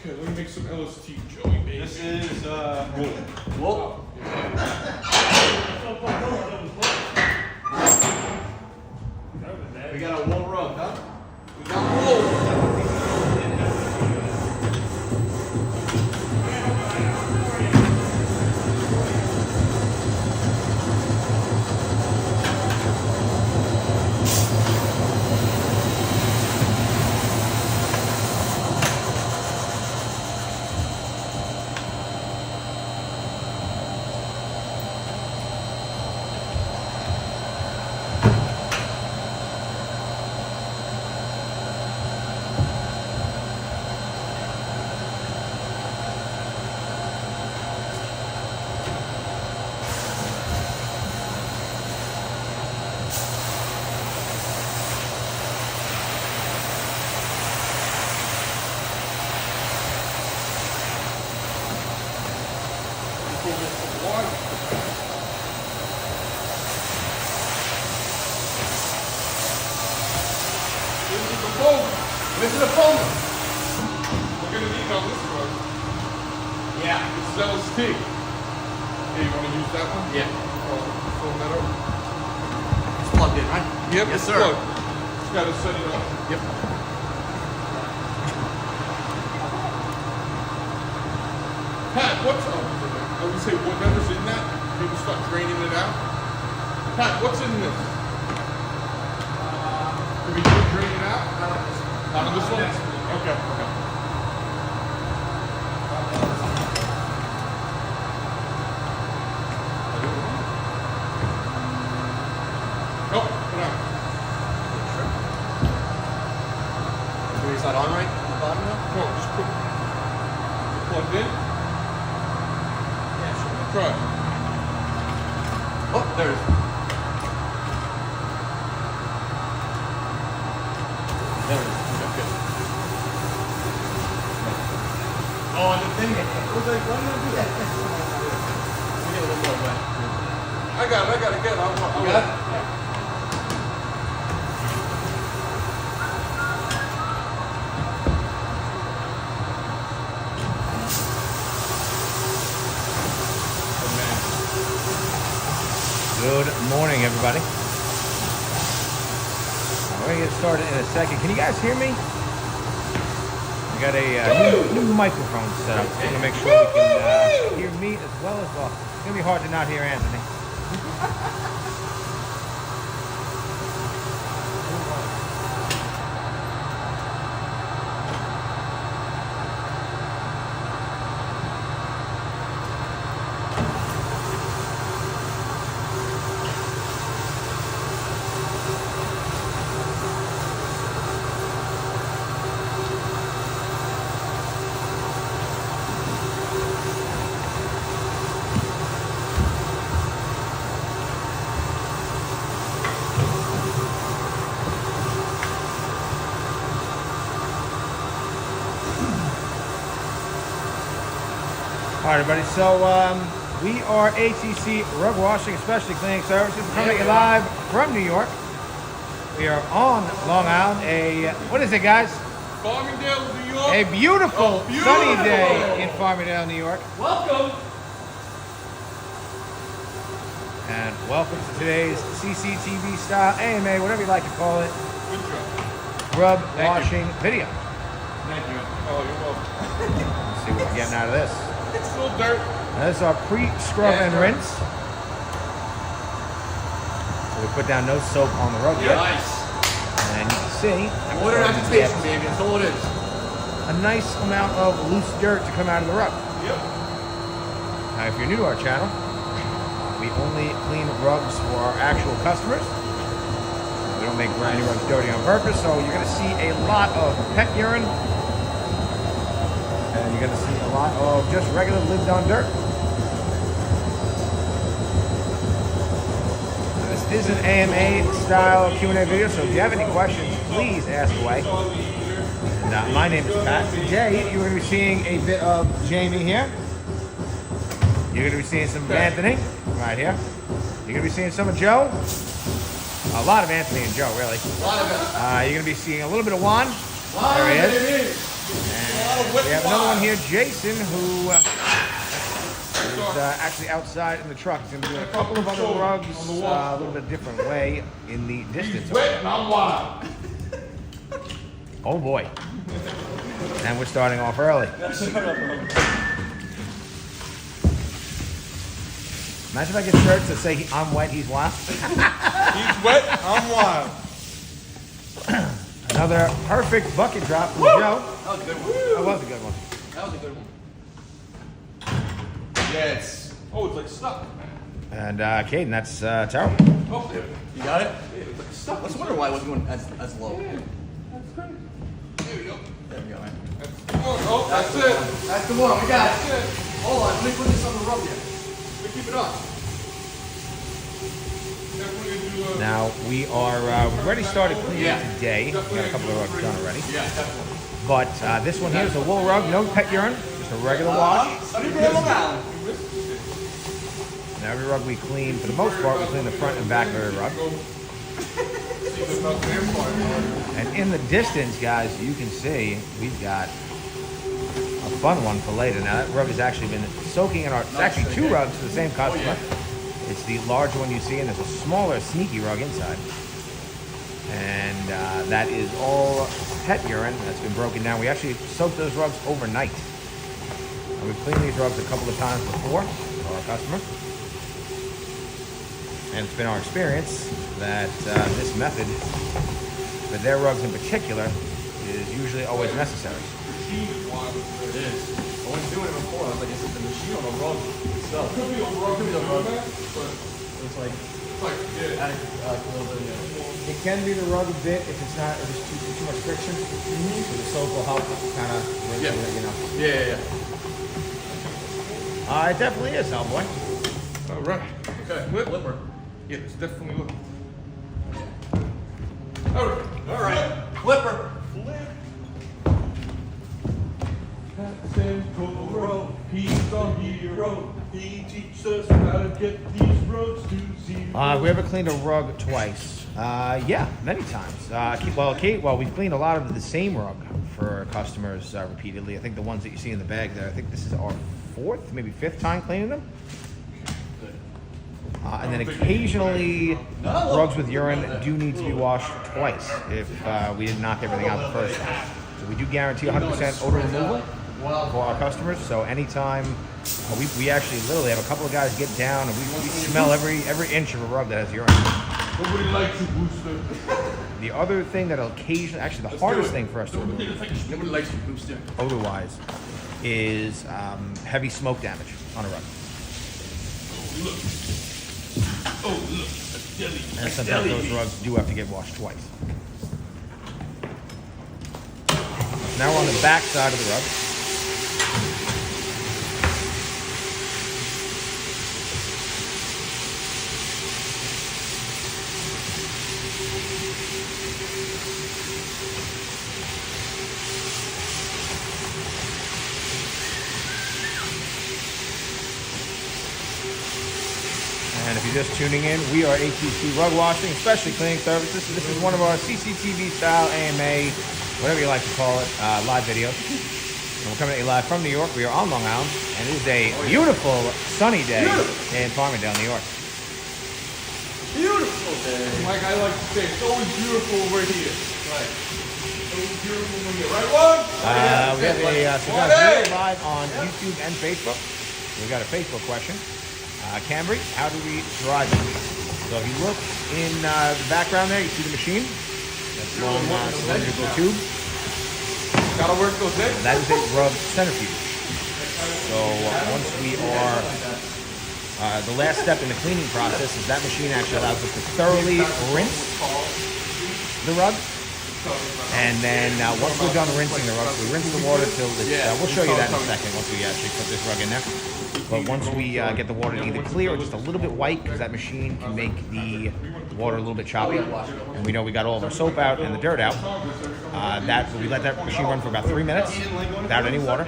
Okay, let me make some LST jelly, baby. This is wool. We got a wool rug, huh? We got wool. Where's the phone? We're gonna need on this one. Yeah. This is LST. Hey, you wanna use that one? Yeah. Phone that over. It's plugged in, right? Yep, Yes, it's sir. plugged. Just gotta set it up. Yep. Pat, what's up? I would say whatever's in that, maybe start draining it out. Pat, what's in this? Can we drain it out? Out of this one? Okay, okay. Oh, put out. Is that on right? On the bottom now? No, just put it plugged in. Yeah, sure. Try. Oh, there it is. There it is. Okay, good. Oh, and the thing is, I was like, why did I do that? We get a little more wet. I got it, get it. You got it? Yeah. Good morning, everybody. We're going to get started in a second. Can you guys hear me? We got a new microphone set up. I want to make sure we can hear me as well. It's going to be hard to not hear Anthony. All right, everybody. So we are ATC Rug Washing, Especially Cleaning Services, coming to you live from New York. We are on Long Island. What is it, guys? Farmingdale, New York. A beautiful, Beautiful sunny day in Farmingdale, New York. Welcome. And welcome to today's CCTV style AMA, whatever you like to call it, Good job. rug Thank washing video. Thank you. Oh, you're welcome. Let's see what we're getting out of this. It's still dirt. Now, this is our pre-scrub and rinse. So we put down no soap on the rug yet. Nice. And you can see Water agitation, baby. That's all it is. a nice amount of loose dirt to come out of the rug. Yep. Now, if you're new to our channel, we only clean rugs for our actual customers. We don't make any rugs dirty on purpose, so you're going to see a lot of pet urine, and you're going to see a lot of just regular lived-on dirt. Now, this is an AMA-style Q&A video, so if you have any questions, please ask away. And, my name is Pat. Today, you're going to be seeing a bit of Jamie here. You're going to be seeing some of Anthony right here. You're going to be seeing some of Joe. A lot of Anthony and Joe, really. A lot of it. You're going to be seeing a little bit of Juan. Juan, There he baby. is. And we have another one here, Jason, who is actually outside in the truck. He's going to do a couple of other rugs a little bit different way in the distance. Wet and I'm wild. Oh boy. And we're starting off early. Imagine if I get shirts that say I'm wet, he's wild. He's wet, I'm wild. Another perfect bucket drop from Joe. That was a good one. That was a good one. That was a good one. Yes. Oh, it's like stuck. And Caden, that's terrible. Oh, yeah. You got it? It's like stuck. Let's wonder why it wasn't going as low. Yeah. That's great. There we go. There we go, man. Oh, that's it. That's the one. We got it. That's it. Hold on. Let me put this on the rug here. Let me keep it up. Now we are we've already started cleaning today. We got a couple of rugs done already. Yeah, definitely. But this one here is a wool rug, no pet urine, just a regular wash. Sunny Day, Long Island. And every rug we clean, for the most part, we clean the front and back of every rug. And in the distance, guys, you can see we've got a fun one for later. Now that rug has actually been soaking in our. It's actually two rugs for the same customer. It's the larger one you see, and there's a smaller, sneaky rug inside. And that is all pet urine that's been broken down. We actually soaked those rugs overnight. And we've cleaned these rugs a couple of times before for our customer. And it's been our experience that this method, for their rugs in particular, is usually always necessary. It is. I wasn't doing it before. I was like, is it the machine or the rug itself? Could be a rug. Could be the rug. But It's like, yeah. adding a little bit, yeah. It can be the rug a bit if it's not, if it's too much friction. So the soap will help kind of Yeah. you know. Yeah. It definitely is, Hellboy. All right. Okay, flipper. Yeah, it's definitely looking. All right. All right, flipper. Captain Toro, he's our hero. He teaches us how to get these roads to zero. Have we ever cleaned a rug twice? Yeah, many times. We've cleaned a lot of the same rug for customers repeatedly. I think the ones that you see in the bag there, I think this is our fourth, maybe fifth time cleaning them. And then occasionally, rugs with urine do need to be washed twice if we didn't knock everything out the first time. So we do guarantee 100% odor removal for our customers. So anytime, we actually literally have a couple of guys get down and we smell every inch of a rug that has urine. Nobody likes you, Booster. The other thing that occasionally, actually the hardest thing for us to remove, Nobody likes you, Booster. odor-wise, is heavy smoke damage on a rug. Look. Oh, look. A deli. And sometimes those rugs do have to get washed twice. Now we're on the back side of the rug. And if you're just tuning in, we are ATC Rug Washing, Specialty Cleaning Services. This is one of our CCTV style AMA, whatever you like to call it, live videos. And we're coming at you live from New York. We are on Long Island, and it is a beautiful, sunny day in Farmingdale, New York. Beautiful day. Like I like to say, it's always beautiful over here. Right. Always beautiful over here. Right, one? We have so guys, we're live on YouTube and Facebook. We've got a Facebook question. Cambry, how do we dry them? So if you look in the background there, you see the machine. That's long cylindrical tube. Gotta work those in. That is a rug centrifuge. So once we are, the last step in the cleaning process is that machine actually allows us to thoroughly rinse the rug. And then once we're done rinsing the rug, we rinse the water till it's, we'll show you that in a second once we actually put this rug in there. But once we get the water either clear or just a little bit white, because that machine can make the water a little bit choppy, and we know we got all of our soap out and the dirt out, we let that machine run for about 3 minutes without any water,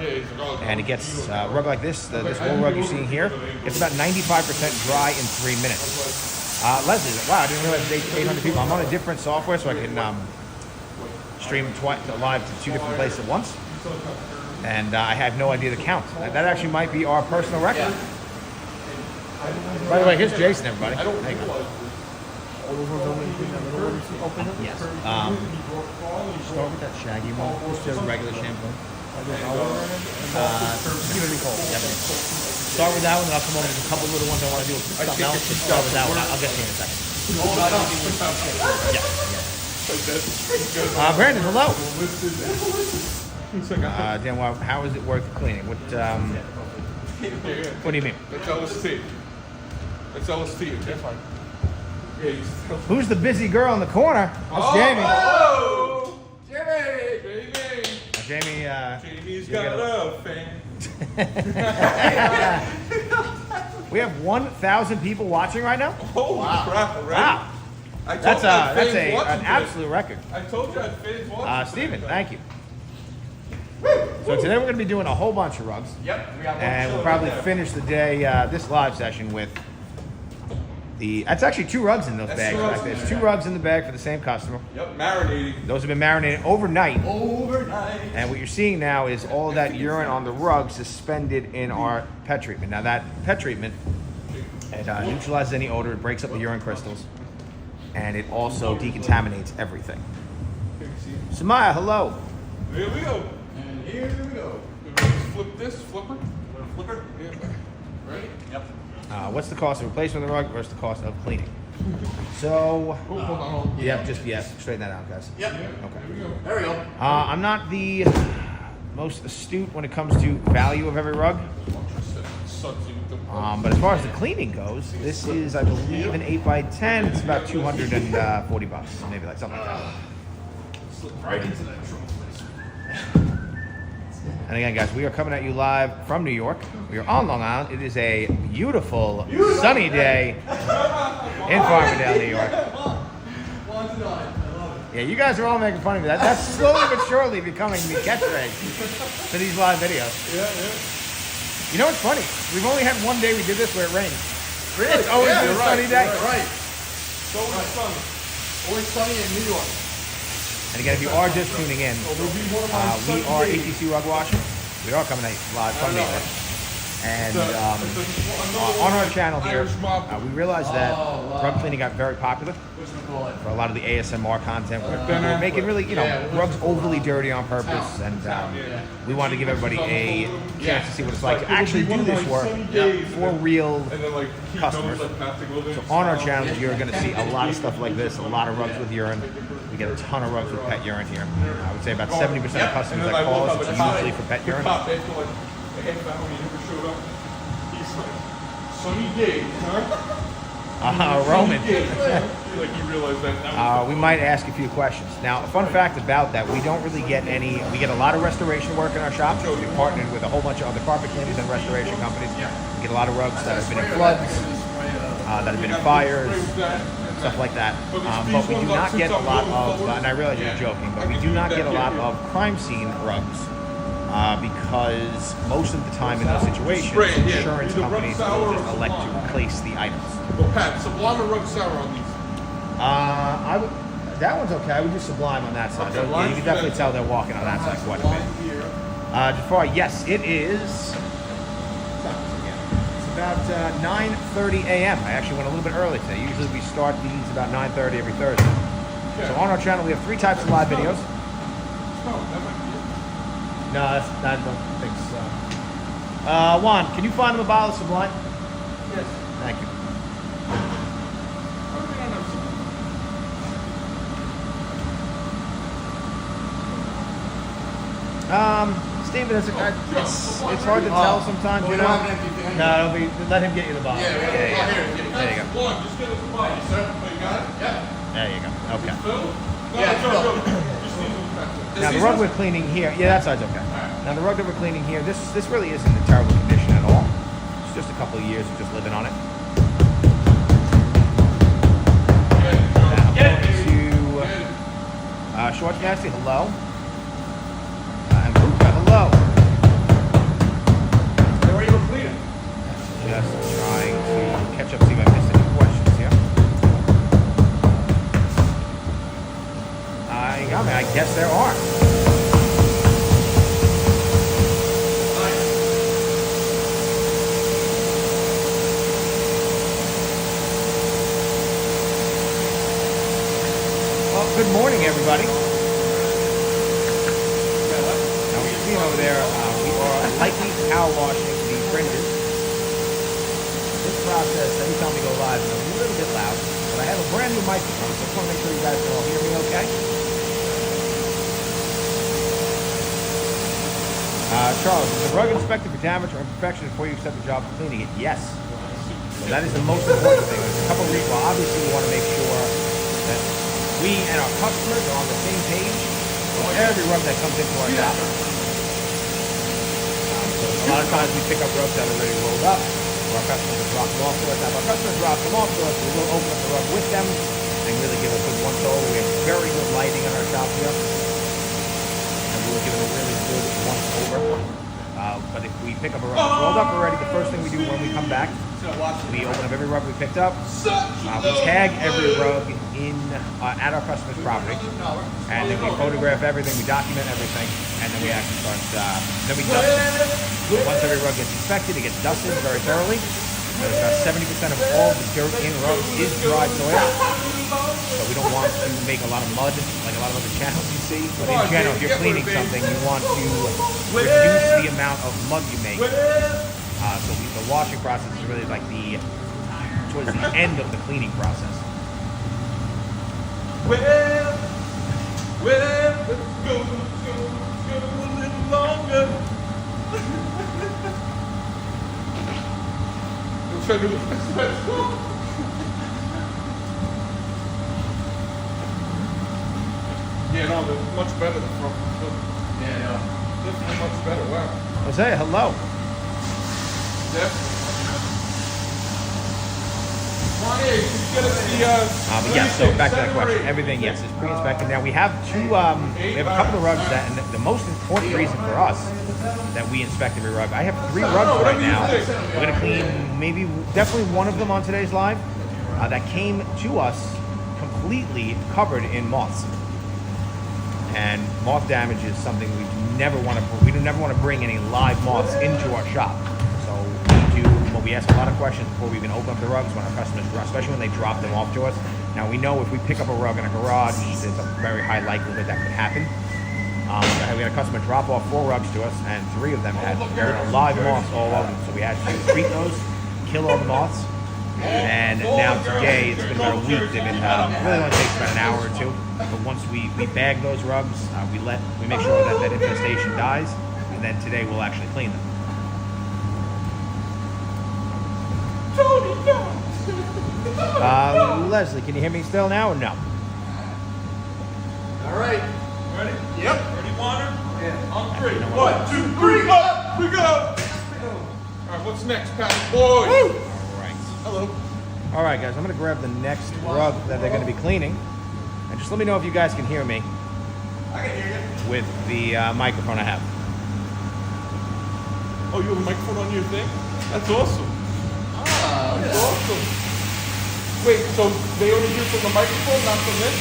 and it gets a rug like this, this wool rug you're seeing here, it's about 95% dry in 3 minutes. Leslie, wow, I didn't realize there's 800 people. I'm on a different software, so I can stream live to 2 different places at once. And I have no idea the count. That actually might be our personal record. By the way, here's Jason, everybody. I don't There you go. realize Yes. Start with that shaggy one. Just a regular shampoo. Give it a cold. Yep. Start with that one, and I'll come over. There's a couple little ones I want to do with something else. Just start with that one. I'll get to you in a second. Yeah. Brandon, hello. Dan, how is it worth cleaning? What do you mean? That's LST. That's LST. That's fine. Who's the busy girl in the corner? That's Jamie. Oh! Jamie! Jamie, Jamie's got a fan. we have 1,000 people watching right now? Holy crap, already? Wow. I told That's you I had fans an watching absolute record. I told you I had fans watching. Steven, thank you. So today we're going to be doing a whole bunch of rugs. Yep, we got one. And we'll probably finish the day, this live session with that's actually 2 rugs in those bags. There's 2 rugs in the bag for the same customer. Yep, marinating. Those have been marinated overnight. Overnight. And what you're seeing now is all of that urine on the rug suspended in our pet treatment. Now that pet treatment, it neutralizes any odor, it breaks up the urine crystals, and it also decontaminates everything. Samaya, hello. Here we go. And here we go. Flip this, flipper. Flipper? Yeah. Ready? Yep. What's the cost of replacement of the rug versus the cost of cleaning? So, Hold on. yep, just yes, straighten that out, guys. Yep. Okay. There we go. I'm not the most astute when it comes to value of every rug. But as far as the cleaning goes, this is, I believe, an 8x10. It's about $240, maybe like something like that. Right into that trunk. And again, guys, we are coming at you live from New York. We are on Long Island. It is a beautiful, sunny day in Farmingdale, New York. Yeah, you guys are all making fun of me. That's slowly but surely becoming the catchphrase for these live videos. Yeah. You know what's funny? We've only had one day we did this where it rained. Really? It's always been a sunny day. Right. So much fun. Always sunny in New York. And again, if you are just tuning in, we are ATC Rug Washing. We are coming at you live from New York. And on our channel here, we realized that rug cleaning got very popular for a lot of the ASMR content. We're making really, rugs overly dirty on purpose, and we wanted to give everybody a chance to see what it's like to actually do this work for real customers. So on our channel, you're going to see a lot of stuff like this, a lot of rugs with urine. We get a ton of rugs with pet urine here. I would say about 70% of customers that call us, it's usually for pet urine. Sunny day, huh? Roman. Like you realize that. We might ask a few questions. Now, a fun fact about that, we don't really get any, we get a lot of restoration work in our shop. We partnered with a whole bunch of other carpet cleaners and restoration companies. We get a lot of rugs that have been in floods, that have been in fires, stuff like that. But we do not get a lot of, and I realize you're joking, but we do not get a lot of crime scene rugs. Because most of the time in those situations, insurance companies will just elect to replace the items. Well, Pat, Sublime or Rug Sour on these? That one's okay. I would do Sublime on that side. Okay, You can definitely tell they're walking on that side quite a bit. Jafar, yes, it is. It's about 9:30 a.m. I actually went a little bit early today. Usually we start these about 9:30 every Thursday. Okay. So on our channel we have 3 types of live videos. No, I don't think so. Juan, can you find him a bottle of Sublime? Yes. Thank you. Steven, it's hard to tell sometimes, you know. No, let him get you the bottle. Yeah. There you go. Just get us the bottle, sir. You got it? Yeah. There you go. Okay. Now the rug we're cleaning here, that side's okay. Now the rug that we're cleaning here, this really isn't in terrible condition at all. It's just a couple of years of just living on it. Now, to Shorts Nasty, hello. And Ruka, hello. Where are you cleaning? Just trying to catch up, see if I missed any questions here. I guess there are. good morning, everybody. Now, we see over there, we are lightly power washing the fringes. This process, every time we go live, is a little bit loud, but I have a brand new microphone, so I just want to make sure you guys can all hear me okay. Charles, is the rug inspected for damage or imperfection before you accept the job of cleaning it? Yes. So that is the most important thing. There's a couple of reasons. Well, obviously, we want to make sure that we and our customers are on the same page with every rug that comes into our shop. So a lot of times we pick up rugs that are already rolled up, or our customers will drop them off to us. Now, if our customers drop them off to us, we will open up the rug with them and really give a good once-over. We have very good lighting in our shop here. We'll give it a really good once over. But if we pick up a rug that's rolled up already, the first thing we do when we come back, we open up every rug we picked up. We tag every rug in at our customer's property, and then we photograph everything, we document everything, and then we actually start. Then we dust it. Once every rug gets inspected, it gets dusted very thoroughly. There's about 70% of all the dirt in rugs is dry soil, so we don't want to make a lot of mud like a lot of other channels you see. But in general, if you're cleaning something, you want to reduce the amount of mud you make. So the washing process is really like towards the end of the cleaning process. Let's go a little longer. Try to do Yeah, no, they're much better than from. Yeah, definitely much better. Wow. Jose, hello. Definitely. Ronnie, get us the. Yes, so back to that question. Everything, yes, is pre-inspected. Now we have we have a couple of rugs that, and the most important reason for us that we inspect every rug. I have 3 rugs right now. We're gonna clean definitely one of them on today's live that came to us completely covered in moths. And moth damage is something we never want to bring any live moths into our shop. So we ask a lot of questions before we even open up the rugs when our customers, especially when they drop them off to us. Now we know if we pick up a rug in a garage, there's a very high likelihood that could happen. We had a customer drop off 4 rugs to us, and 3 of them had live moths all over them. So we had to treat those, kill all the moths. And now today, it's been about a week. They've been really only takes about an hour or 2. But once we bag those rugs, we make sure that infestation dies, and then today we'll actually clean them. Leslie, can you hear me still now or no? All right. Ready? Yep. Ready, Warner? Yeah. On 3. 1, 2, 3, up! We go! All right, what's next, Pat? Boy! All right. Hello. All right, guys, I'm going to grab the next rug that they're going to be cleaning. And just let me know if you guys can hear me. I can hear you. With the microphone I have. Oh, you have a microphone on your thing? That's awesome. That's awesome. Wait, so they only hear from the microphone, not from this?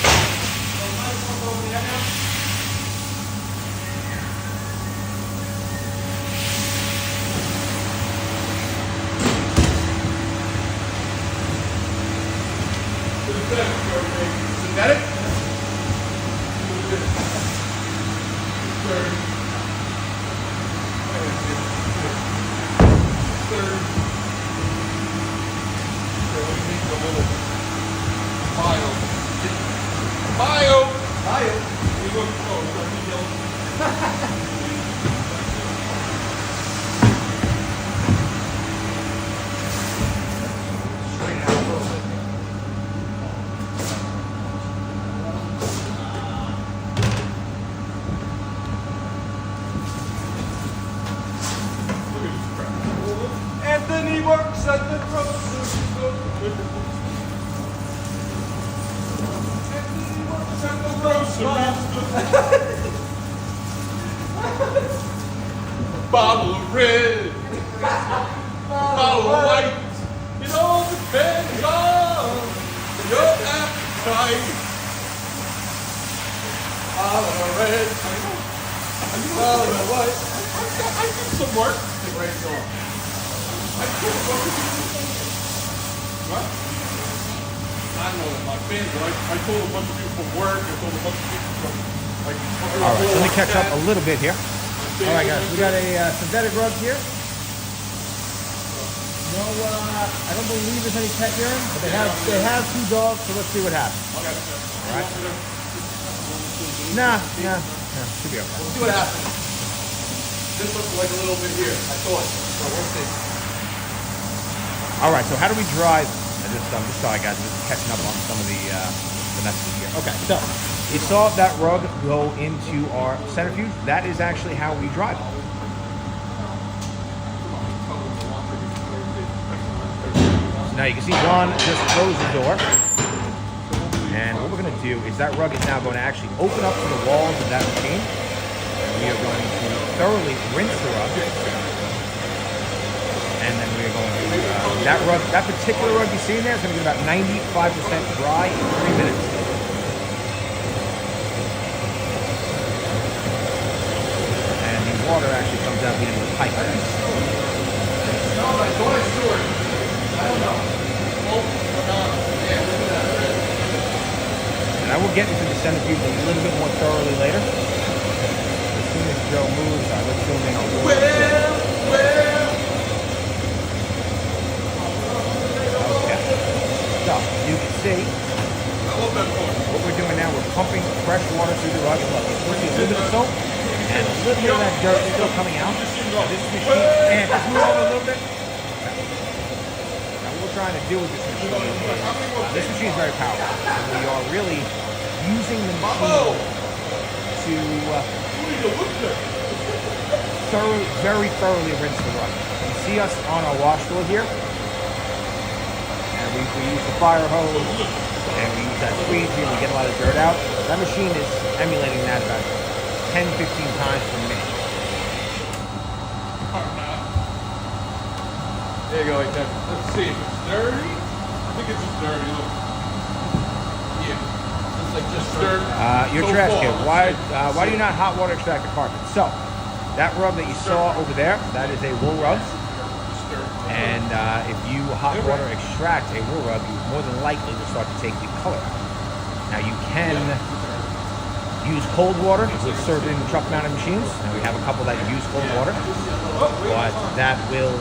Synthetic? Anthony works at the grocery store. Anthony works at the grocery store. Bottle of red, bottle of white. It all depends on your appetite. Bottle of red, bottle of white. I did some work. It's a great song. What? I know that my fans, but I told a bunch of people from work, I told a bunch of people from like. All right, let me catch up a little bit here. All right, guys, we got a synthetic rug here. No, I don't believe there's any pet urine, but they have 2 dogs, so let's see what happens. Okay. All right. Nah, should be okay. We'll see what happens. This looks like a little bit here. I thought. So we'll see. All right, so how do we dry? I'm just sorry, guys. I'm just catching up on some of the messages here. Okay, so you saw that rug go into our centrifuge. That is actually how we dry them. So now you can see John just closed the door. And what we're going to do is that rug is now going to actually open up to the walls of that machine. And we are going to thoroughly rinse the rug. And then we are going to, that particular rug you see in there is going to get about 95% dry in 3 minutes. And the water actually comes out into the pipe. And I will get into the centrifuge a little bit more thoroughly later. As soon as Joe moves, let's zoom in a little bit. So, you can see what we're doing now, we're pumping fresh water through the rug. Look, it's putting a little bit of soap and a little bit of that dirt still coming out. Now this machine, and just move over a little bit. Now what we're trying to do with this machine is very powerful. And we are really using the machine to very thoroughly rinse the rug. You see us on our wash floor here. We use the fire hose, and we use that squeegee, and we get a lot of dirt out. That machine is emulating that about 10, 15 times per minute. There you go, like that. Let's see if it's dirty. I think it's just dirty. Look. Yeah. It's like just dirt. Your so trash far. can. Why do you not hot water extract the carpet? So, that rug that you saw over there, that is a wool rug. And if you hot water extract a wool rug, you more than likely will start to take the color out. Now you can use cold water with certain truck-mounted machines, and we have a couple that use cold water, but that will,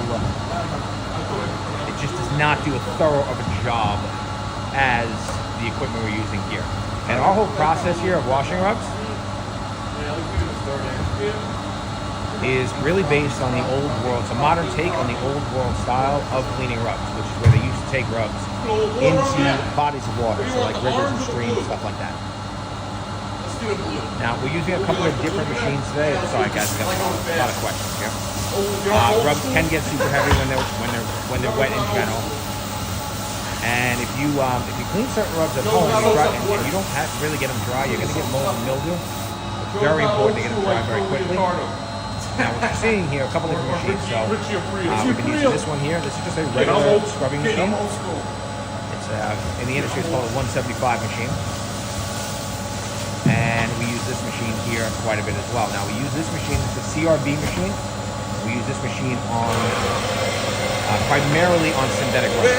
it just does not do as thorough of a job as the equipment we're using here. And our whole process here of washing rugs is really based on the old world. It's a modern take on the old world style of cleaning rugs, which is where they used to take rugs into bodies of water, so like rivers and streams, stuff like that. Now, we're using a couple of different machines today. Sorry guys, we got a lot of questions here. Rugs can get super heavy when they're wet in general. And if you clean certain rugs at home and you don't really get them dry, you're going to get mold and mildew. It's very important to get them dry very quickly. Now what you're seeing here, a couple different machines. So we've been using this one here. This is just a regular scrubbing machine. It's in the industry it's called a 175 machine. And we use this machine here quite a bit as well. Now we use this machine, it's a CRB machine. We use this machine on primarily on synthetic rubber.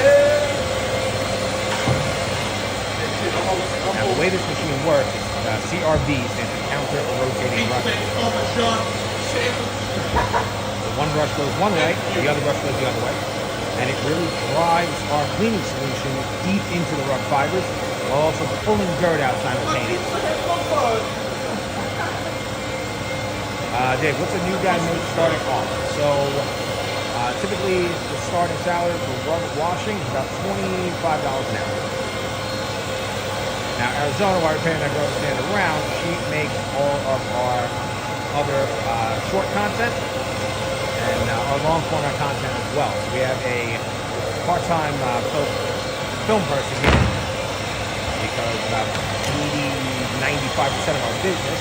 Now the way this machine works is CRB stands for counter rotating rubber. One brush goes one way, the other brush goes the other way, and it really drives our cleaning solution deep into the rug fibers while also pulling dirt out simultaneously. Dave, what's a new guy make starting off? So typically the starting salary for rug washing is about $25 an hour. Now Arizona, while we're paying that girl to stand around, she makes all of our other short content and our long format content as well. So we have a part-time film person here because about 80-95% of our business,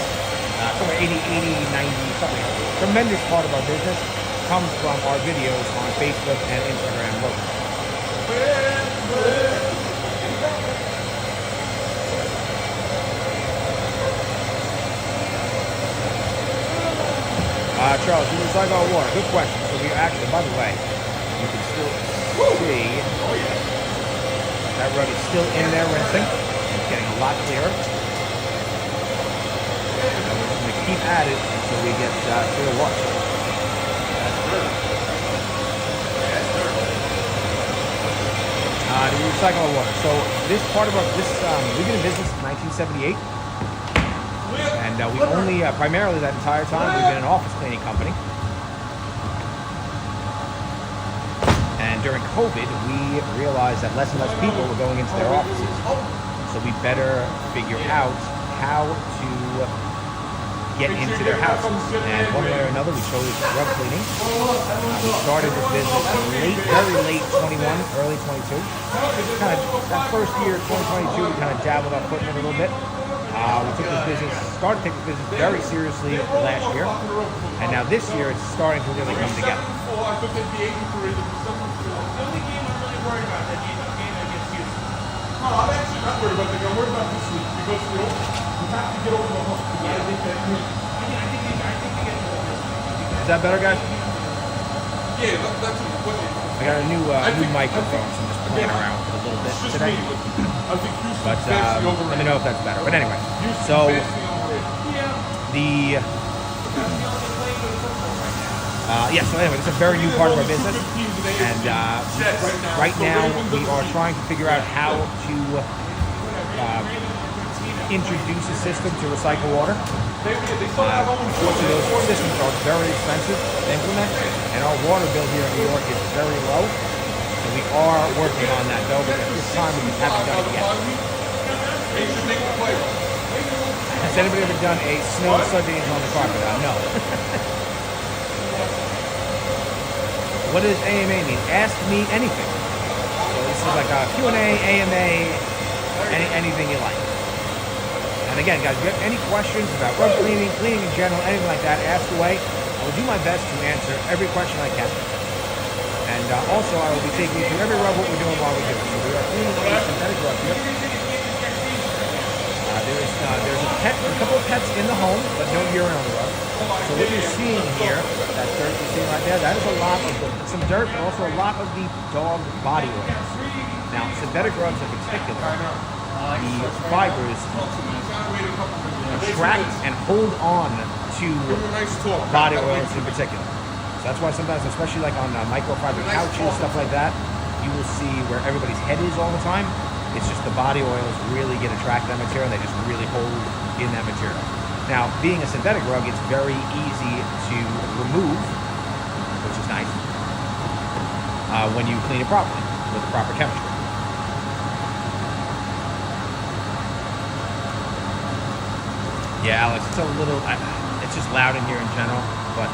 somewhere 80, 90, something, tremendous part of our business comes from our videos on Facebook and Instagram locally. Charles, do you recycle our water? Good question. So we actually, by the way, you can still see That rug is still in there rinsing. It's getting a lot clearer. We're going to keep at it until we get clear wash. The recyclable water. So this part of we've been in business since 1978. And we only, primarily that entire time, we've been an office cleaning company. And during COVID, we realized that less and less people were going into their offices. So we better figure out how to get into their houses. And one way or another, we chose rug cleaning. We started this business very late 21, early 22. Kind of that first year, 2022, we kind of dabbled our foot in it a little bit. We started to take this business very seriously last year, and now this year it's starting to really come together. The only game I'm really worried about is the game against Houston. No, I'm actually not worried about the game. I'm worried about this week because you have to get over the hump. I think they get to this. Is that better, guys? Yeah, that's what I got a new microphone, so I'm just playing around with it a little bit it's just today. me. I think Houston's But vastly overrated. let me know if that's better. But anyway, Houston's so vastly overrated. so anyway, it's a very new part of our business, and right now we are trying to figure out how to introduce a system to recycle water. Unfortunately, those systems are very expensive to implement, and our water bill here in New York is very low. So we are working on that though, but at this time we just haven't done it yet. Has anybody ever done a snow sardines on the carpet? No. What does AMA mean? Ask me anything. So this is like a Q&A, AMA, anything you like. And again, guys, if you have any questions about rug cleaning, cleaning in general, anything like that, ask away. I will do my best to answer every question I can. And also, I will be taking you through every rug what we're doing while we do it. So we are cleaning a synthetic rug here. There's a couple of pets in the home, but no urine on the rug. So what you're seeing here, that dirt you're seeing right there, that is a lot of some dirt, but also a lot of the dog body oils. Now, synthetic rugs in particular, the fibers attract and hold on to body oils in particular. So that's why sometimes, especially like on microfiber couches, stuff like that, you will see where everybody's head is all the time. It's just the body oils really get attracted to that material, and they just really hold in that material. Now, being a synthetic rug, it's very easy to remove, which is nice, when you clean it properly with the proper chemistry. Yeah, Alex, it's a little, it's just loud in here in general, but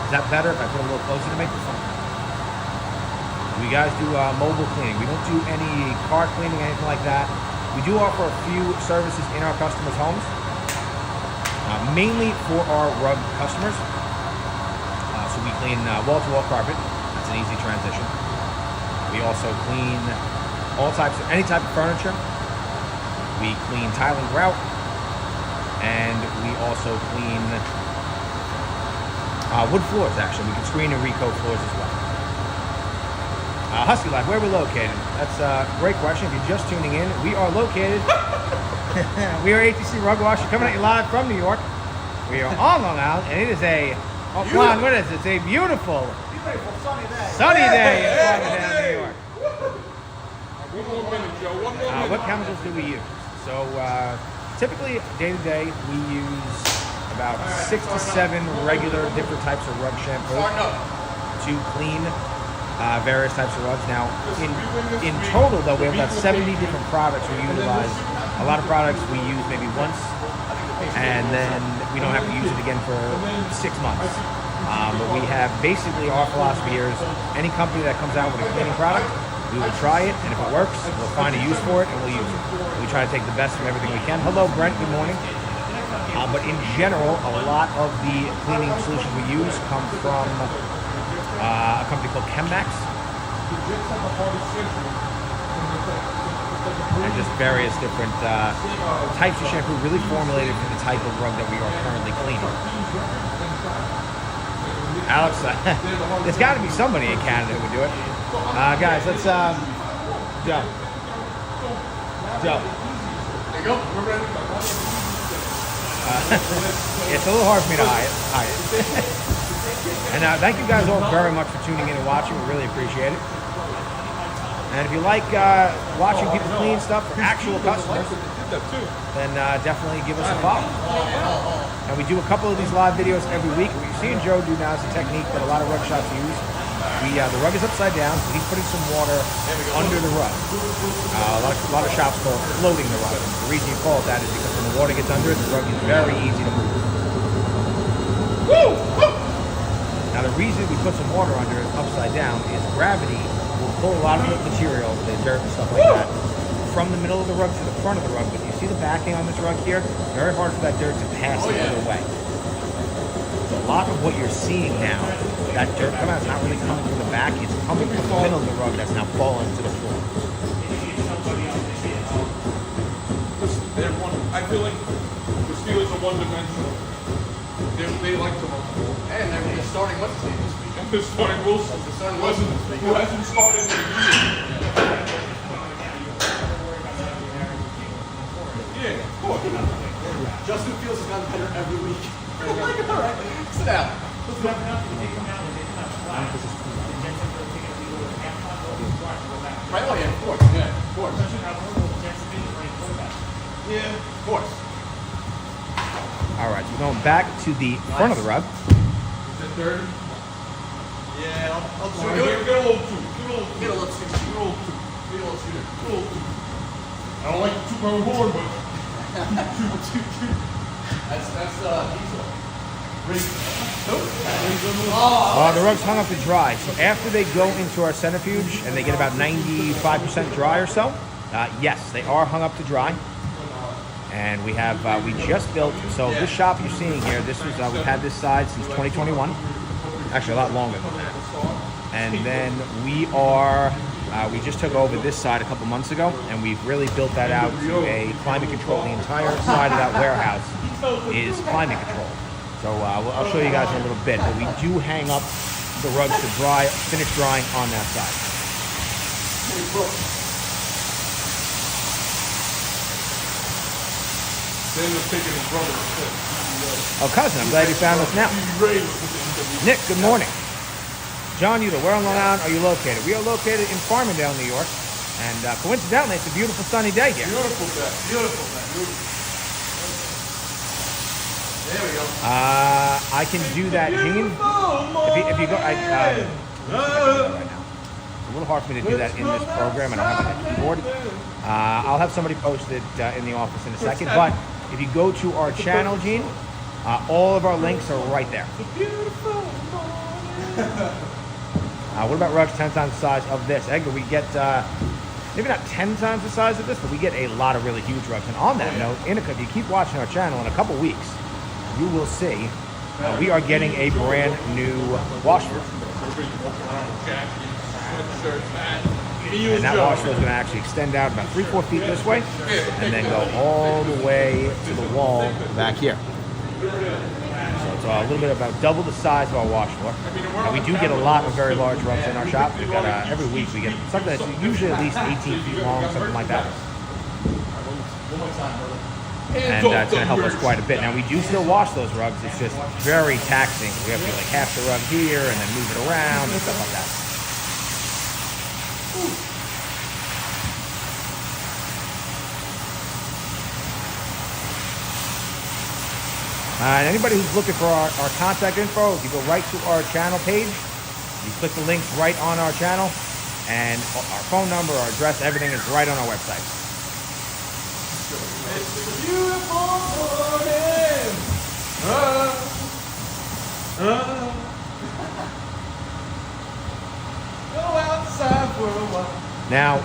is that better if I put it a little closer to me? We guys do mobile cleaning. We don't do any car cleaning, anything like that. We do offer a few services in our customers' homes, mainly for our rug customers. So we clean wall-to-wall carpet. That's an easy transition. We also clean any type of furniture. We clean tile and grout. And we also clean wood floors, actually. We can screen and recoat floors as well. Husky Life, where are we located? That's a great question. If you're just tuning in, we are located. We are ATC Rug Wash, coming at you live from New York. We are on Long Island, and it is Juan, what is it? It's a beautiful sunny day in Farmingdale, New York. One more minute, Joe. One more minute. What chemicals do we use? So typically, day to day, we use about 6 to 7 regular different types of rug shampoo to clean various types of rugs. Now, in total, though, we have about 70 different products we utilize. A lot of products we use maybe once, and then we don't have to use it again for 6 months. But we have basically our philosophy here is any company that comes out with a cleaning product, we will try it, and if it works, we'll find a use for it, and we'll use it. We try to take the best from everything we can. Hello, Brent. Good morning. But in general, a lot of the cleaning solutions we use come from a company called Chemmax, and just various different types of shampoo really formulated for the type of rug that we are currently cleaning. Alex, there's got to be somebody in Canada who would do it. Guys, let's Joe. So, There you go. Remember that? it's a little hard for me to hide it. And thank you guys all very much for tuning in and watching. We really appreciate it. And if you like watching people clean stuff for actual customers, then definitely give us a follow. And we do a couple of these live videos every week. What you're seeing Joe do now is a technique that a lot of rug shops use. The rug is upside down, so he's putting some water under the rug. A lot of shops call it floating the rug. The reason you call it that is because when the water gets under it, the rug is very easy to move. Now the reason we put some water under it upside down is gravity will pull a lot of the material, the dirt and stuff like that, from the middle of the rug to the front of the rug. But you see the backing on this rug here? It's very hard for that dirt to pass the other way. So a lot of what you're seeing now, that dirt coming out, is not really coming from the back, it's coming from the middle of the rug that's now falling to the floor. Listen, I feel like the Steelers are one-dimensional. They like to run the ball. And they're starting what's his name this week? And they're starting Wilson. Who hasn't started in a year. Yeah, of course. Justin Fields has gotten better every week. All right, sit down. Let's go. Right, oh yeah, of course, of course. Yeah, of course. All right, so we're going back to the front of the rug. Is it dirty? Yeah, I'll Get do it. a little too. Get a little too. Get a little too. Get a little too. Get a little too. I don't like to toot my own horn, but That's diesel. The rug's hung up to dry. So after they go into our centrifuge and they get about 95% dry or so, yes, they are hung up to dry. And we have, we just built, so this shop you're seeing here, this was, we've had this side since 2021. Actually, a lot longer than that. And then we just took over this side a couple months ago, and we've really built that out to a climate control. The entire side of that warehouse is climate control. So I'll show you guys in a little bit, but we do hang up the rugs to dry, finish drying on that side. then they're taking his brother. Oh, cousin, I'm glad you found us now. Nick, good morning. John Euler, where on Long Island are you located? We are located in Farmingdale, New York. And coincidentally, it's a beautiful sunny day here. Beautiful day. Beautiful day. Beautiful. There we go. I can do that, Gene. If you go, right now. It's a little hard for me to do that in this program. I don't have a keyboard. I'll have somebody post it in the office in a second. But if you go to our channel, Gene, all of our links are right there. What about rugs 10 times the size of this? Edgar, we get, maybe not 10 times the size of this, but we get a lot of really huge rugs. And on that note, if you keep watching our channel, in a couple weeks, you will see we are getting a brand new washroom. And that washroom is going to actually extend out about 3-4 feet this way, and then go all the way to the wall back here. So it's a little bit about double the size of our wash floor. And we do get a lot of very large rugs in our shop. We've got every week we get something that's usually at least 18 feet long, something like that. And that's going to help us quite a bit. Now we do still wash those rugs. It's just very taxing. We have to do like half the rug here and then move it around and stuff like that. And anybody who's looking for our contact info, if you go right to our channel page, you click the links right on our channel, and our phone number, our address, everything is right on our website. It's a beautiful morning. Go outside for a while. Now,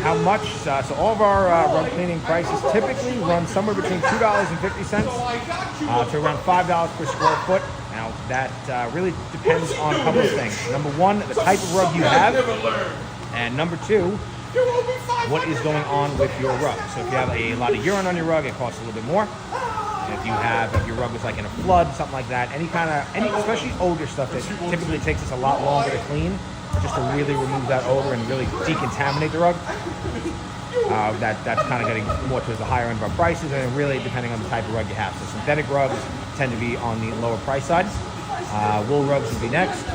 how much? So all of our rug cleaning prices typically run somewhere between $2.50 to around $5 per square foot. Now, that really depends on a couple of things. Number one, the type of rug you have, and number two, what is going on with your rug. So if you have a lot of urine on your rug, it costs a little bit more. If your rug was like in a flood, something like that, especially older stuff that typically takes us a lot longer to clean, just to really remove that odor and really decontaminate the rug. That's kind of getting more towards the higher end of our prices, and really depending on the type of rug you have. So synthetic rugs tend to be on the lower price side. Wool rugs would be next,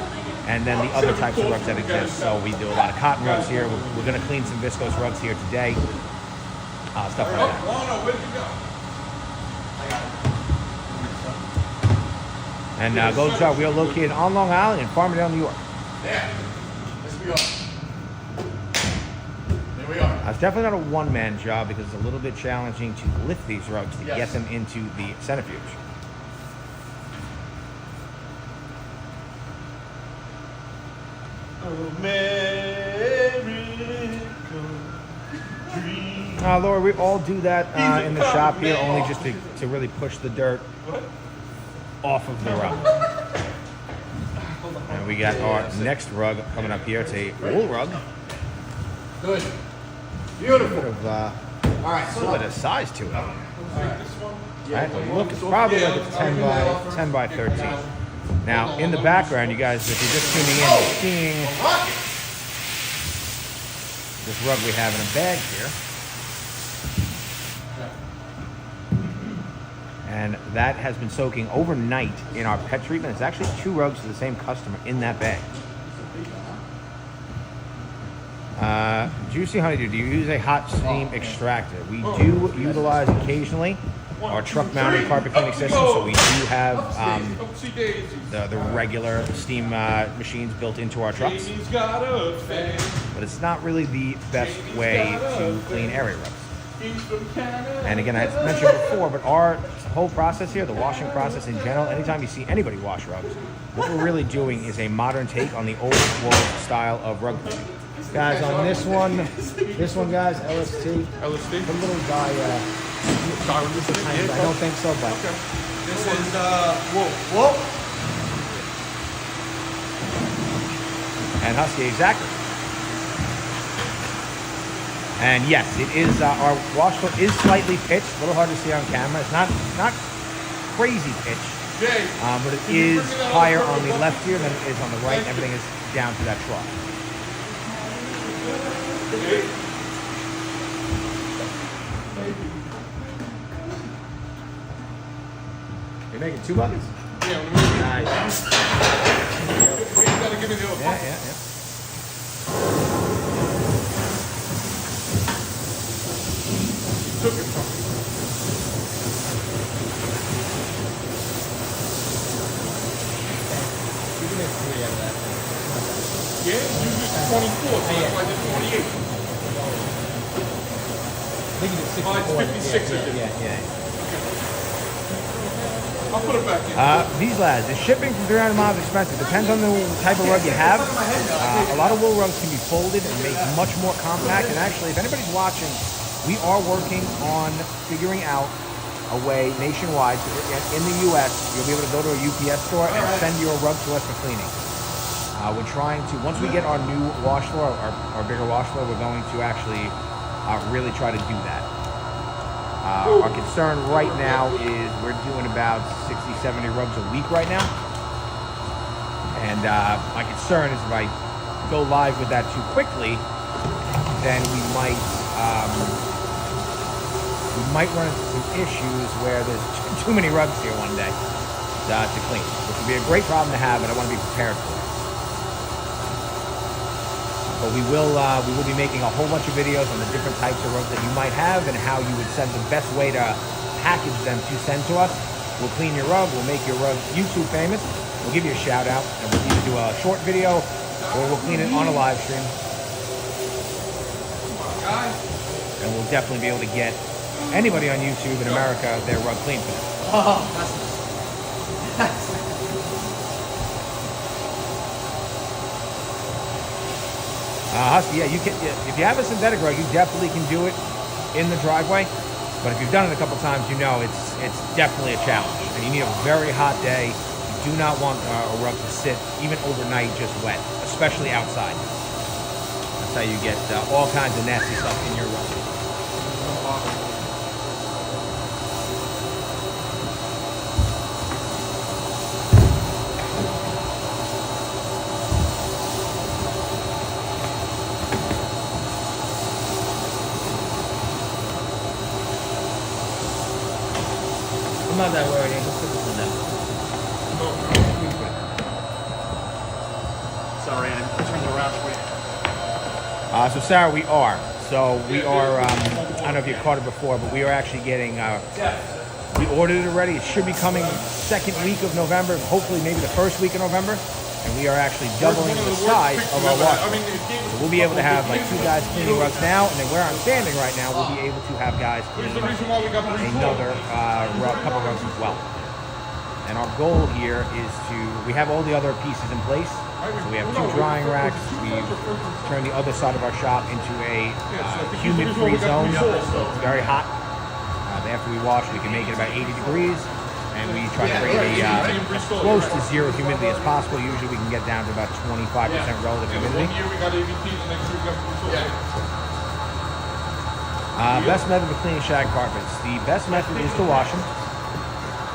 and then the other types of rugs that exist. So we do a lot of cotton rugs here. We're going to clean some viscose rugs here today. Stuff like that. Where'd you go? And Golden Star, we are located on Long Island in Farmingdale, New York. Yeah. Let's be on. There we are. It's definitely not a one-man job because it's a little bit challenging to lift these rugs to get them into the centrifuge. Laura, we all do that in the shop here, only just to really push the dirt off of the rug. And we got our next rug coming up here. It's a wool rug. Good. Beautiful. All right, so a little bit of size to it. All right, look, it's probably like a 10 by 13. Now, in the background, you guys, if you're just tuning in, you're seeing this rug we have in a bag here. And that has been soaking overnight in our pet treatment. It's actually 2 rugs to the same customer in that bag. Juicy Honeydew, do you use a hot steam extractor? We do utilize occasionally our truck-mounted carpet cleaning system, so we do have the regular steam machines built into our trucks. But it's not really the best way to clean area rugs. And again, I mentioned before, but our whole process here, the washing process in general, anytime you see anybody wash rugs, what we're really doing is a modern take on the old world style of rug cleaning. Guys, on this one, guys, LST. LST? The little guy, I don't think so, but. Okay. This is, wool. Wool? And Husky, exactly. And yes, it is, our wash foot is slightly pitched, a little hard to see on camera. It's not crazy pitched, but it is higher on the left here than it is on the right. Everything is down to that trough. You're making 2 buckets? Yeah, let me Nice. You gotta give me the other bucket. Yeah. Took it from me. You can make 3 out of that. Yeah, you used 24, so that's why I did 48. I think you did 64. Oh, it's 56 I did. Yeah. I'll put it back in. These lads, the shipping from 300 miles is expensive. Depends on the type of rug you have. A lot of wool rugs can be folded and made much more compact. And actually, if anybody's watching, we are working on figuring out a way nationwide. In the U.S., you'll be able to go to a UPS store and send your rug to us for cleaning. We're trying to, once we get our new wash floor, our bigger wash floor, we're going to actually really try to do that. Our concern right now is we're doing about 60, 70 rugs a week right now. And my concern is if I go live with that too quickly, then we might run into some issues where there's too many rugs here one day to clean, which would be a great problem to have, and I want to be prepared for it. But we will be making a whole bunch of videos on the different types of rugs that you might have and how you would send the best way to package them to send to us. We'll clean your rug, we'll make your rug YouTube famous, we'll give you a shout out, and we'll either do a short video or we'll clean it on a live stream. And we'll definitely be able to get anybody on YouTube in America their rug clean for them. Oh, that's nice. That's nice. Husky, yeah, you can. If you have a synthetic rug, you definitely can do it in the driveway. But if you've done it a couple times, you know it's definitely a challenge. And you need a very hot day. You do not want a rug to sit even overnight just wet, especially outside. That's how you get all kinds of nasty stuff in your rug. have that word in. Let's put this one down. Sorry, I turned around for you. So Sarah, we are. I don't know if you caught it before, but we are actually getting, we ordered it already. It should be coming second week of November, hopefully maybe the first week of November. And we are actually doubling the size of our wash. So we'll be able to have like 2 guys cleaning rugs now, and then where I'm standing right now, we'll be able to have guys cleaning another couple rugs as well. And our goal here is we have all the other pieces in place. So we have 2 drying racks. We've turned the other side of our shop into a humid-free zone. It's very hot. After we wash, we can make it about 80 degrees. And we try to bring it as close to zero humidity as possible. Usually we can get down to about 25% relative humidity. Best method of cleaning shag carpets. The best method is to wash them.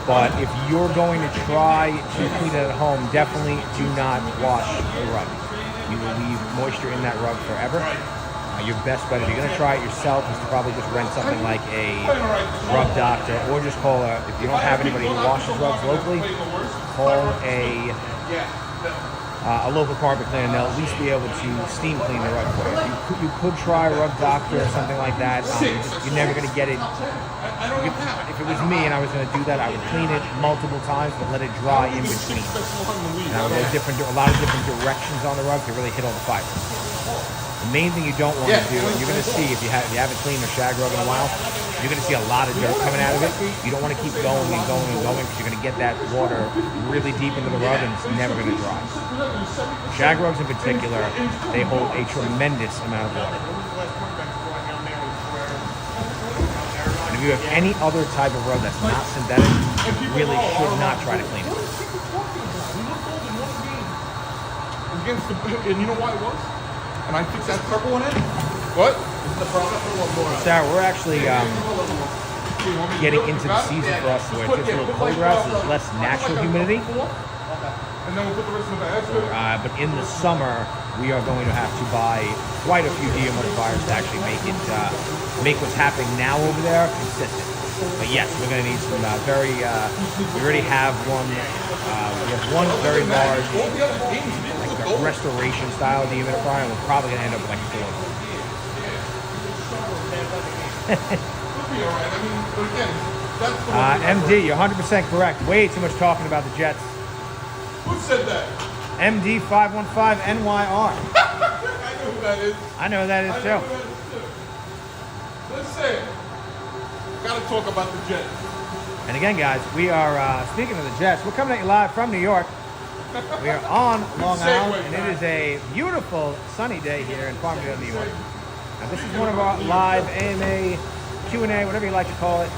But if you're going to try to clean it at home, definitely do not wash the rug. You will leave moisture in that rug forever. Your best bet, if you're going to try it yourself, is to probably just rent something like a rug doctor, or just call if you don't have anybody who washes rugs locally, call a local carpet cleaner, and they'll at least be able to steam clean the rug for you. You could try a rug doctor or something like that. You're never going to get it. If it was me and I was going to do that, I would clean it multiple times, but let it dry in between. And I would go a lot of different directions on the rug to really hit all the fibers. The main thing you don't want to do, and you're going to see if you haven't cleaned a shag rug in a while, you're going to see a lot of dirt coming out of it. You don't want to keep going and going and going because you're going to get that water really deep into the rug and it's never going to dry. Shag rugs in particular, they hold a tremendous amount of water. And if you have any other type of rug that's not synthetic, you really should not try to clean it. And you know why it was? And I fixed that purple one in. What? Sarah, we're actually getting into the season for us where it gets a little colder out, so there's less natural humidity. And then we'll put the rest of the bag. But in the summer, we are going to have to buy quite a few dehumidifiers to actually make what's happening now over there consistent. But yes, we're going to need some we already have one. We have one very large, restoration style dehumidifier, and we're probably going to end up with like 4. MD, you're 100% correct. Way too much talking about the Jets. Who said that? MD 515 NYR. I know who that is. I know who that is too. Listen, gotta talk about the Jets. And again, guys, we are speaking of the Jets. We're coming at you live from New York. We are on Long Island, and it is a beautiful sunny day here in Farmingdale, New York. Now, this is one of our live AMA, Q&A, whatever you like to call it,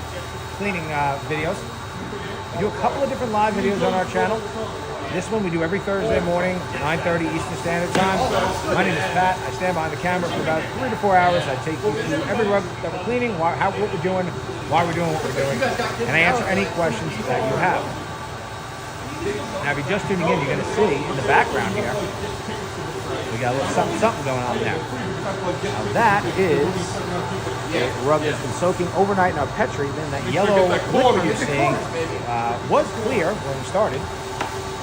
cleaning videos. We do a couple of different live videos on our channel. This one we do every Thursday morning, 9:30 Eastern Standard Time. My name is Pat. I stand behind the camera for about 3 to 4 hours. I take you through every rug that we're cleaning, what we're doing, why we're doing what we're doing, and I answer any questions that you have. Now, if you're just tuning in, you're going to see in the background here, we got a little something going on there. Now, that is a rug that's been soaking overnight in our Petri. Then that yellow liquid you're seeing was clear when we started.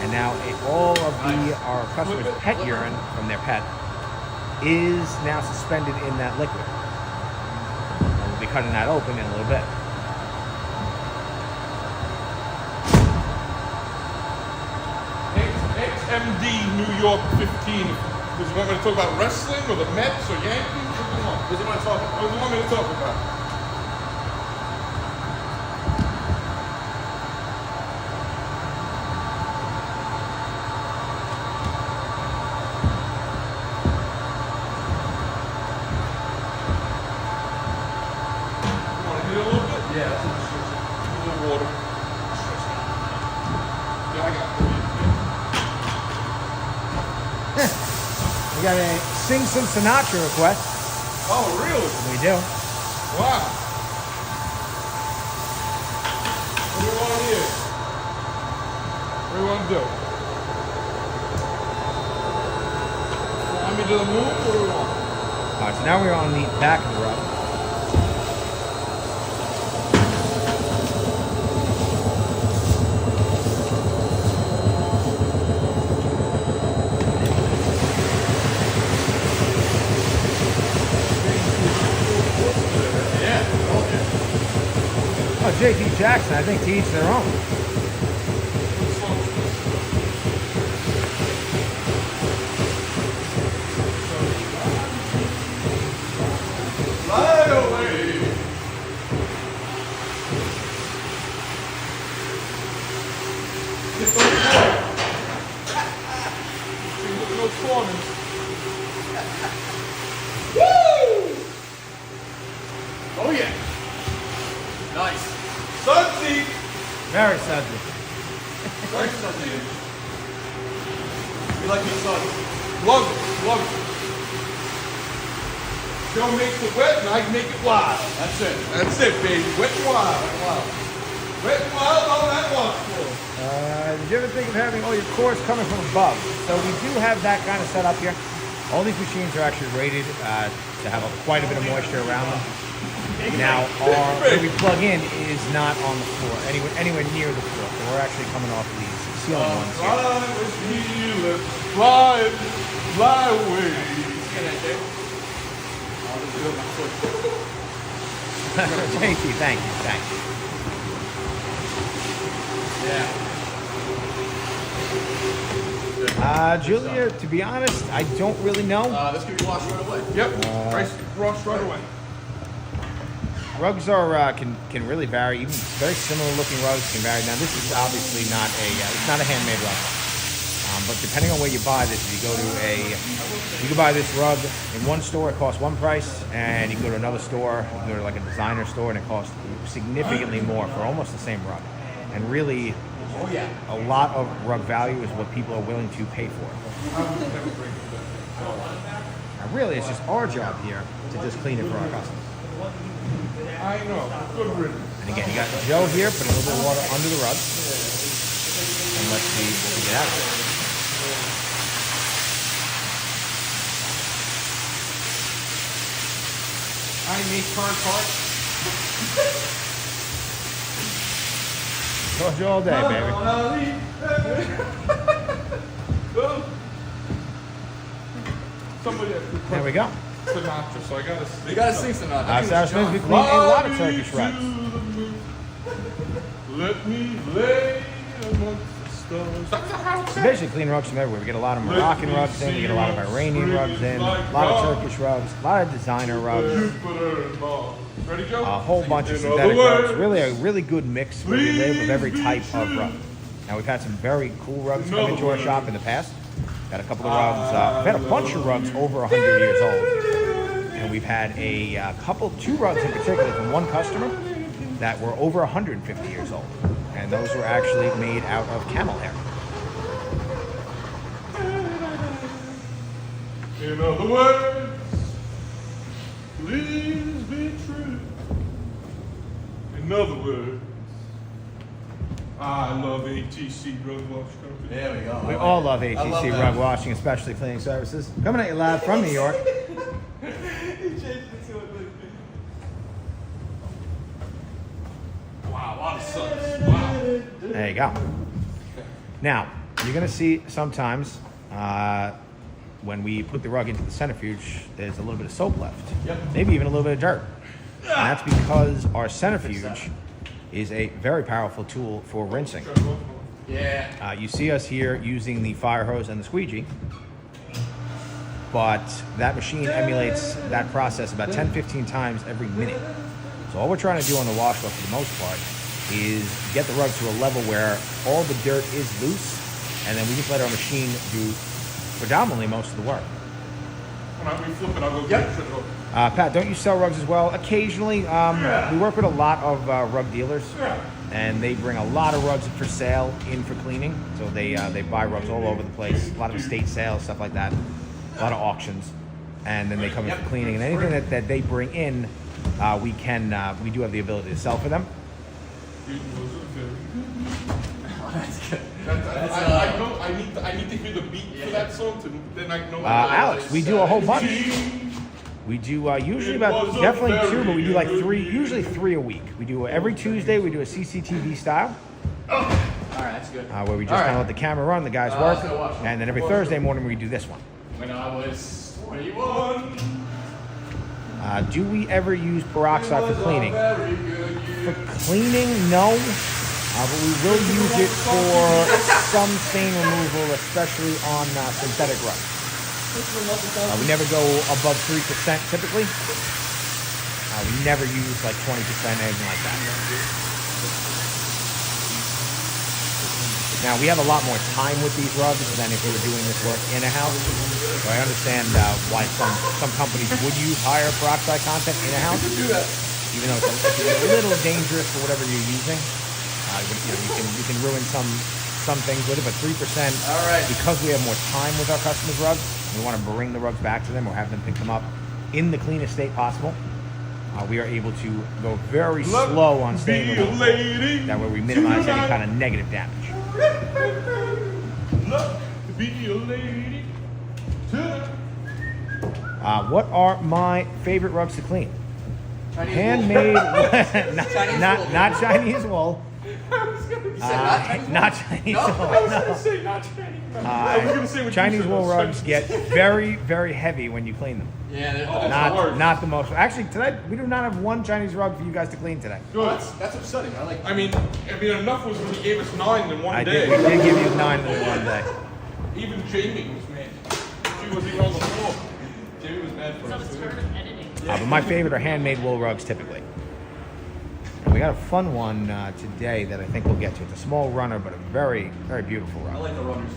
And now all of our customers' pet urine from their pet is now suspended in that liquid. And we'll be cutting that open in a little bit. XMD New York 15. Does you want me to talk about wrestling or the Mets or Yankees? What do you want to talk about? What do you want me to talk about? We got a Sing Some Sinatra request. Oh, really? We do. Wow. What do you want to hear? What do you want to do? Want me to the moon? What do you want? All right, so now we're on the back of the rug. JT Jackson, I think to each their own. Fly away. Get those corners. Those corners. Woo! Oh yeah. Nice. Sudsy. Very sudsy. Very sudsy. You like these suds? Love it. Love it. Joe makes it wet and I make it wild. That's it. That's it, baby. Wet and wild. Wet and wild on that wash floor. Did you ever think of having all your cores coming from above? So we do have that kind of set up here. All these machines are actually rated to have quite a bit of moisture around them. Now, where we plug in is not on the floor, anywhere near the floor. So we're actually coming off these ceiling ones here. Fly with me, let's fly, fly away. Get that, Jay. I'll just do it with my foot. JT, thank you. Yeah. Julia, to be honest, I don't really know. This can be washed right away. Yep, price brush right away. Rugs are can really vary. Even very similar looking rugs can vary. Now this is obviously not a handmade rug, but depending on where you buy this, if you go to you can buy this rug in one store, it costs one price, and you can go to another store, you can go to like a designer store, and it costs significantly more for almost the same rug. And really, a lot of rug value is what people are willing to pay for. Now really, it's just our job here to just clean it for our customers. I know, good riddance. And again, you got Joe here, putting a little bit of water under the rug. And let's see what we get out of it. I make car parts. Told you all day, baby. Somebody There we go. Sinatra, so I gotta sing. You gotta sing some of that. Sarah Smith, we clean a lot of Turkish rugs. Let me lay amongst the stars. That's how it's We basically clean rugs from everywhere. We get a lot of Moroccan rugs in, we get a lot of Iranian rugs in, a lot of Turkish rugs, a lot of designer rugs, Jupiter and Mars. Ready, Joe? a whole bunch of In synthetic other rugs. words, Really a really good mix where we live of every type of rug. Now we've had some very cool rugs come into our shop in the past. Got a couple of rugs, we've had a bunch of rugs over 100 years old. And we've had two rugs in particular from one customer that were over 150 years old. And those were actually made out of camel hair. In other words, please be true. In other words, I love ATC Rug Wash Company. There we go. We all love I love ATC that. Rug Washing, especially cleaning services. Coming at you live from New York. Wow, a lot of suds. Wow. There you go. Now, you're going to see sometimes when we put the rug into the centrifuge, there's a little bit of soap left. Yep. Maybe even a little bit of dirt. And that's because our centrifuge is a very powerful tool for rinsing. Yeah. You see us here using the fire hose and the squeegee, but that machine emulates that process about 10-15 times every minute. So all we're trying to do on the wash floor for the most part is get the rug to a level where all the dirt is loose, and then we just let our machine do predominantly most of the work. When we flip it, I'll go Yep. get it. Pat, don't you sell rugs as well? Occasionally. We work with a lot of rug dealers, and they bring a lot of rugs for sale in for cleaning. So they buy rugs all over the place, a lot of estate sales, stuff like that, a lot of auctions, and then they come in for cleaning. And anything that they bring in, we do have the ability to sell for them. That's good. I know. I need to hear the beat for that song to then I know. Alex, we do a whole bunch. We do usually definitely two, but we do like three, usually three a week. We do every Tuesday, we do a CCTV style. All right, that's good. Where we just kind of let the camera run, the guys work, and then every Thursday morning we do this one. When I was 21. Do we ever use peroxide for cleaning? Very good. For cleaning, no. But we will use it for some stain removal, especially on synthetic rugs. We never go above 3% typically. We never use like 20%, anything like that. Now, we have a lot more time with these rugs than if we were doing this work in a house. So I understand why some companies would use higher peroxide content in a house. Even though it's a little dangerous for whatever you're using. You can ruin some things with it, but 3%, because we have more time with our customers' rugs, we want to bring the rugs back to them or have them pick them up in the cleanest state possible. We are able to go very slow on stain removal. That way we minimize any kind of negative damage. What are my favorite rugs to clean? Handmade, not Chinese wool. Not Chinese wool. I was gonna say not Chinese. I was gonna say what Chinese wool rugs get very, very heavy when you clean them. Yeah, not the most. Actually, today we do not have one Chinese rug for you guys to clean today. Good. that's upsetting. I mean, enough was when he gave us 9 in one day. We did give you 9 in one day. Even Jamie was mad. She was even on the floor. Jamie was mad for us. But my favorite are handmade wool rugs typically. And we got a fun one today that I think we'll get to. It's a small runner, but a very, very beautiful rug. I like the runners.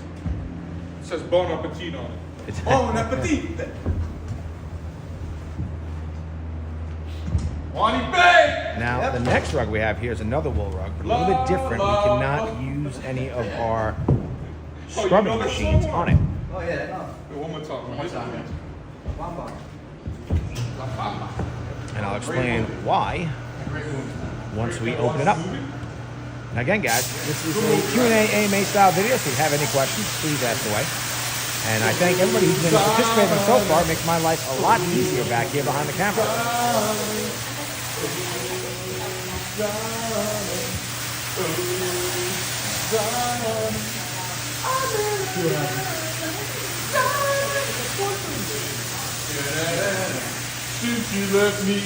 It says Bon Appetit on it. Bon appetit! Now, the next rug we have here is another wool rug, but a little bit different. We cannot use any of our scrubbing machines on it. Oh, yeah, no. One more time. One more time. And I'll explain why once we open it up. And again, guys, this is a Q&A AMA style video, so if you have any questions, please ask away. And I thank everybody who's been participating so far. It makes my life a lot easier back here behind the camera. Since you left me,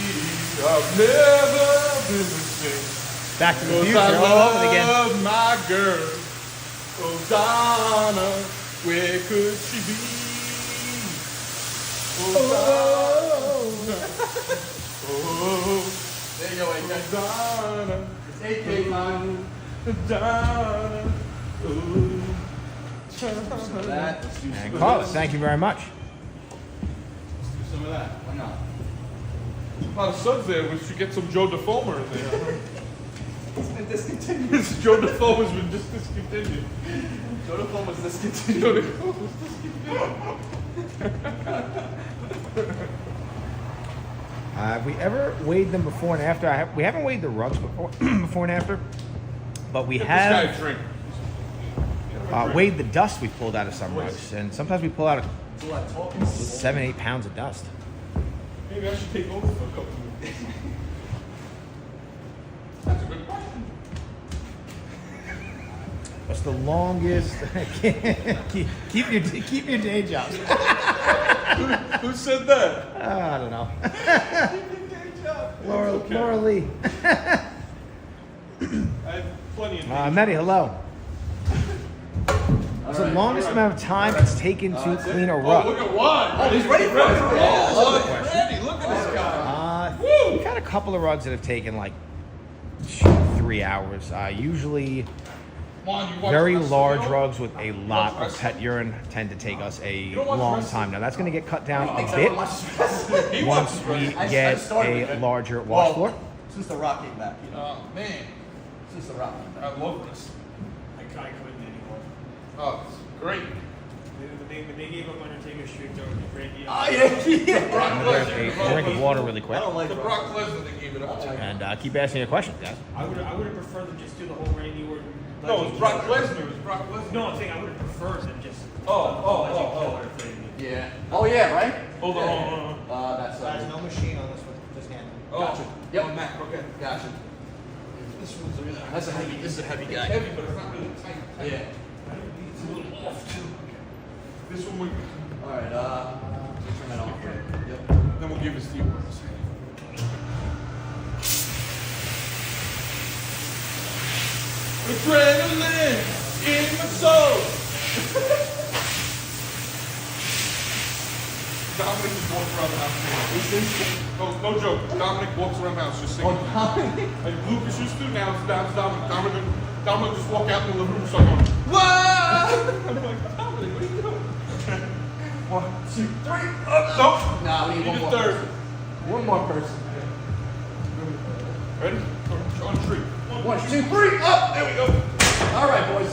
I've never been the same. Back to the future all over again. I love my girl, oh Donna, where could she be? Oh, oh, There you go, AK. Donna, It's AK time. Donna, oh, Some of that. Let's do some And of Carlos, this. thank you very much. Let's do some of that. Why not? A lot of suds there. We should get some Joe DeFoamer in there. It's been discontinued. This Joe DeFoamer's been just discontinued. Joe DeFoe was discontinued. Joe DeFoamer's discontinued. Have we ever weighed them before and after? We haven't weighed the rugs before and after, but we This guy have drink. weighed the dust we pulled out of some rugs. And sometimes we pull out It's a lot of talking. 7-8 pounds of dust. Maybe I should take over for a couple of minutes. That's a good question. What's the longest? keep your day jobs. Who said that? I don't know. Laura Lee. I had plenty of Mehdi, hello. What's the longest amount of time it's taken to clean a Oh, rug? look at Juan. Oh, he's ready for it. Oh, he's ready. Look at this guy. We've had a couple of rugs that have taken like 2-3 hours. Usually Juan, you watch very wrestling, large you know? rugs with a lot watch of pet urine tend to take us a don't watch long wrestling? time. Now that's going to get cut down a Thanks, bit everyone watches wrestling. He once watches we wrestling. I get started with a it. larger wash floor. Since the Rock came back, you know. Oh, man. Since the Rock came back. I love this. I couldn't anymore. Oh, it's great. When they gave up Undertaker's streak, there was a great deal. Oh, yeah. Brock I'm going to Lesnar. grab a drink of water really I quick don't like The Rock. Brock Lesnar they gave it up to. and keep asking your questions, guys. I would have preferred them just do the whole Randy Orton. No, it's Brock Lesnar. It's Brock Lesnar. No, I'm saying I would have preferred them just. Oh. Legend killer thing. Yeah. Oh, yeah, right? Hold on. That's no machine on this one, just hand. Oh, Gotcha. Yep. Oh, Mac, okay. Gotcha. This one's really That's a heavy. This is a heavy It's guy. heavy, but it's not really tight. Yeah. It's a little off, too. This one, we, All right. Turn that off. Yep. then we'll give it to you. Adrenaline in my soul. Dominic just walks around the house singing. No joke. Dominic walks around the house just singing. Like Lucas used to, now it's Dominic. Dominic just walk out in the living room and start going, whoa! I'm like, Dominic, what are you doing? 1, 2, 3, up. Nope. Nah, we need one the more third. person. One more person. Ready? On the tree. 1, 2, 3, up. There we go. All right, boys.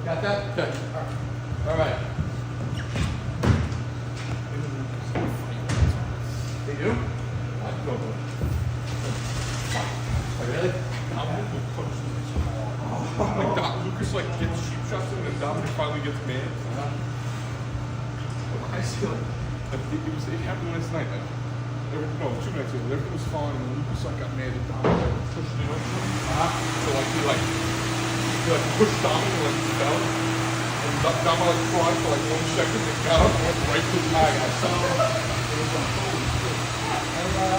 Got that? Good. All right. They do? I can go. Oh, really? Dominic will punch me so hard. Like Lucas like gets cheap shots in and Dominic finally gets mad. I feel like it happened last night. No, 2 nights ago. Everything was fine, and then Lucas like got mad at Dominic, like pushed it over. So like he pushed Dominic and like fell, and Dominic like cried for like 1 second, and got up and went right to the bag.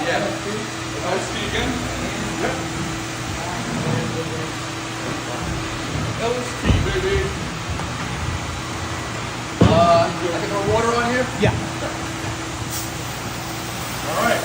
Yeah. LSD again? Yep. LSD, baby. I can throw water on here? Yeah. All right.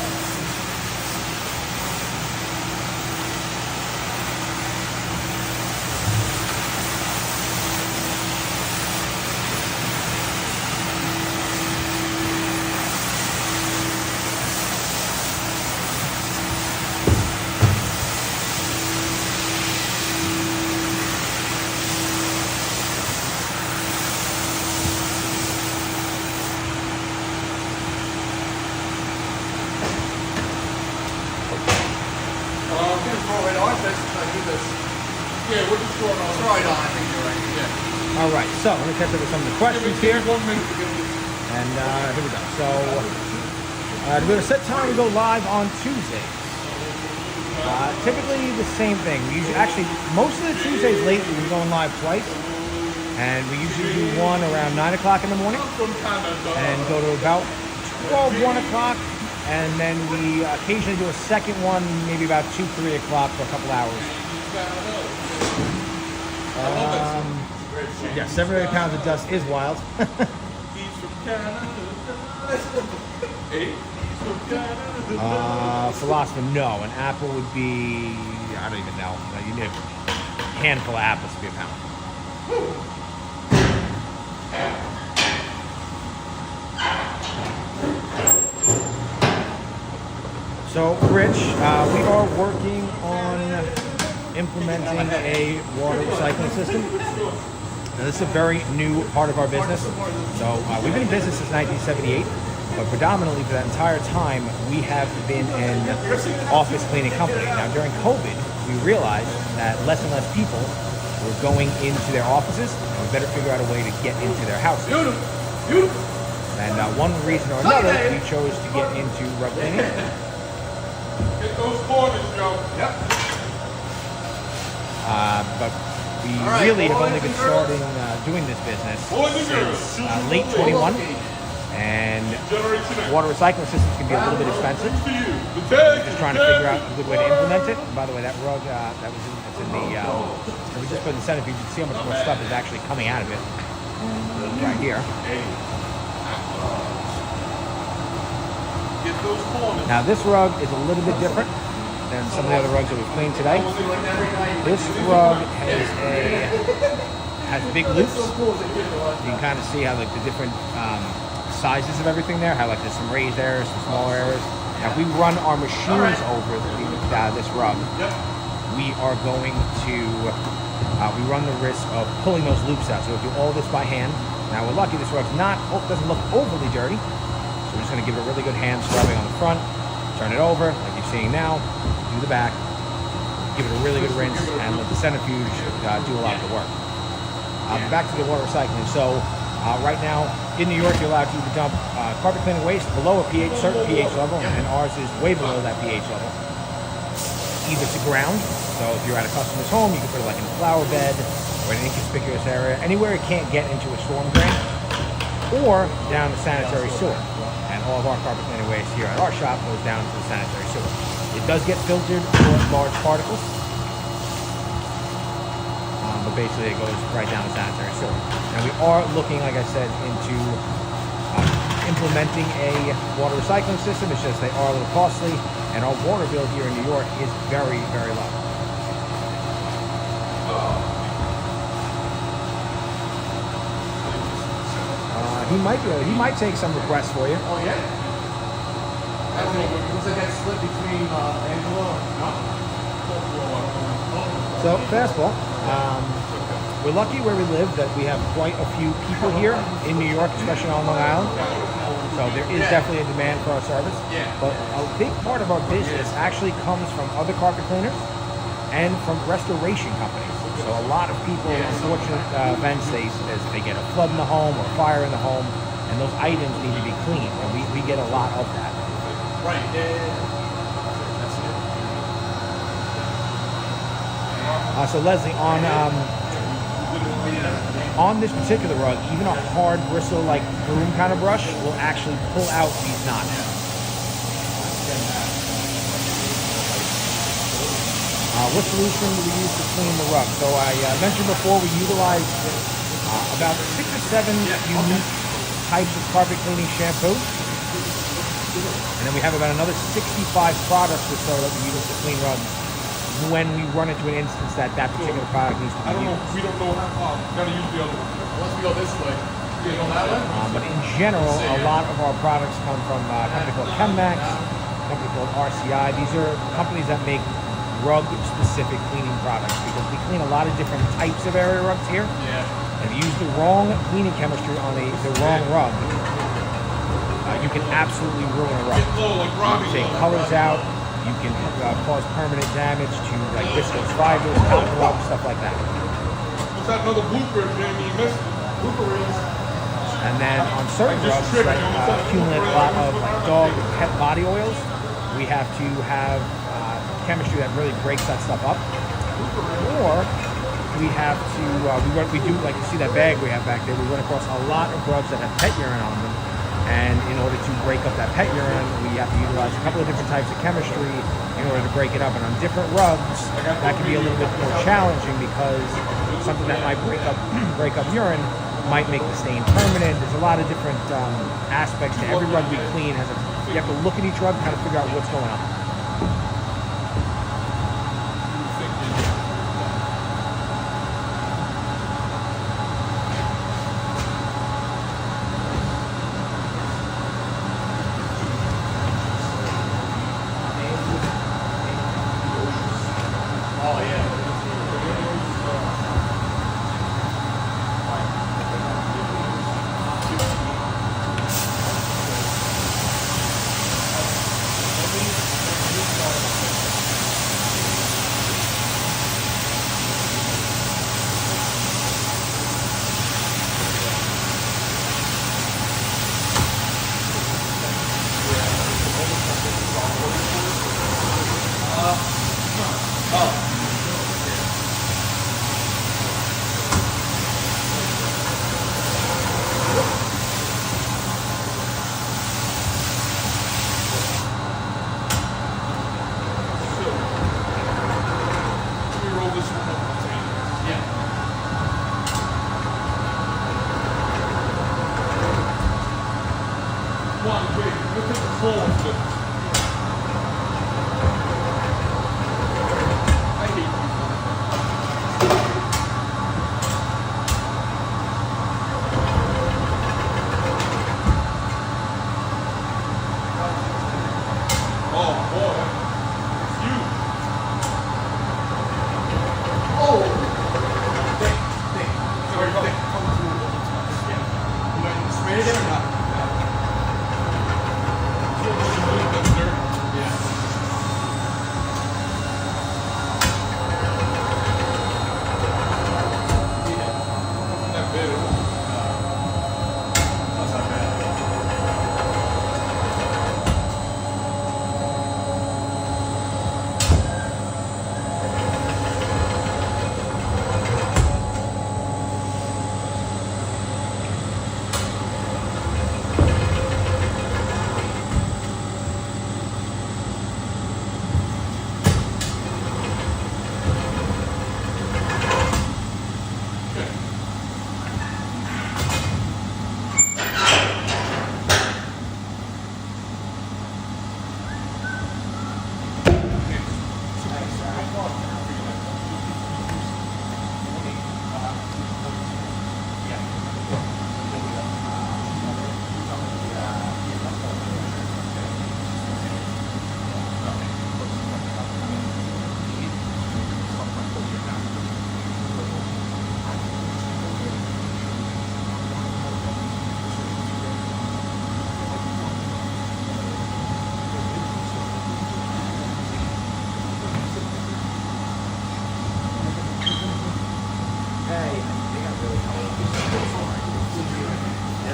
Yeah, we're just throwing on. Throw it on, I think you're right. Yeah. All right, so let me catch up with some of the questions here. 1 minute to get this. And here we go. So we're going to set time to go live on Tuesdays. Typically the same thing. We usually, actually, most of the Tuesdays lately we're going live twice. And we usually do one around 9 o'clock in the morning. And go to about 12, 1 o'clock. And then we occasionally do a second one, maybe about 2, 3 o'clock for a couple hours. Yeah, 7 or 8 pounds of dust is wild. He's from Canada. 8. He's from Canada. Philosopher, no. An apple would be, I don't even know. You need a handful of apples to be a pound. So, Rich, we are working on implementing a water recycling system. Now, this is a very new part of our business. So we've been in business since 1978, but predominantly for that entire time, we have been an office cleaning company. Now, during COVID, we realized that less and less people were going into their offices, and we better figure out a way to get into their houses. And one reason or another, we chose to get into rug cleaning. Get those corners, Joe. Yep. But we really have only been starting doing this business since late 21, and water recycling systems can be a little bit expensive. We're just trying to figure out a good way to implement it. And by the way, that rug that was in the we just put in the Centrifuge. You can see how much more stuff is actually coming out of it right here. Get those corners. Now this rug is a little bit different than some of the other rugs that we've cleaned today. This rug has big loops. You can kind of see how like the different sizes of everything there. How like there's some raised areas, some smaller areas. Now if we run our machines over this rug, we are going to we run the risk of pulling those loops out. So we'll do all this by hand. Now we're lucky this rug's doesn't look overly dirty. So we're just going to give it a really good hand scrubbing on the front, turn it over like you're seeing now, do the back, give it a really good rinse, and let the Centrifuge do a lot of the work. Back to the water recycling. So right now in New York, you're allowed to dump carpet cleaning waste below a certain pH level, and ours is way below that pH level. Either to ground, so if you're at a customer's home, you can put it like in a flower bed or in an inconspicuous area, anywhere it can't get into a storm drain, or down the sanitary sewer. And all of our carpet cleaning waste here at our shop goes down to the sanitary sewer. It does get filtered for large particles. basically it goes right down the sanitary sewer. Now we are looking, like I said, into implementing a water recycling system. It's just they are a little costly, and our water bill here in New York is very, very low. He might take some requests for you. Oh yeah. I don't know. Looks like that split between Angelo and no. So fastball. We're lucky where we live that we have quite a few people here in New York, especially on Long Island. So there is definitely a demand for our service. Yeah. But a big part of our business actually comes from other carpet cleaners and from restoration companies. So a lot of people, unfortunate events, they get a flood in the home or a fire in the home, and those items need to be cleaned, and we get a lot of that. Right. That's it. So Leslie, on this particular rug, even a hard bristle like broom kind of brush will actually pull out these knots. What solution do we use to clean the rug? So I mentioned before we utilize about 6 or 7 unique types of carpet cleaning shampoo. And then we have about another 65 products or so that we use to clean rugs when we run into an instance that particular product needs to be used. We don't know how. We gotta use the other one. Once we go this way, you go that way. But in general, a lot of our products come from a company called ChemMax, a company called RCI. These are companies that make rug-specific cleaning products because we clean a lot of different types of area rugs here. Yeah. If you use the wrong cleaning chemistry on the wrong rug, you can absolutely ruin a rug. Like You can take colors out. You can cause permanent damage to like viscose fibers, cotton rugs, stuff like that. What's that another blooper, Jamie? You missed it. Blooper is. And then on certain rugs that accumulate a lot of like dog and pet body oils, we have to have chemistry that really breaks that stuff up. Or we have to, we do, like you see that bag we have back there, we run across a lot of rugs that have pet urine on them. And in order to break up that pet urine, we have to utilize a couple of different types of chemistry in order to break it up. And on different rugs, that can be a little bit more challenging because something that might break up urine might make the stain permanent. There's a lot of different aspects to every rug we clean. You have to look at each rug and kind of figure out what's going on.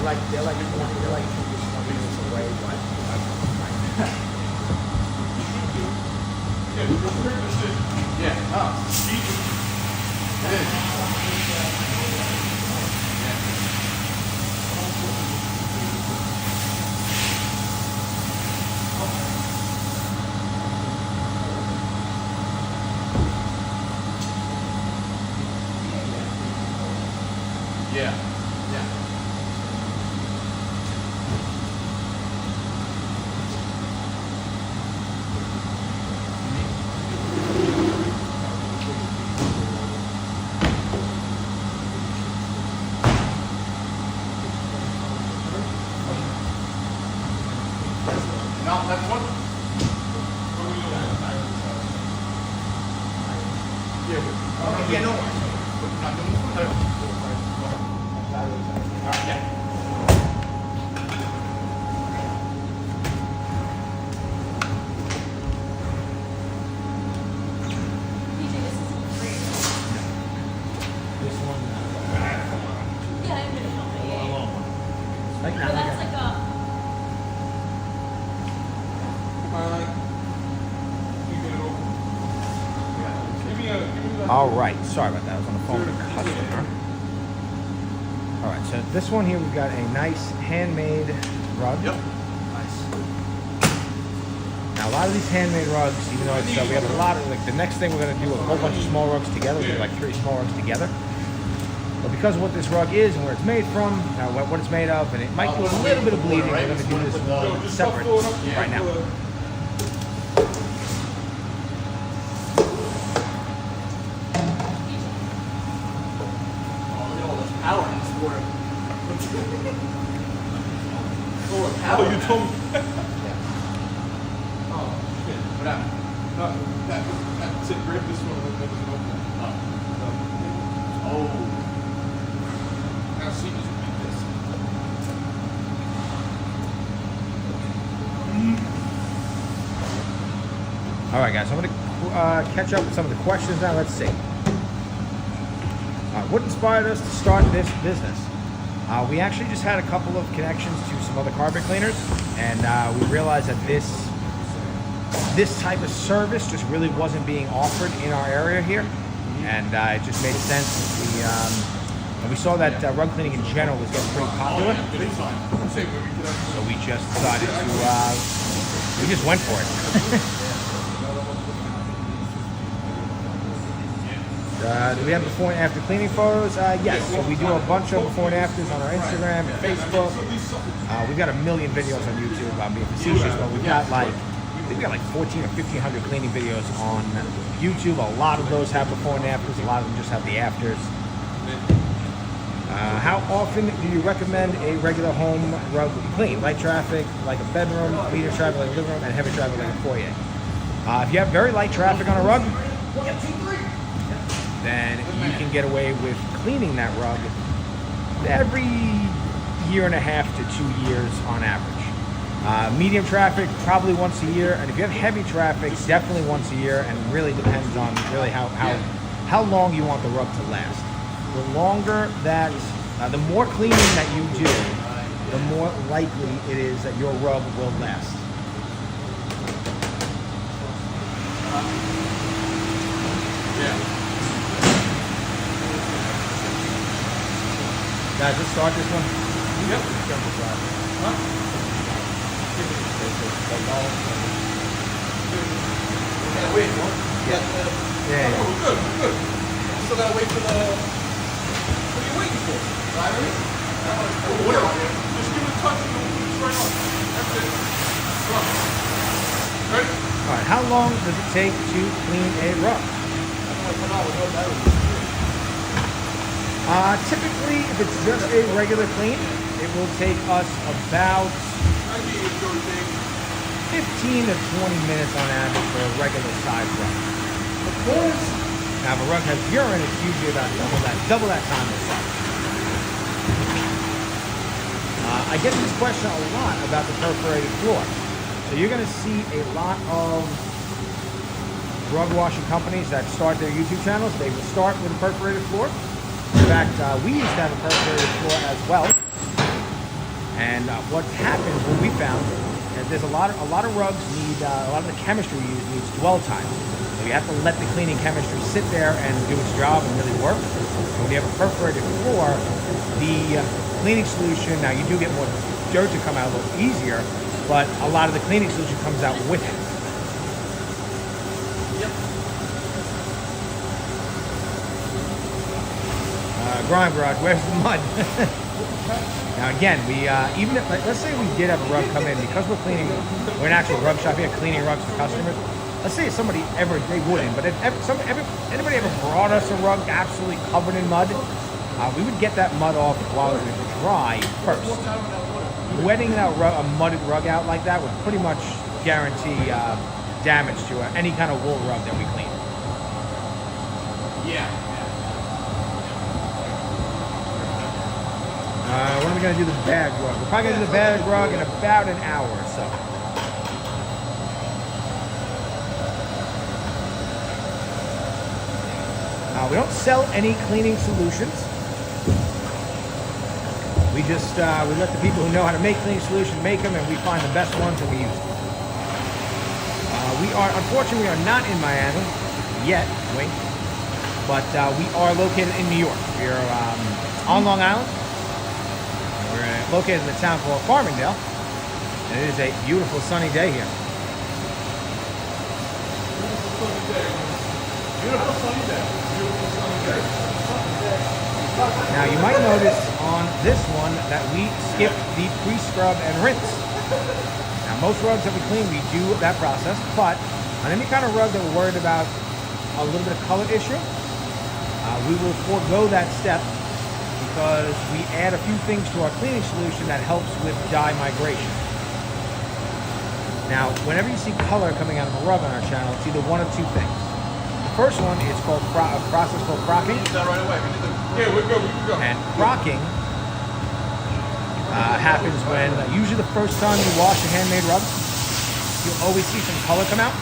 like 20 minutes away, but Yeah, real quick, this is. Yeah. Oh. Yeah. Yeah. No, that's one. Yeah, yeah, no worries. All right, yeah. this one, Yeah, I'm gonna help it. Yeah. right But now, that's like a. You get it over. Give me a. all right, sorry about that. I was on the phone with a customer. All right, so this one here, we've got a nice handmade rug. Yep. Nice. Now, a lot of these handmade rugs, even though it's, we have a lot of, like, the next thing we're going to do a whole bunch of small rugs together. We're going to do like 3 small rugs together. But because of what this rug is and where it's made from, what it's made of, and it might do a little bit of bleeding, we're going to do this one separate right now. Oh, look at all this power in this water. Oh, you told me. Oh, shit. What happened? That's it. Grab this one. That doesn't open. Oh. Now see, just beat this. All right, guys, I'm going to catch up with some of the questions now. Let's see. What inspired us to start this business? We actually just had a couple of connections to some other carpet cleaners, and we realized that this type of service just really wasn't being offered in our area here, and it just made sense. And we saw that rug cleaning in general was getting pretty popular, so we just decided to, we just went for it. Do we have before and after cleaning photos? Yes. So we do a bunch of before and afters on our Instagram and Facebook. We've got a million videos on YouTube. I'm being facetious, but we've got like 14 or 1,500 cleaning videos on YouTube. A lot of those have before and afters. A lot of them just have the afters. How often do you recommend a regular home rug clean? Light traffic, like a bedroom, medium traffic, like a living room, and heavy traffic, like a foyer. If you have very light traffic on a rug, then you can get away with cleaning that rug every 1.5 to 2 years on average. Medium traffic, probably once a year, and if you have heavy traffic, definitely once a year, and really depends on really how long you want the rug to last. The longer that, the more cleaning that you do, the more likely it is that your rug will last. Yeah. Guys, let's start this one. Yep. Huh? Yeah, wait, no? Yeah. Oh, we're good. We're good. Still gotta wait for the. What are you waiting for? Battery? Oh, whatever. Just give it a touch and we'll put it straight on. That's it. Run. Ready? All right, how long does it take to clean a rug? Typically, if it's just a regular clean, it will take us about 15 to 20 minutes on average for a regular size rug. Of course. Now, if a rug has urine, it's usually about double that time or so. I get this question a lot about the perforated floor. So you're going to see a lot of rug washing companies that start their YouTube channels. They will start with a perforated floor. In fact, we used to have a perforated floor as well. And what happens, what we found, is there's a lot of rugs need, a lot of the chemistry used needs dwell time. So you have to let the cleaning chemistry sit there and do its job and really work. So when you have a perforated floor, the cleaning solution, now you do get more dirt to come out a little easier, but a lot of the cleaning solution comes out with it. Grime Garage, where's the mud? Now again, we even if, let's say we did have a rug come in, because we're cleaning, we're an actual rug shop here, cleaning rugs for customers. Let's say if somebody ever, they wouldn't, but if anybody ever brought us a rug absolutely covered in mud, we would get that mud off while it was dry first. Wetting that a mudded rug out like that would pretty much guarantee damage to any kind of wool rug that we clean. Yeah. When are we going to do the bag rug? We're probably going to do the bag rug in about an hour or so. We don't sell any cleaning solutions. We just we let the people who know how to make cleaning solutions make them, and we find the best ones and we use them. Unfortunately, we are not in Miami yet, wait, but we are located in New York. We are on Long Island. We're located in a town called Farmingdale, and it is a beautiful sunny day here. Beautiful sunny day. Beautiful sunny day. Now you might notice on this one that we skipped the pre-scrub and rinse. Now most rugs that we clean, we do that process, but on any kind of rug that we're worried about a little bit of color issue, we will forego that step because we add a few things to our cleaning solution that helps with dye migration. Now, whenever you see color coming out of a rug on our channel, it's either one of two things. The first one is called a process called crocking. Is that right away? Yeah, we're good. We can go. And crocking happens when usually the first time you wash a handmade rug, you'll always see some color come out.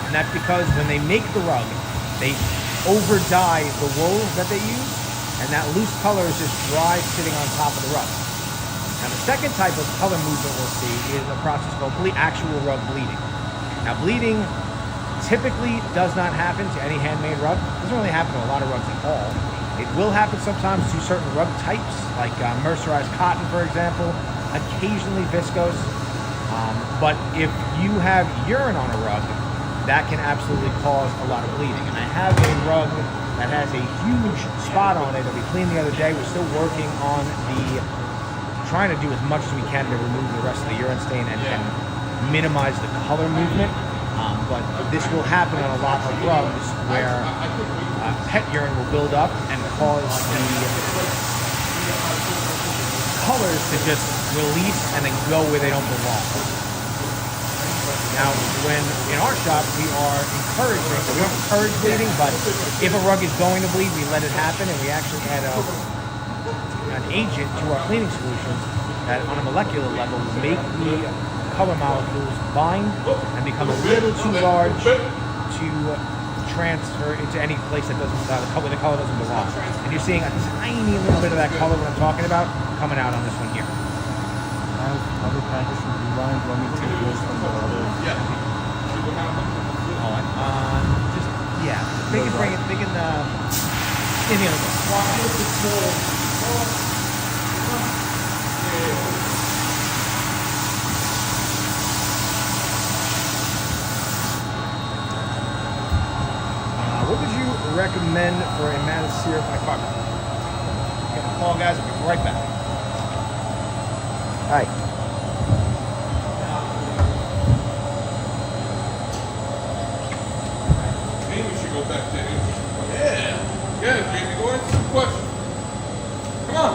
And that's because when they make the rug, they over dye the wool that they use, and that loose color is just dry sitting on top of the rug. Now the second type of color movement we'll see is a process called actual rug bleeding. Now bleeding typically does not happen to any handmade rug. It doesn't really happen to a lot of rugs at all. It will happen sometimes to certain rug types, like mercerized cotton, for example, occasionally viscose. But if you have urine on a rug, that can absolutely cause a lot of bleeding. And I have a rug that has a huge spot on it that we cleaned the other day. We're still working on trying to do as much as we can to remove the rest of the urine stain and minimize the color movement. But this will happen on a lot of rugs where pet urine will build up and cause the colors to just release and then go where they don't belong. Now, when in our shop we are encouraging, so we don't encourage bleeding, but if a rug is going to bleed, we let it happen, and we actually add an agent to our cleaning solutions that on a molecular level will make the color molecules bind and become a little too large to transfer into any place that doesn't the color doesn't belong. And you're seeing a tiny little bit of that color, what I'm talking about, coming out on this one here. Other packets from Rewind, let me take this from the other. Yeah. They can bring it, in the other what would you recommend for a matted syrup on a carpet? Get a call, guys. I'll be right back. All right. Maybe we should go back there. Yeah. Yeah, Jamie, go answer some questions. Come on.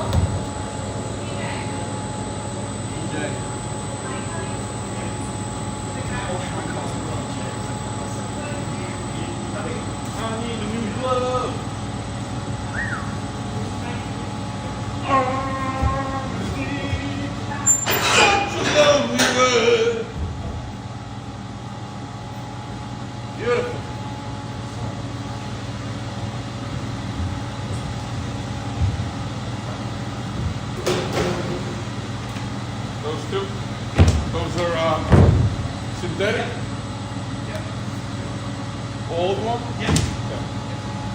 I need a new glove. Such a lovely word. Beautiful. those two. Those are synthetic. All of them? Yes. Okay.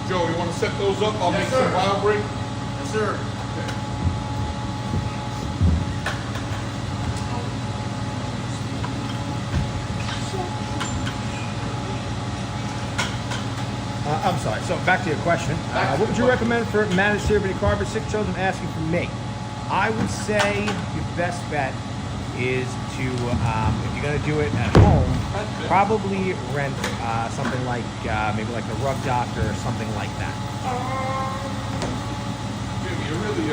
Joe, you want to set those up? I'll Yes, make sir. some vial break. Yes, sir. I'm sorry. So back to your question. What would you recommend for managed cerebral carpet? 6 children asking for me. I would say your best bet is to, if you're going to do it at home, probably rent something like maybe like the Rug Doctor or something like that. Jimmy, you're really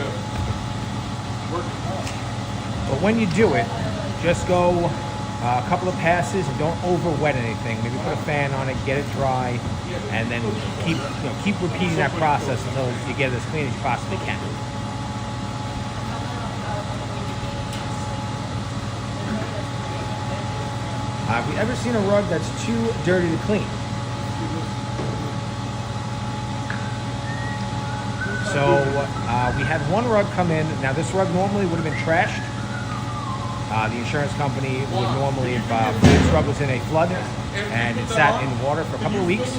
working hard. But when you do it, just go a couple of passes and don't over wet anything. Maybe put a fan on it, get it dry, and then keep repeating that process until you get it as clean as you possibly can. Have you ever seen a rug that's too dirty to clean? So we had one rug come in. Now this rug normally would have been trashed. The insurance company would normally, if this rug was in a flood and it sat in water for a couple of weeks,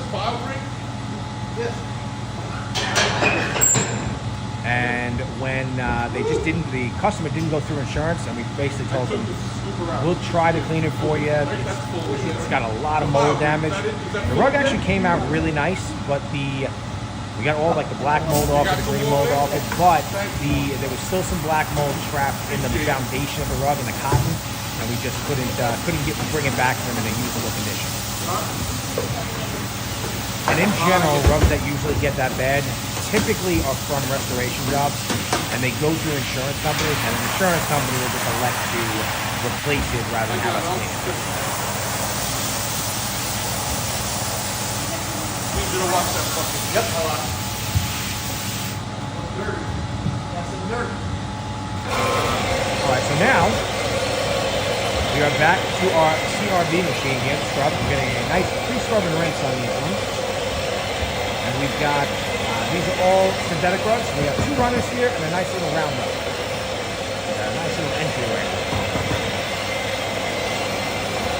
and when they just didn't, the customer didn't go through insurance, and we basically told them, we'll try to clean it for you. It's got a lot of mold damage. The rug actually came out really nice, but we got all like the black mold off it, the green mold off it, but there was still some black mold trapped in the foundation of the rug and the cotton, and we just couldn't bring it back to them in a usable condition. And in general, rugs that usually get that bad typically are from restoration jobs, and they go through insurance companies, and an insurance company will just elect to replace it rather than have us clean it. Need you to watch that fucking. Yep. Dirty. That's some dirt. All right, so now we are back to our CRB machine here, scrub. We're getting a nice pre-scrub and rinse on these ones. And we've got, these are all synthetic rugs. We have 2 runners here and a nice little round rug. A nice little entryway.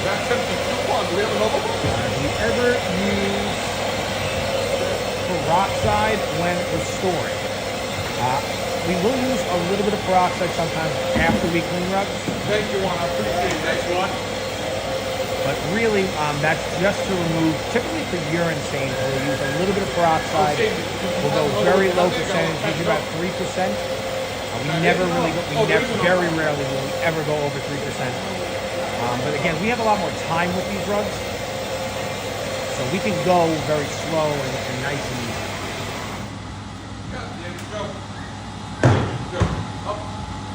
That tempted too far. Do we have another one? Do you ever use peroxide when restoring? We will use a little bit of peroxide sometimes after we clean rugs. Thank you, Juan. I appreciate it. Thanks, Juan. But really, that's just to remove, typically for urine stains, we'll use a little bit of peroxide. We'll go very low percentage, usually about 3%. We never really go, very rarely will we ever go over 3%. But again, we have a lot more time with these rugs, so we can go very slow and nice and easy. Yeah, there you go. Go. Up.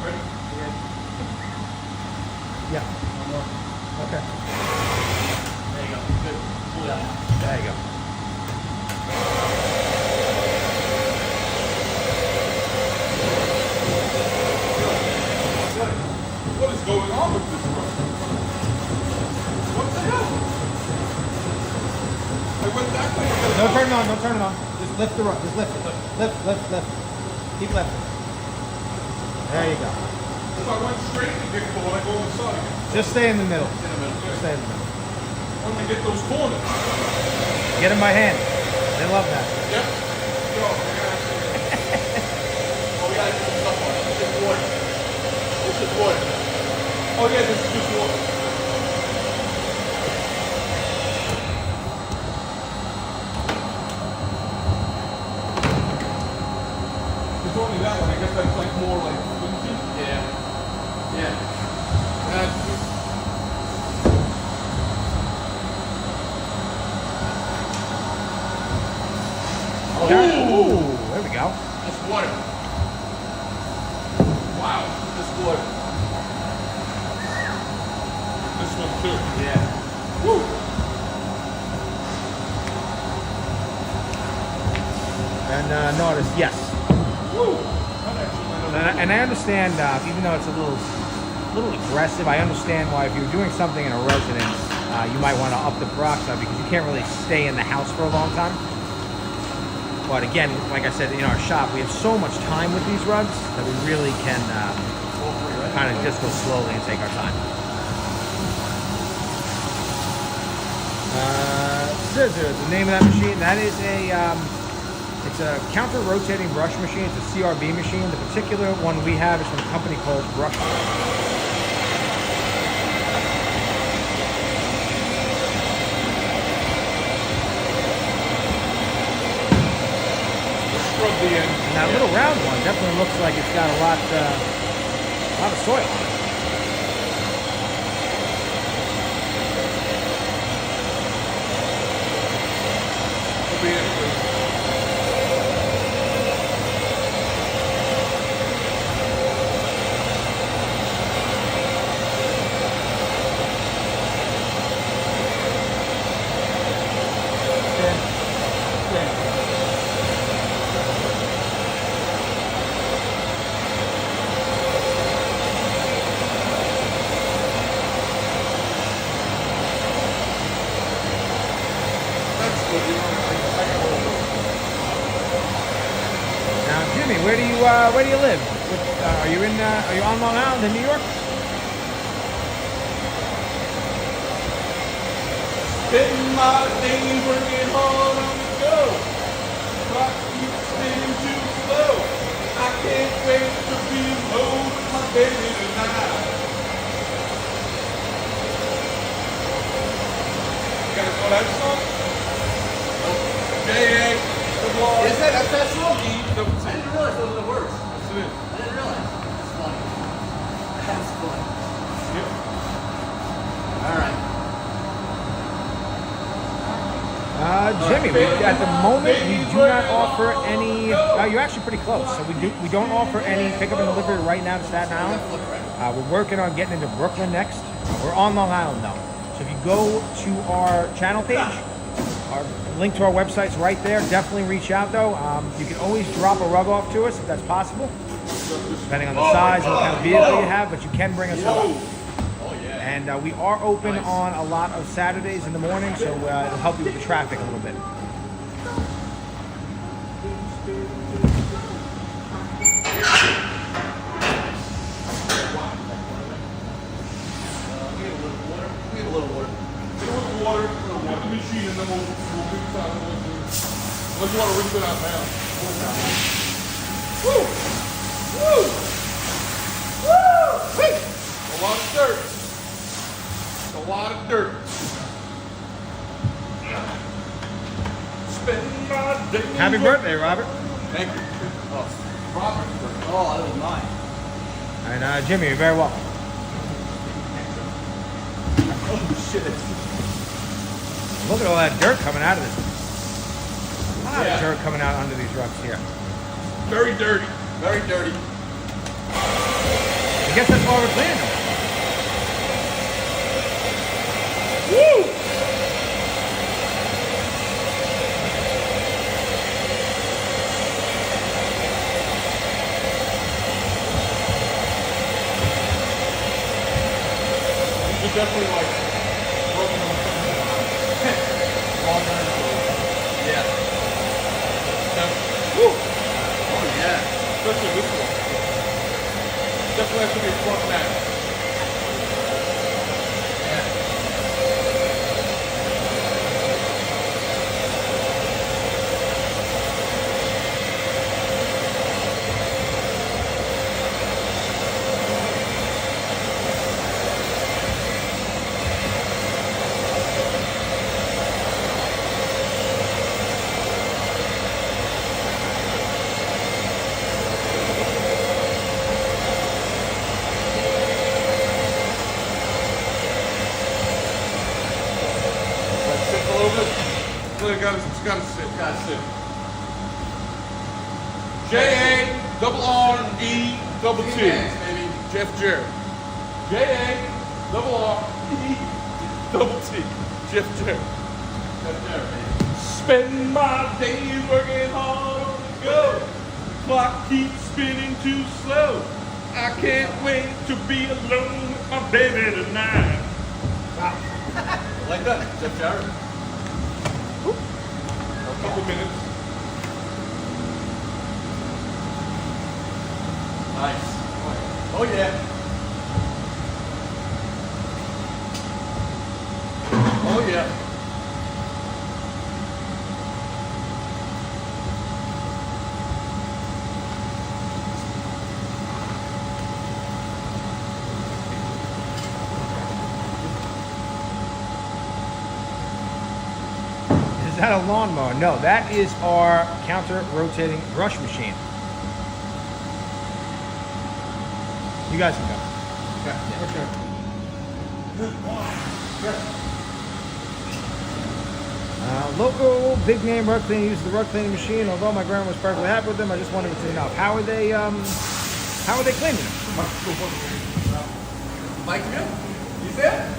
Ready? Yeah. Okay. There you go. Good. Pull it out. There you go. What is going on with this rug? What the hell? I went that way. No, turn it on. Don't turn it on. Just lift the rug. Just lift it. Lift. Keep lifting. There you go. So I went straight to get when I go on the side. Just stay in the middle. Just Stay in the middle. When we get those corners. Get in my hand. They love that. Yep. Go. Oh, we gotta put some stuff on it. This is water. This is water. Oh, yeah, this is just water. It's only that one. I guess that's like more like flimsy. Yeah. That's Ooh, there we go. That's water. Wow. That's water. This one too. Yeah. Woo. And notice, yes. Woo. And I understand, even though it's a little aggressive, I understand why if you're doing something in a residence, you might want to up the peroxide because you can't really stay in the house for a long time. But again, like I said, in our shop, we have so much time with these rugs that we really can. All 3, right? kind of just go slowly and take our time. Scissors, the name of that machine. That is it's a counter-rotating brush machine. It's a CRB machine. The particular one we have is from a company called Brush. Scrub the end. And that little round one definitely looks like it's got a lot of soil on it. Scrub the end, please. Now, Jimmy, where do you live? Are you on Long Island in New York? Spend my days working hard on the go. Clock keeps spinning too slow. I can't wait to be alone with my baby tonight. You guys know that song? J.A. Is that's that song? E. Double T. I didn't realize those were the words. That's it. I didn't realize. That's funny. That's funny. Yep. All right. Jimmy, at the moment we do not offer any. You're actually pretty close. So we don't offer any pickup and delivery right now to Staten Island. We're working on getting into Brooklyn next. We're on Long Island though. So if you go to our channel page, our link to our website's right there. Definitely reach out though. You can always drop a rug off to us if that's possible, depending on the size and what kind of vehicle you have. But you can bring us home. And we are open on a lot of Saturdays in the morning, so it'll help you with the traffic a little bit. We have a little water. Get a little water, the machine, and then we'll get inside. Unless you want to rinse it out now. Woo! Woo! Woo! Hey! A lot of dirt. A lot of dirt. Spend my day. Happy birthday, Robert. Thank you. Oh, Robert's birthday. Oh, that was mine. And Jimmy, you're very welcome. Oh, shit. Look at all that dirt coming out of this. A lot of dirt coming out under these rugs here. Very dirty. Very dirty. I guess that's why we're cleaning them. Woo! You should definitely like working on something longer. Yeah. Woo! Oh, yeah. Especially this one. Definitely has to be a front mat. It's gotta sit. Gotta sit. J-A-R-R-E-double-T. Thanks, baby. Jeff Jarrett. J-A-R-R-E-double-T. Jeff Jarrett. Jeff Jarrett, baby. Spend my days working hard on the go. Clock keeps spinning too slow. I can't wait to be alone with my baby tonight. Wow. Like that, Jeff Jarrett. A couple minutes. Nice. Oh, yeah. Oh yeah. Is that a lawnmower? No, that is our counter-rotating brush machine. You guys can go. Okay. Local big name rug cleaner uses the rug cleaning machine. Although my grandma was perfectly happy with them, I just wanted to clean up. How are they cleaning them? Mike, you there?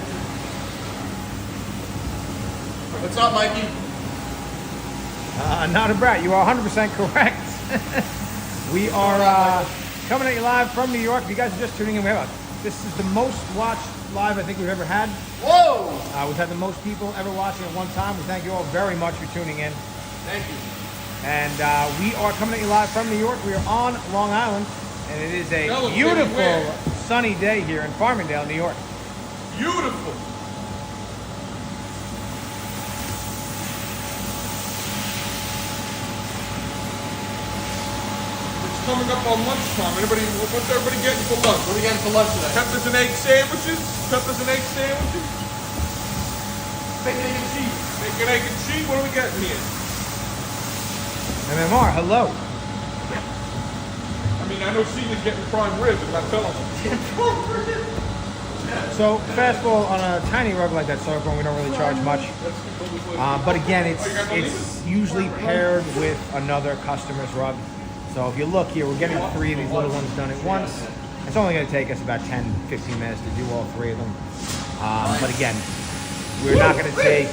What's up, Mikey? Not a brat. You are 100% correct. We are coming at you live from New York. If you guys are just tuning in, this is the most watched live I think we've ever had. Whoa! We've had the most people ever watching at one time. We thank you all very much for tuning in. Thank you. And we are coming at you live from New York. We are on Long Island, and it is a Tell us beautiful where. sunny day here in Farmingdale, New York. Beautiful. It's coming up on lunchtime. What's everybody getting for lunch? What are we getting for lunch today? Peppers and egg sandwiches? Peppers and egg sandwiches? Bacon, egg, and cheese. Bacon, egg, and cheese? What are we getting here? MMR, hello. I mean, I know Sheena's getting prime ribs, I'm not telling her. So fastball on a tiny rug like that, Sargon, we don't really charge much. But again, it's usually paired with another customer's rug. So if you look here, we're getting 3 of these little ones done at once. It's only going to take us about 10-15 minutes to do all 3 of them. But again, we're not going to take,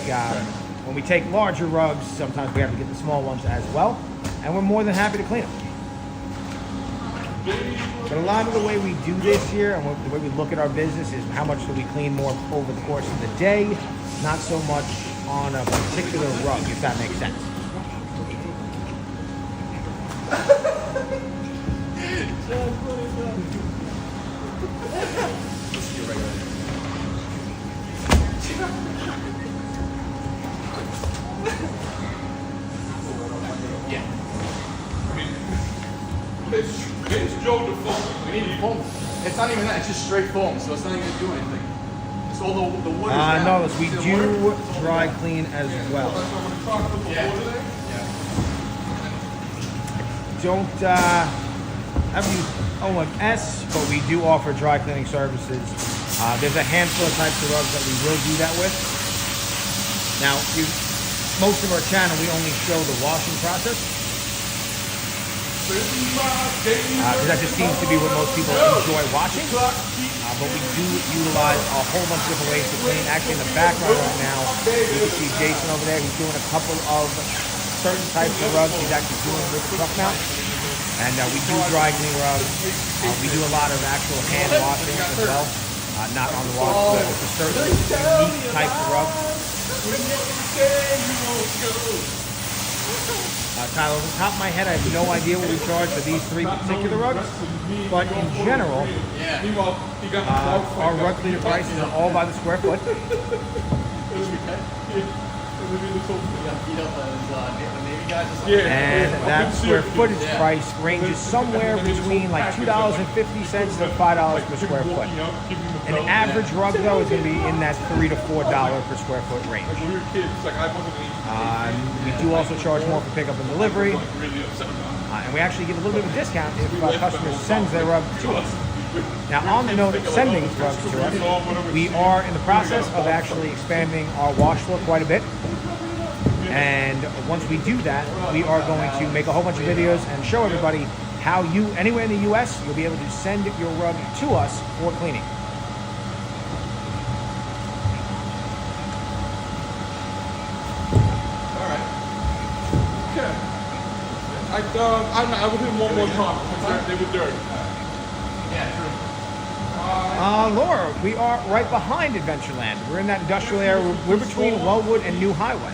when we take larger rugs, sometimes we have to get the small ones as well. And we're more than happy to clean them. But a lot of the way we do this here and the way we look at our business is how much do we clean more over the course of the day, not so much on a particular rug, if that makes sense. It's Joe DeFoe. We need foam. It's not even that. It's just straight foam, so it's not even going to do anything. It's all the wood is down. No, we See the do wood? dry clean as well. Yeah. Don't have used OMS, but we do offer dry cleaning services. There's a handful of types of rugs that we will do that with. Now, most of our channel, we only show the washing process. Because that just seems to be what most people enjoy watching. But we do utilize a whole bunch of different ways to clean. Actually, in the background right now, you can see Jason over there. He's doing a couple of certain types of rugs. He's actually doing with the truck mount. And we do dry clean rugs. We do a lot of actual hand washing as well. Not on the wash, but for certain unique types of rugs. Tyler, off the top of my head, I have no idea what we charge for these 3 particular rugs, but in general, our rug cleaner prices are all by the square foot. And that square footage price ranges somewhere between like $2.50 to $5 per square foot. An average rug, though, is going to be in that $3 to $4 per square foot range. We do also charge more for pickup and delivery. And we actually give a little bit of a discount if a customer sends their rug to us. Now, on the note of sending rugs to us, we are in the process of actually expanding our wash floor quite a bit. And once we do that, we are going to make a whole bunch of videos and show everybody how you, anywhere in the U.S., you'll be able to send your rug to us for cleaning. I would hit them one more time because they were dirty. Yeah, true. Laura, we are right behind Adventureland. We're in that industrial area. We're between Wellwood and New Highway.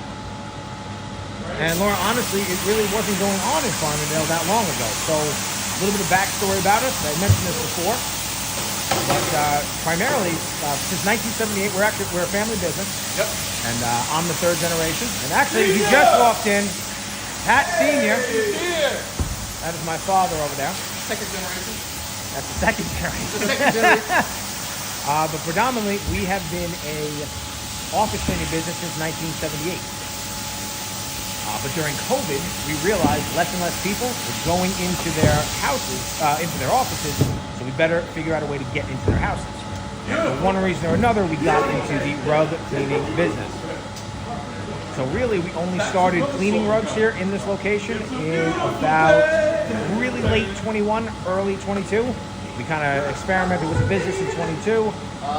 And Laura, honestly, it really wasn't going on in Farmingdale that long ago. So a little bit of backstory about us. I mentioned this before. But primarily, since 1978, we're a family business. Yep. And I'm the third generation. And actually, he just walked in, Pat Senior. Yeah. That is my father over there. Second generation. That's the second generation. The second generation. But predominantly, we have been a office cleaning business since 1978. But during COVID, we realized less and less people were going into their houses, into their offices, so we better figure out a way to get into their houses. And for one reason or another, we got into the rug cleaning business. So really, we only started cleaning rugs here in this location in about really late 21, early 22. We kind of experimented with the business in 22,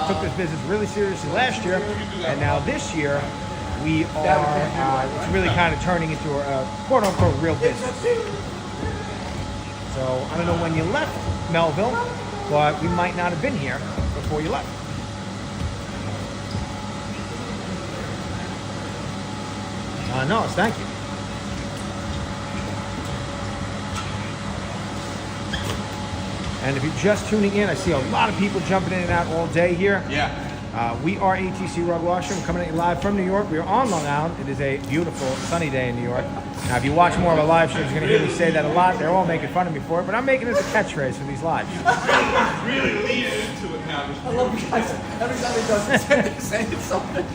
took this business really seriously last year, and now this year, we are, it's really kind of turning into a quote-unquote real business. So, I don't know when you left Melville, but we might not have been here before you left. No, thank you. And if you're just tuning in, I see a lot of people jumping in and out all day here. Yeah. We are ATC Rug Washer. We're coming at you live from New York. We are on Long Island. It is a beautiful, sunny day in New York. Now, if you watch more of our live shows, you're going to hear me say that a lot. They're all making fun of me for it, but I'm making this a catchphrase for these lives. Really leaning into it now. I love you guys. Every time he does it, saying something.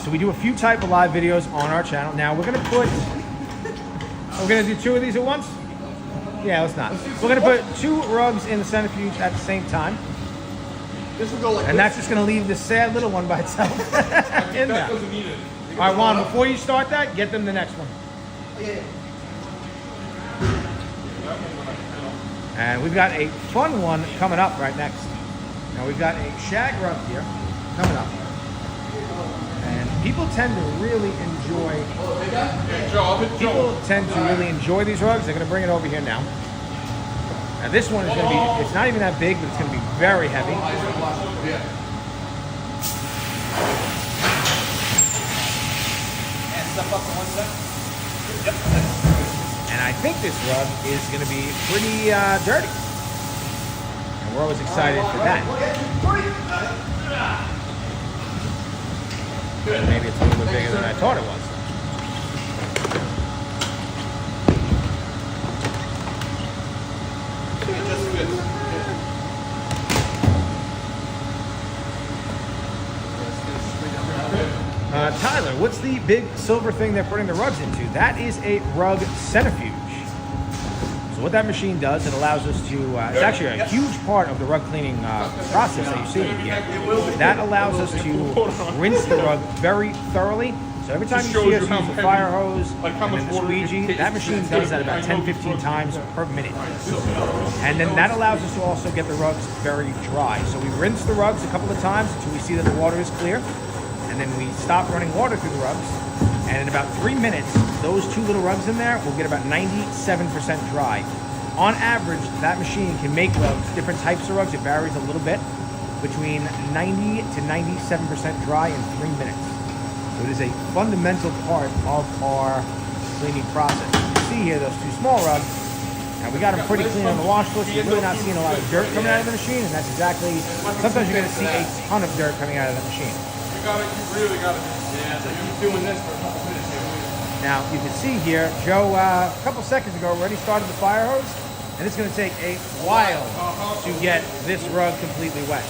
So we do a few type of live videos on our channel. Now, we're going to do 2 of these at once? Yeah, let's not. We're going to put 2 rugs in the centrifuge at the same time. This will go like And this. that's just going to leave this sad little one by itself in there. That doesn't need it. All right, Juan, before you start that, get them the next one. Yeah. And we've got a fun one coming up right next. Now, we've got a shag rug here coming up. And people tend to really enjoy... Yeah, Joe, I'll hit Joe. People tend to really enjoy these rugs. They're going to bring it over here now. Now, this one is going to be... It's not even that big, but it's going to be very heavy. Yeah. And step up to one step. And I think this rug is going to be pretty dirty. And we're always excited for that. Maybe it's a little bit bigger than I thought it was. Just fits. Tyler, what's the big silver thing they're putting the rugs into? That is a rug centrifuge. So what that machine does, it allows us to, it's actually a huge part of the rug cleaning process that you see in here. That allows us to rinse the rug very thoroughly. So every time you see us use the fire hose and then the squeegee, that machine does that about 10-15 times per minute. And then that allows us to also get the rugs very dry. So we rinse the rugs a couple of times until we see that the water is clear. And then we stop running water through the rugs. And in about 3 minutes, those 2 little rugs in there will get about 97% dry. On average, that machine can make rugs, different types of rugs, it varies a little bit, between 90 to 97% dry in 3 minutes. So it is a fundamental part of our cleaning process. You can see here those 2 small rugs. Now we got them pretty clean on the wash list. You're really not seeing a lot of dirt coming out of the machine, and that's exactly, sometimes you're gonna see a ton of dirt coming out of the machine. You really got it. Yeah, so you're doing this for a couple minutes here. Now you can see here, Joe, a couple seconds ago already started the fire hose, and it's gonna take a while to get this rug completely wet.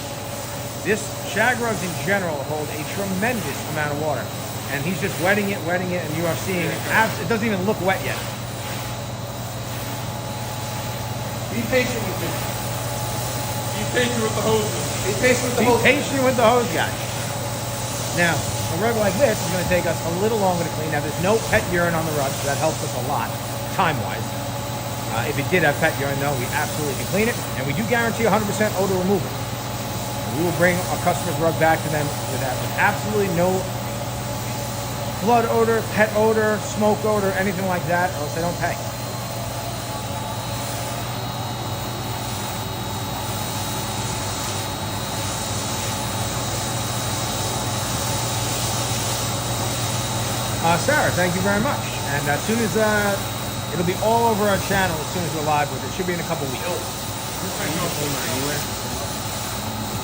Shag rugs in general hold a tremendous amount of water. And he's just wetting it, and you are seeing, it doesn't even look wet yet. Be patient with me. Be patient with the hoses. Be patient with the Be hose. patient with the hose guy. Now, a rug like this is going to take us a little longer to clean. Now, there's no pet urine on the rug, so that helps us a lot, time-wise. If it did have pet urine, though, we absolutely can clean it. And we do guarantee 100% odor removal. We will bring our customer's rug back to them with absolutely no blood odor, pet odor, smoke odor, anything like that, or else they don't pay. Sarah, thank you very much. And as soon as it'll be all over our channel as soon as we're live with it. It should be in a couple weeks. Owner anywhere?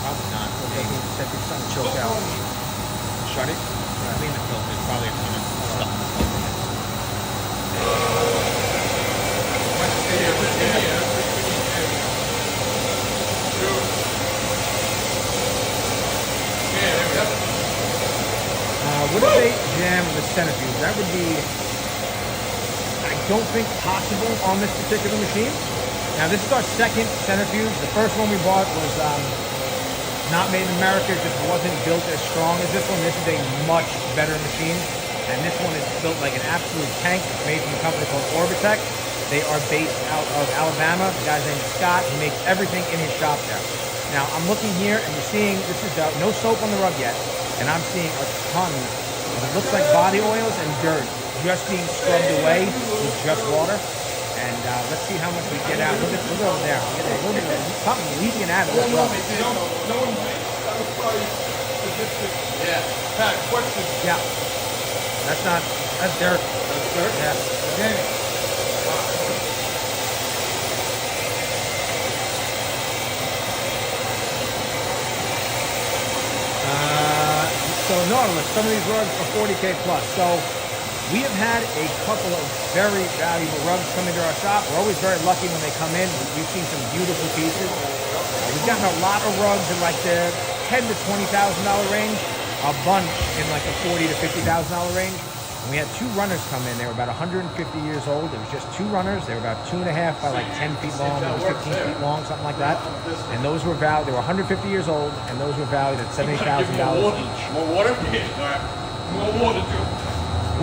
Probably not. It's starting to choke out. Shut it. Clean the filter. There's probably a ton of stuff in the What if they jam the centrifuge? That would be, I don't think, possible on this particular machine. Now, this is our second centrifuge. The first one we bought was not made in America. It just wasn't built as strong as this one. This is a much better machine. And this one is built like an absolute tank. It's made from a company called Orbitech. They are based out of Alabama. The guy's name is Scott. He makes everything in his shop there. Now, I'm looking here, and you're seeing, this is no soap on the rug yet. And I'm seeing a ton of, it looks like body oils and dirt just being scrubbed away with just water. And let's see how much we get out. Look over there. Look at something leaking out of this rug. No one thinks that was probably sadistic. Yeah. Pat, question. Yeah. That's dirt. That's dirt? Yeah. Okay. So Nautilus, some of these rugs are 40K plus. So we have had a couple of very valuable rugs come into our shop. We're always very lucky when they come in. We've seen some beautiful pieces. We've gotten a lot of rugs in like the $10,000 to $20,000 range, a bunch in like the $40,000 to $50,000 range. And we had two runners come in. They were about 150 years old. It was just two runners. They were about 2.5 by like 10 feet long, maybe 15 feet long, something like that. And those were valued. They were 150 years old, and those were valued at $70,000 each. More water? Yeah. All right. More water, Joe.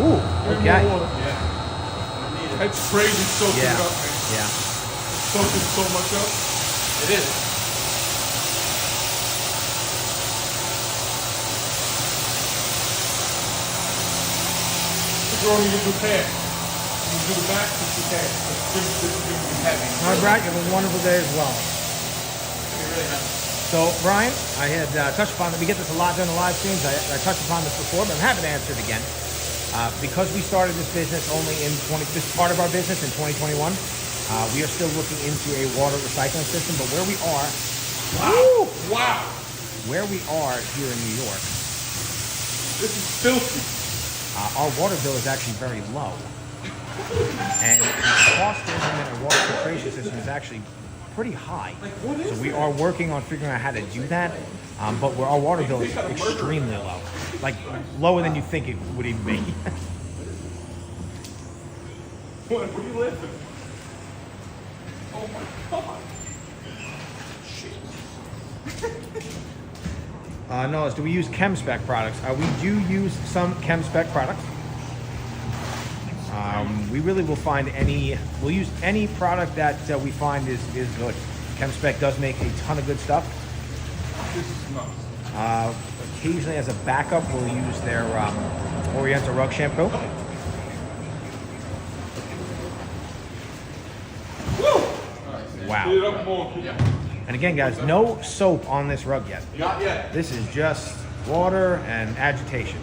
Ooh, okay. More water. Yeah. That's crazy soaking it up, man. Yeah. It's soaking so much up. It is. You're only going to do pants. You do the back, you do pants. This is going to be heavy. All right, Brad, you have a wonderful day as well. Really nice. So, Brian, I had touched upon it. We get this a lot during the live streams. I touched upon this before, but I'm happy to answer it again. Because we started this business only in this part of our business in 2021, we are still looking into a water recycling system. But where we are, Wow. where we are here in New York, This is filthy. our water bill is actually very low. And the cost to implement a water filtration system is actually pretty high. So we are working on figuring out how to do that. But our water bill is extremely low. Like lower than you think it would even be. What are you laughing? Oh my God. No, do we use ChemSpec products? We do use some ChemSpec products. We really will find we'll use any product that we find is good. ChemSpec does make a ton of good stuff. This is nuts. Occasionally as a backup, we'll use their Oriental Rug Shampoo. Wow. Get it up more. And again, guys, no soap on this rug yet. Not yet. This is just water and agitation.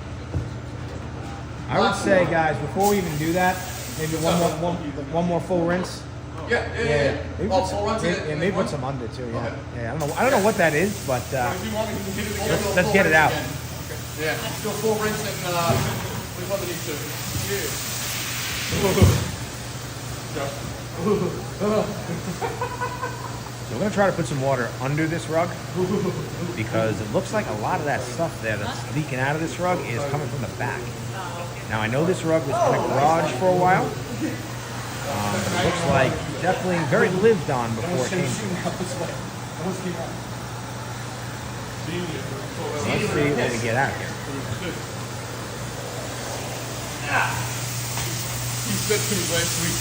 I would say, guys, before we even do that, maybe one more full rinse. Yeah. Maybe Oh, put full runs in it. maybe put some under too. Yeah. Yeah. I don't know what that is, but let's get it out. Yeah. Do a full rinse and we love these two. So we're gonna try to put some water under this rug because it looks like a lot of that stuff there that's leaking out of this rug is coming from the back. Now I know this rug was in a garage for a while. But it looks like definitely very lived on before it came to us. Let's see what we get out here. He said to me last week,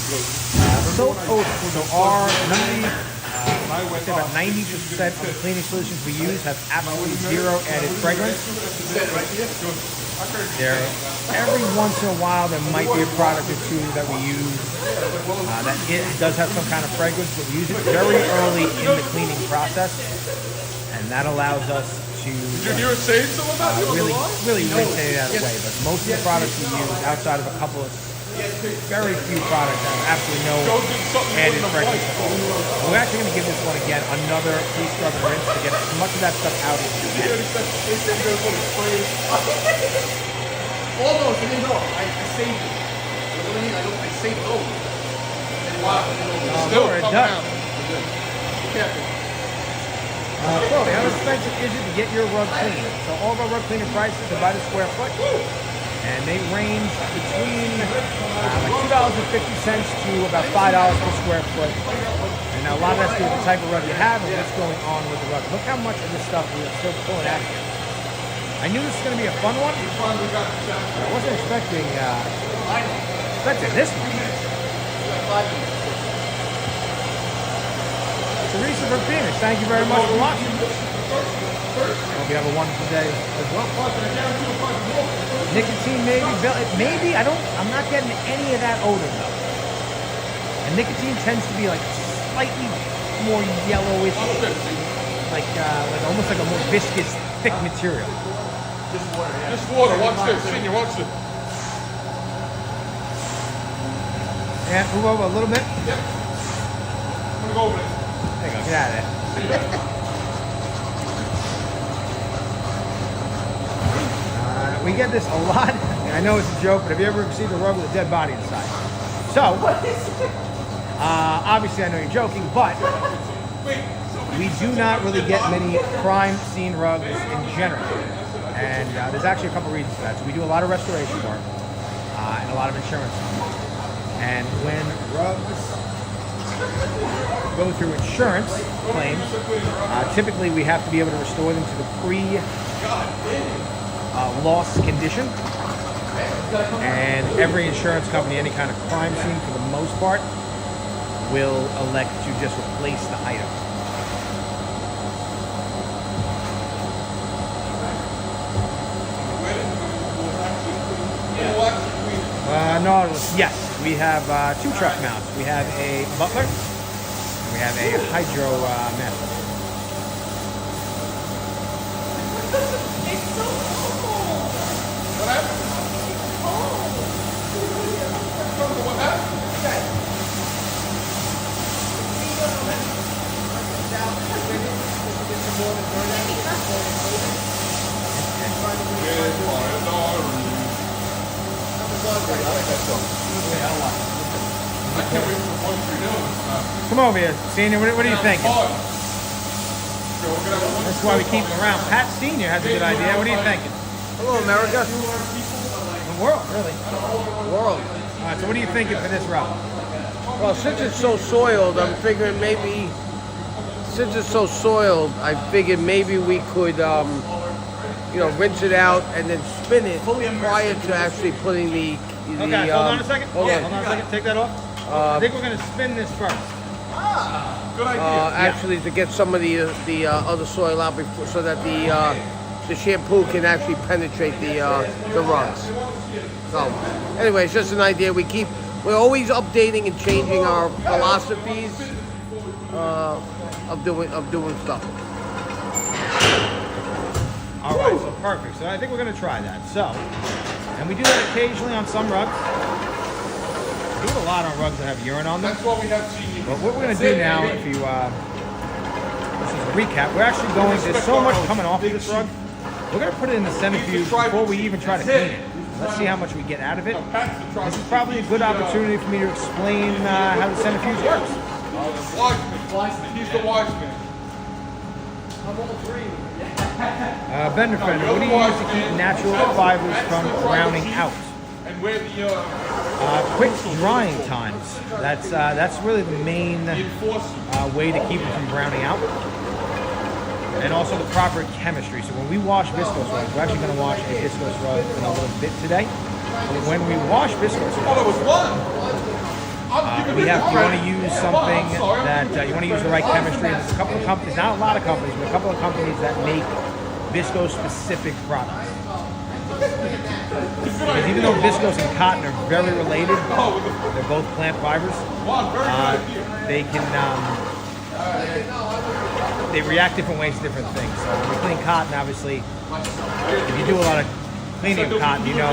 Soap odor. So our I'd say about 90% of the cleaning solutions we use have absolutely zero added fragrance. There, every once in a while, there might be a product or two that we use that it does have some kind of fragrance, but we use it very early in the cleaning process, and that allows us to did you hear us saying something about you on the line? really rinse it out of the way. But most of the products we use, outside of a couple of Very few products have absolutely no added freshness at all. And we're actually going to give this one again another pre-scrub and rinse to get as much of that stuff out as we can. All those, I mean, no, I saved it. I saved those. Still Laura, it coming does. out. Careful. Chloe, how expensive is it to get your rug clean? So all of our rug cleaner prices are by the square foot, and they range between like $2.50 to about $5 per square foot. And now a lot of that's due to the type of rug you have and what's going on with the rug. Look how much of this stuff we are still pulling out here. I knew this was going to be a fun one. I wasn't expecting this one. Teresa from Phoenix, thank you very much for watching. Hope you have a wonderful day as well. Nicotine maybe, I'm not getting any of that odor though. And nicotine tends to be like slightly more yellowish, like almost like a more viscous, thick material. Just water. Watch this. Senior, watch this. Yeah, move over a little bit. Yep. I'm gonna go over this. There you go, get out of there. We get this a lot. I know it's a joke, but have you ever received a rug with a dead body inside? So, obviously I know you're joking, but we do not really get many crime scene rugs in general. And there's actually a couple reasons for that. So we do a lot of restoration work and a lot of insurance. And when rugs go through insurance claims, typically we have to be able to restore them to the pre-loss condition. And every insurance company, any kind of crime scene for the most part, will elect to just replace the item. Yes, we have two truck mounts. We have a Butler, and we have a Hydro Master. It's so cold. What happened? What happened? I can't wait for 1-3 Come over here, Senior. What are you thinking? That's That's why we keep him around. Pat Senior has a good idea. What are you thinking? Hello, America. The world, really. World. All right, so what are you thinking for this rug? Well, since it's so soiled, I'm figuring maybe, I figured maybe we could, rinse it out and then spin it prior to actually putting the Okay, hold on a second. hold on. Hold on a second. Take that off. I think we're going to spin this first. good idea. Actually to get some of the other soil out before, so that the shampoo can actually penetrate the rugs. So, anyway, it's just an idea. We're always updating and changing our philosophies of doing stuff. All right, so perfect. So I think we're going to try that. So, and we do that occasionally on some rugs. We do it a lot on rugs that have urine on them. That's what we have seen. But what we're going to do now, if you, this is a recap. We're actually going, there's so much coming off of this rug. We're going to put it in the centrifuge before we even try to clean it. Let's see how much we get out of it. This is probably a good opportunity for me to explain how the centrifuge works. He's the wise man. Ben Defender, what do you use to keep natural fibers from browning out? And where the Quick drying times. That's really the main way to keep it from browning out. And also the proper chemistry. So when we wash Viscose rugs, we're actually going to wash a Viscose rug in a little bit today. But when we wash Viscose rugs, there was one. you want to use something that you want to use the right chemistry. There's a couple of companies, not a lot of companies, but a couple of companies that make Viscose specific products. Because even though Viscose and cotton are very related, they're both plant fibers. They can they react different ways to different things. So when we clean cotton, obviously, if you do a lot of cleaning of cotton, you know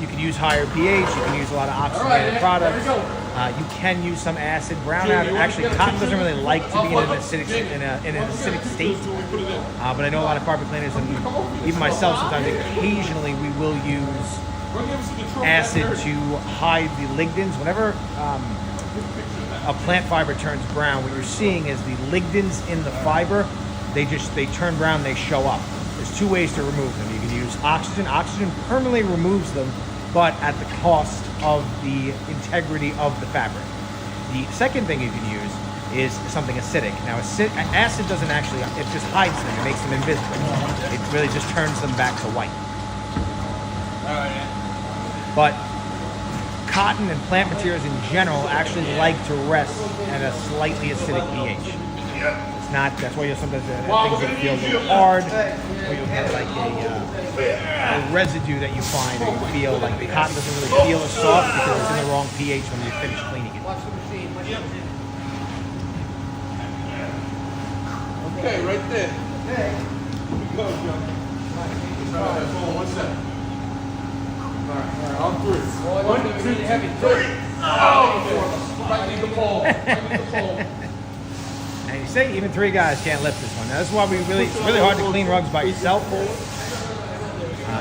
You can use higher pH. You can use a lot of oxygenated products. You can use some acid. Brown out. Actually, cotton doesn't really like to be in an acidic state. But I know a lot of carpet cleaners, and even myself, sometimes occasionally we will use acid to hide the lignins. Whenever a plant fiber turns brown, what you're seeing is the lignins in the fiber. They turn brown. They show up. There's two ways to remove them. You can use oxygen. Oxygen permanently removes them, but at the cost of the integrity of the fabric. The second thing you can use is something acidic. Now, acid doesn't actually, it just hides them. It makes them invisible. It really just turns them back to white. But cotton and plant materials in general actually like to rest at a slightly acidic pH. It's not, that's why you'll sometimes things that feel a little hard, or you'll get like a residue that you find, or you feel like the cotton doesn't really feel as soft because it's in the wrong pH when you finish cleaning it. Okay, right there. Here we go, Joe. Alright, hold on 1 second. Alright, on 3. 1, 2, 3. Oh! Right in the pole. Right in the pole. And you say even 3 guys can't lift this one. Now, this is why it's really hard to clean rugs by yourself.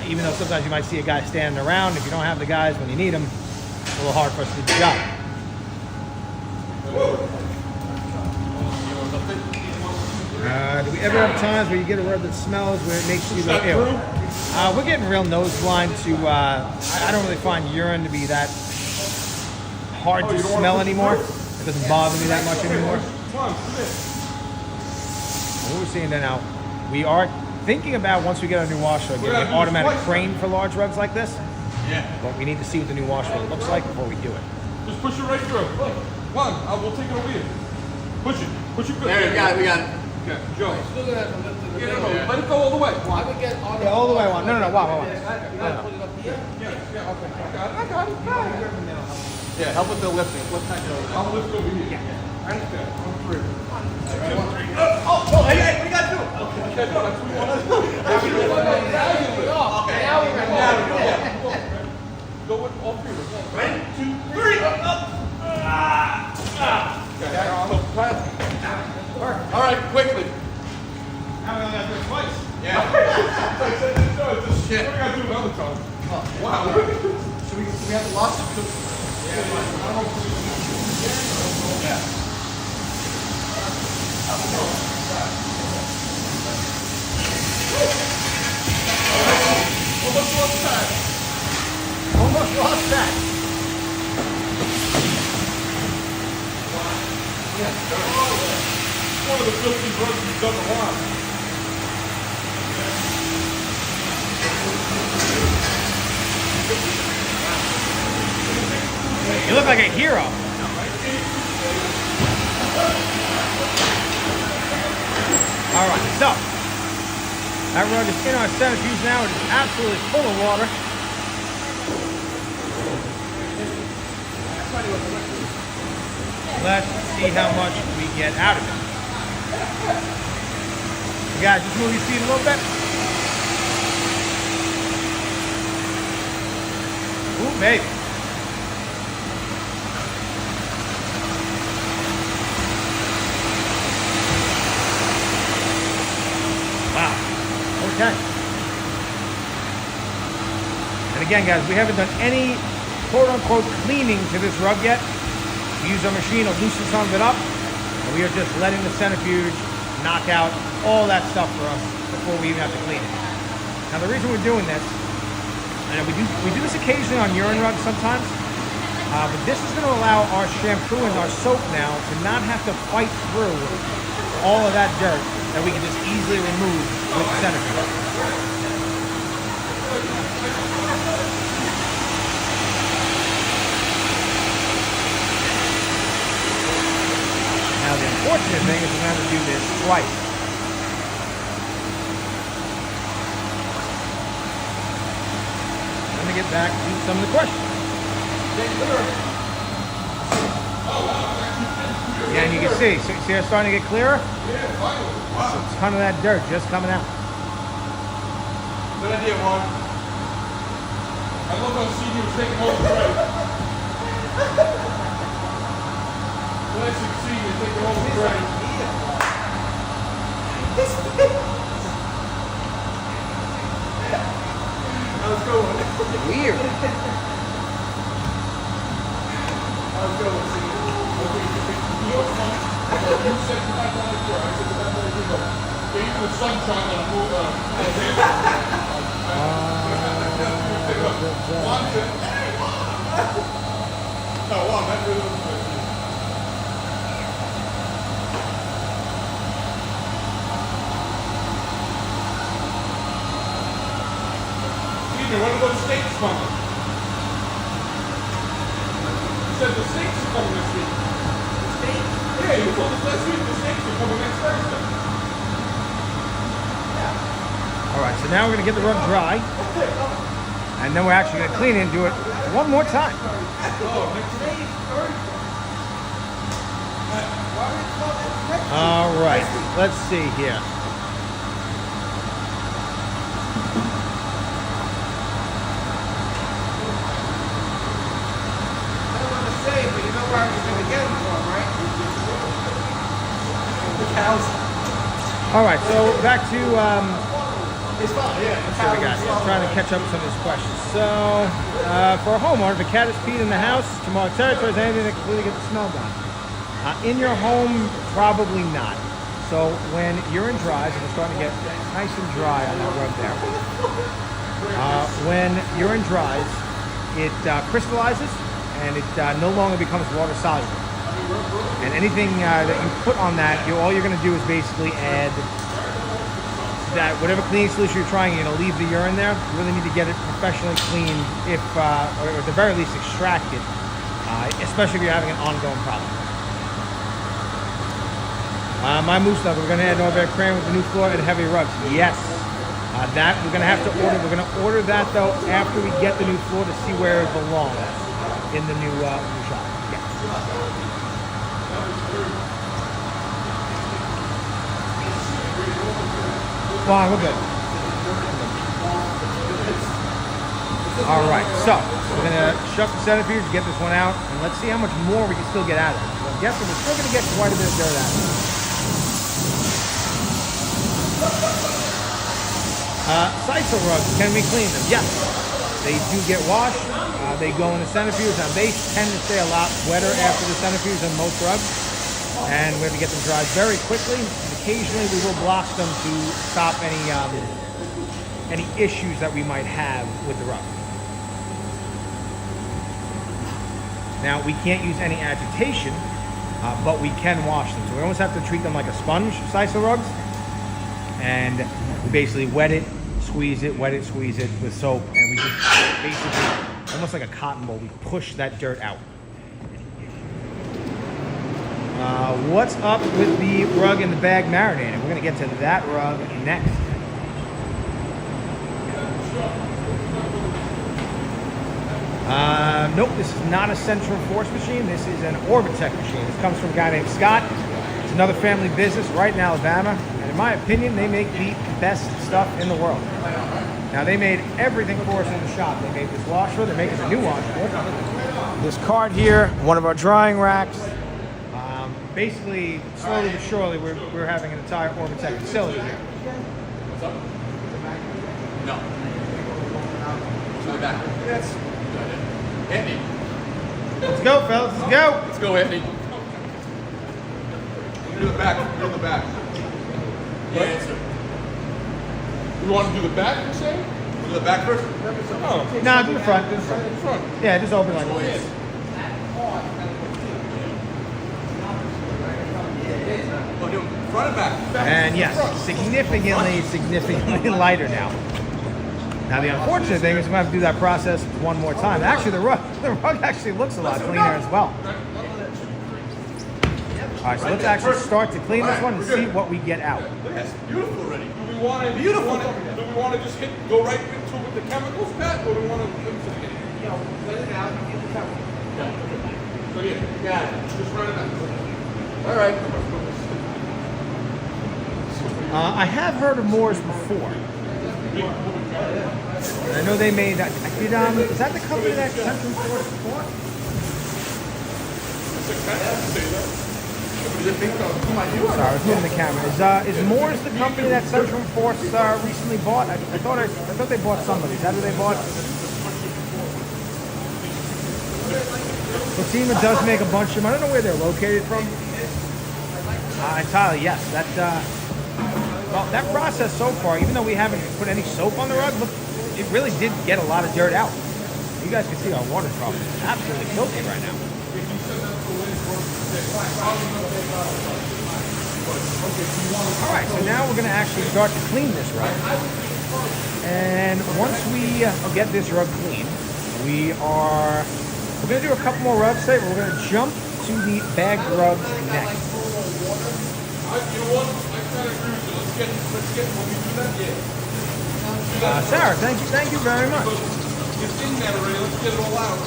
Even though sometimes you might see a guy standing around, if you don't have the guys when you need them, it's a little hard for us to do the job. Do we ever have times where you get a rug that smells where it makes you go ew? We're getting real nose blind to, I don't really find urine to be that hard to smell anymore. It doesn't bother me that much anymore. What we're seeing there now, we are thinking about, once we get our new washer, getting an automatic crane for large rugs like this. Yeah. But we need to see what the new washer looks like before we do it. Just push it right through. One, we'll take it over here. Push it. Push it good. There, we got it. Okay, Joe. Still gonna have to lift it. Yeah, no, let it go all the way. I would get on Yeah, all the way one. No, wow. You gotta put it up here. Yeah, okay. I got it. Yeah, help with the lifting. I'll lift over here. Yeah. I understand. On 3. Hey, we got to do it. Okay, no, that's what we want to do. Okay, now we're gonna Go with all 3 of us. 1, 2, 3. All right, quickly. Now we only got to do it twice. Yeah. Shit. What do we got to do another time? Wow. Should we have the loss? Yeah. Almost lost that. Almost lost that. One of the filthy drugs we've done a lot. You look like a hero. All right, so that rug is in our centrifuge now. It is absolutely full of water. Let's see how much we get out of it. You guys, just move your feet a little bit. Ooh, baby. Wow. Okay. And again, guys, we haven't done any quote-unquote cleaning to this rug yet. We use our machine to loosen some of it up, and we are just letting the centrifuge knock out all that stuff for us before we even have to clean it. Now, the reason we're doing this, and we do this occasionally on urine rugs sometimes, but this is going to allow our shampoo and our soap now to not have to fight through all of that dirt that we can just easily remove with the centrifuge. Now the unfortunate thing is we're going to have to do this twice. Let me get back to some of the questions. Yeah, and you can see it's starting to get clearer? Yeah, finally. Wow. It's a ton of that dirt just coming out. Good idea, Juan. I love how Senior was taking all the credit. Classic Senior taking all the credit. How's it going? Weird. How's it going, Senior? You said the back on the floor. I said the back on the floor. Gave you the sunshine on the move. Juan said, hey, Juan! No, Juan, that really was good. Senior, when are those steaks coming? You said the steaks are coming this week. Yeah, you told us last week the steaks are coming next Thursday. All right, so now we're gonna get the rug dry, and then we're actually gonna clean it and do it one more time. All right, let's see here. I don't want to say, but you know where I was going to get them from, right? The cows. All right, so back to It's fine, yeah. let's see what we got here. Trying to catch up with some of these questions. So, for a homeowner, if a cat is peed in the house, to mark territory, is anything that can completely get the smell gone? In your home, probably not. So when urine dries, and it's starting to get nice and dry on that rug there. When urine dries, it crystallizes and it no longer becomes water soluble. And anything that you put on that, all you're going to do is basically add that whatever cleaning solution you're trying, you're going to leave the urine there. You really need to get it professionally cleaned, or at the very least extracted, especially if you're having an ongoing problem. My moose dog, we're going to add Norvec crane with the new floor and heavy rugs. Yes, that we're going to have to order. We're going to order that though after we get the new floor to see where it belongs in the new shop. Yes. Fine, we're good. All right, so we're gonna shut the centrifuge, get this one out, and let's see how much more we can still get out of it. So I'm guessing we're still gonna get quite a bit of dirt out of it. Sisal rugs, can we clean them? Yes, they do get washed. They go in the centrifuge. Now they tend to stay a lot wetter after the centrifuge than most rugs, and we have to get them dried very quickly. Occasionally we will block them to stop any issues that we might have with the rug. Now we can't use any agitation, but we can wash them. So we almost have to treat them like a sponge, Sisal rugs, and we basically wet it, squeeze it, wet it, squeeze it with soap, and we just basically, almost like a cotton ball, we push that dirt out. What's up with the rug in the bag marinating? We're going to get to that rug next. Nope, this is not a Centrifuge machine. This is an Orbitech machine. This comes from a guy named Scott. It's another family business right in Alabama. And in my opinion, they make the best stuff in the world. Now, they made everything for us in the shop. They made this washer. They're making a new washer. This cart here, one of our drying racks. Basically, slowly but surely, we're having an entire Orbitech facility here. What's up? No. To the back. Yes. Andy. Let's go, fellas. Let's go. Let's go, Andy. Do the back. Do the back. Yeah, sir. You want to do the back, you say? Do the back first? Oh. No, do the front. Do the The front. Yeah, just open like this. Oh, do front and back. And yes, significantly lighter now. Now the unfortunate thing is we're going to have to do that process one more time. Actually, the rug actually looks a lot cleaner as well. All right, so let's actually start to clean this one and see what we get out. That's beautiful already. Do we want to do we want to just go right into it with the chemicals, Pat, or do we want to let it out and get the chemicals? Yeah. So yeah, you got it. Just run it out. All right. I have heard of Moors before. And I know they made that. Is that the company that Centrifuge bought? Sorry, I was moving the camera. Is Moore's the company that Centrifuge recently bought? I thought they bought somebody. Is that who they bought? Fatima does make a bunch of them. I don't know where they're located from. Entirely, yes. Well, that process so far, even though we haven't put any soap on the rug, look, it really did get a lot of dirt out. You guys can see our water trough is absolutely filthy right now. All right, so now we're going to actually start to clean this rug. And once we get this rug clean, we're going to do a couple more rugs today, but we're going to jump to the bag rugs next. You know what? I kind of agree with you. Let's get when we do that, yeah. Sarah, thank you very much. You've seen that already. Let's get it all out.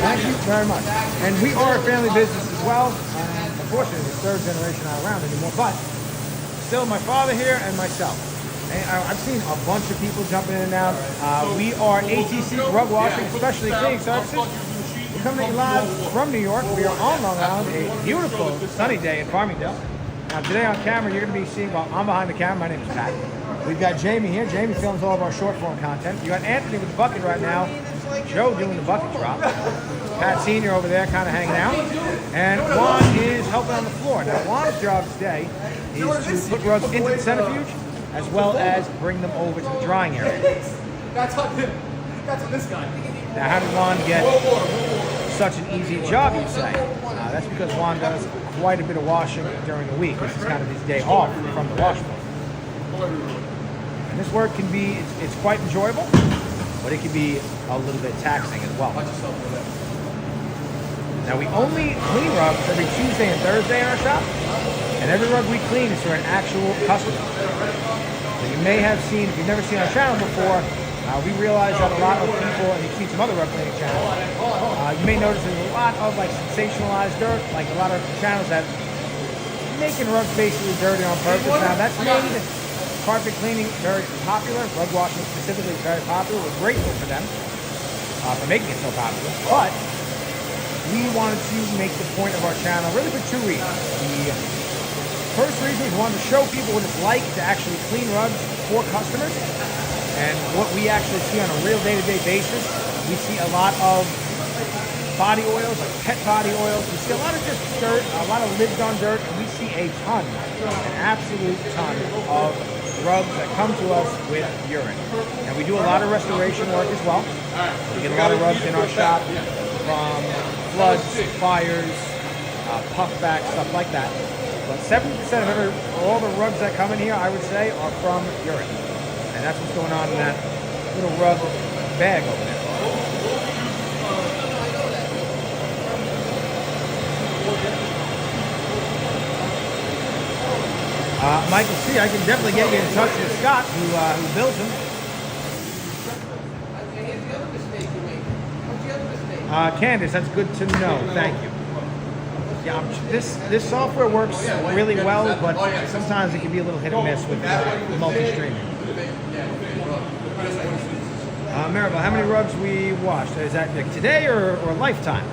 Thank you very much. And we are a family business as well. Unfortunately, the third generation not around anymore, but still my father here and myself. And I've seen a bunch of people jumping in and out. We are ATC Rug Washing, especially cleaning services. We're coming live from New York. We are on Long Island, a beautiful sunny day in Farmingdale. Now today on camera, you're going to be seeing, well, I'm behind the camera. My name is Pat. We've got Jamie here. Jamie films all of our short form content. You got Anthony with the bucket right now. Joe doing the bucket drop. Pat Sr. over there kind of hanging out. And Juan is helping on the floor. Now Juan's job today is to put rugs into the centrifuge as well as bring them over to the drying area. That's on this guy. Now how did Juan get such an easy job, you say? That's because Juan does quite a bit of washing during the week. This is kind of his day off from the wash floor. And this work can be, it's quite enjoyable, but it can be a little bit taxing as well. Now we only clean rugs every Tuesday and Thursday in our shop, and every rug we clean is for an actual customer. So you may have seen, if you've never seen our channel before, we realize that a lot of people, and you've seen some other rug cleaning channels, you may notice there's a lot of like sensationalized dirt, like a lot of channels that making rugs basically dirty on purpose. Now that's made carpet cleaning very popular, rug washing specifically is very popular. We're grateful for them for making it so popular, but we wanted to make the point of our channel really for two reasons. The first reason is we wanted to show people what it's like to actually clean rugs for customers. And what we actually see on a real day-to-day basis, we see a lot of body oils, like pet body oils. We see a lot of just dirt, a lot of lived-on dirt, and we see a ton, an absolute ton of rugs that come to us with urine. And we do a lot of restoration work as well. We get a lot of rugs in our shop from floods, fires, puffbacks, stuff like that. But 70% of all the rugs that come in here, I would say, are from urine. And that's what's going on in that little rug bag over there. Michael C., I can definitely get you in touch with Scott, who builds them. Candace, that's good to know. Thank you. Yeah, this software works really well, but sometimes it can be a little hit or miss with multi-streaming. Maribel, how many rugs we washed? Is that like today or lifetime?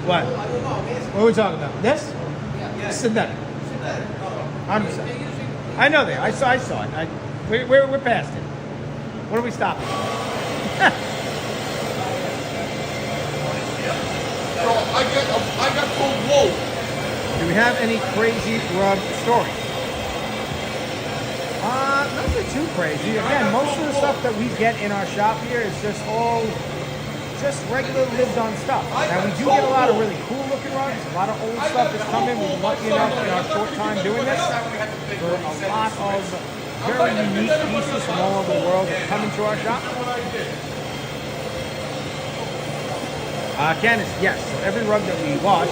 What? What are we talking about? This? Synthetic. 100%. I know that. I saw it. We're past it. What are we stopping? I got told whoa. Do we have any crazy rug stories? Nothing too crazy. Again, most of the stuff that we get in our shop here is just regular lived-on stuff. Now, we do get a lot of really cool-looking rugs, a lot of old stuff that's come in. We've been lucky enough in our short time doing this for a lot of very unique pieces from all over the world that come into our shop. Candace, yes. So every rug that we wash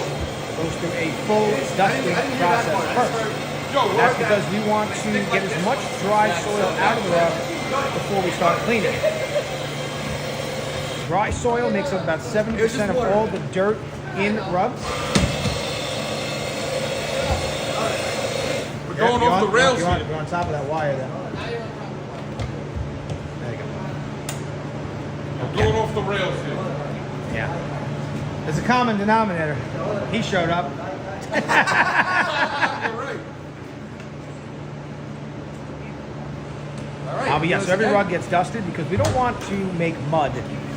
goes through a full dusting process first. That's because we want to get as much dry soil out of the rug before we start cleaning it. Dry soil makes up about 70% of all the dirt in rugs. We're going off the rails here. You're on top of that wire there. Going off the rails here. Yeah. There's a common denominator. He showed up. You're right. But yeah, so every rug gets dusted because we don't want to make mud.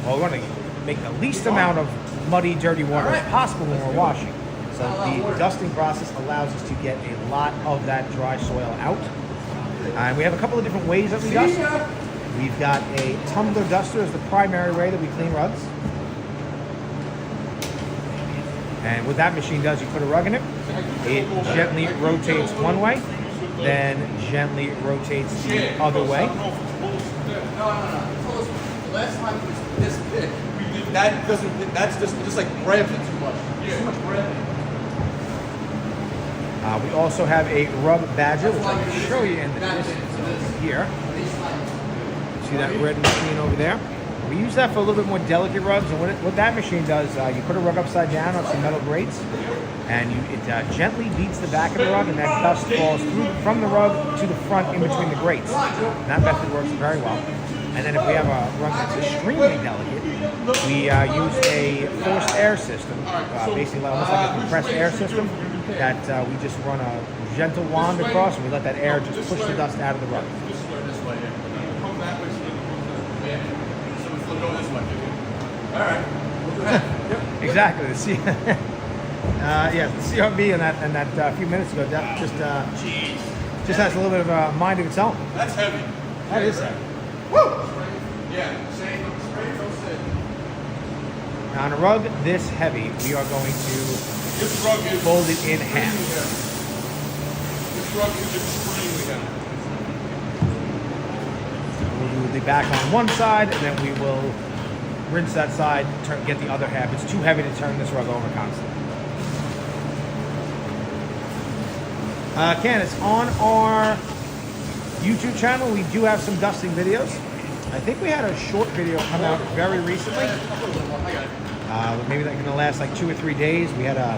Well, we want to make the least amount of muddy, dirty water as possible when we're washing. So the dusting process allows us to get a lot of that dry soil out. And we have a couple of different ways that we dust. We've got a tumbler duster as the primary way that we clean rugs. And what that machine does, you put a rug in it, it gently rotates one way, then gently rotates the other way. No. Last time it was this big. That doesn't. That's just like grabs it too much. Too much grabbing. We also have a rub badger, which I can show you in this here. See that red machine over there? We use that for a little bit more delicate rugs, and what that machine does, you put a rug upside down on some metal grates, and it gently beats the back of the rug, and that dust falls through from the rug to the front in between the grates. And that method works very well. And then if we have a rug that's extremely delicate, we use a forced air system, basically almost like a compressed air system, that we just run a gentle wand across, and we let that air just push the dust out of the rug. Go this way. All right. Exactly. The CRV in that few minutes ago, that just has a little bit of a mind of its own. That's heavy. That is heavy. Yeah. Now on a rug this heavy, we are going to This rug is fold it in half. This rug is extremely heavy. We'll do the back on one side, and then we will rinse that side, get the other half. It's too heavy to turn this rug over constantly. Candace, on our YouTube channel, we do have some dusting videos. I think we had a short video come out very recently. Maybe like in the last like 2 or 3 days. We had a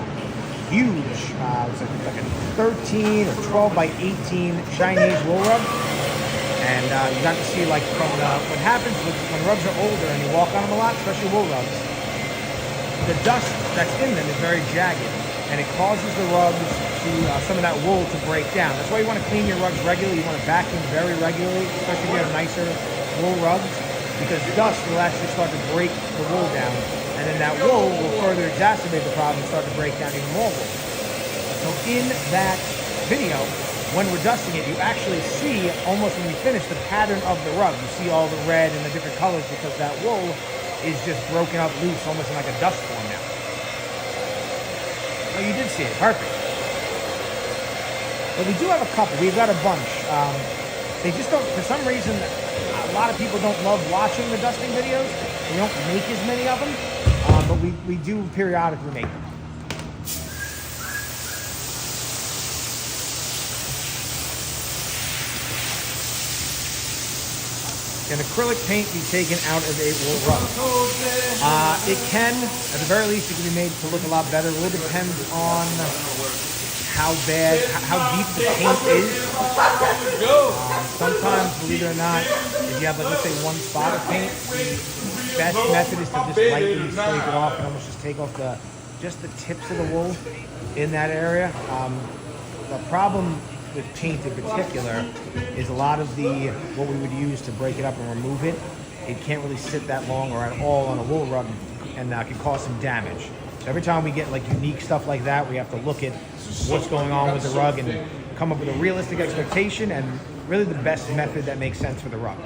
huge, it was like a 13 or 12 by 18 Chinese wool rug. And you got to see like from what happens when rugs are older and you walk on them a lot, especially wool rugs, the dust that's in them is very jagged, and it causes the rugs to some of that wool to break down. That's why you want to clean your rugs regularly. You want to vacuum very regularly, especially if you have nicer wool rugs, because dust will actually start to break the wool down, and then that wool will further exacerbate the problem and start to break down even more wool. So in that video, when we're dusting it, you actually see, almost when we finish, the pattern of the rug. You see all the red and the different colors because that wool is just broken up loose, almost in like a dust form now. Oh, you did see it. Perfect. But we do have a couple. We've got a bunch. They just don't, for some reason, a lot of people don't love watching the dusting videos. We don't make as many of them, but we do periodically make them. Can acrylic paint be taken out of a wool rug? It can. At the very least, it can be made to look a lot better. It will depend on how bad, how deep the paint is. Sometimes, believe it or not, if you have, like, let's say, one spot of paint, the best method is to just lightly scrape it off and almost just take off just the tips of the wool in that area. The problem with paint in particular is a lot of what we would use to break it up and remove it, it can't really sit that long or at all on a wool rug, and can cause some damage. So every time we get like unique stuff like that, we have to look at what's going on with the rug and come up with a realistic expectation and really the best method that makes sense for the rug.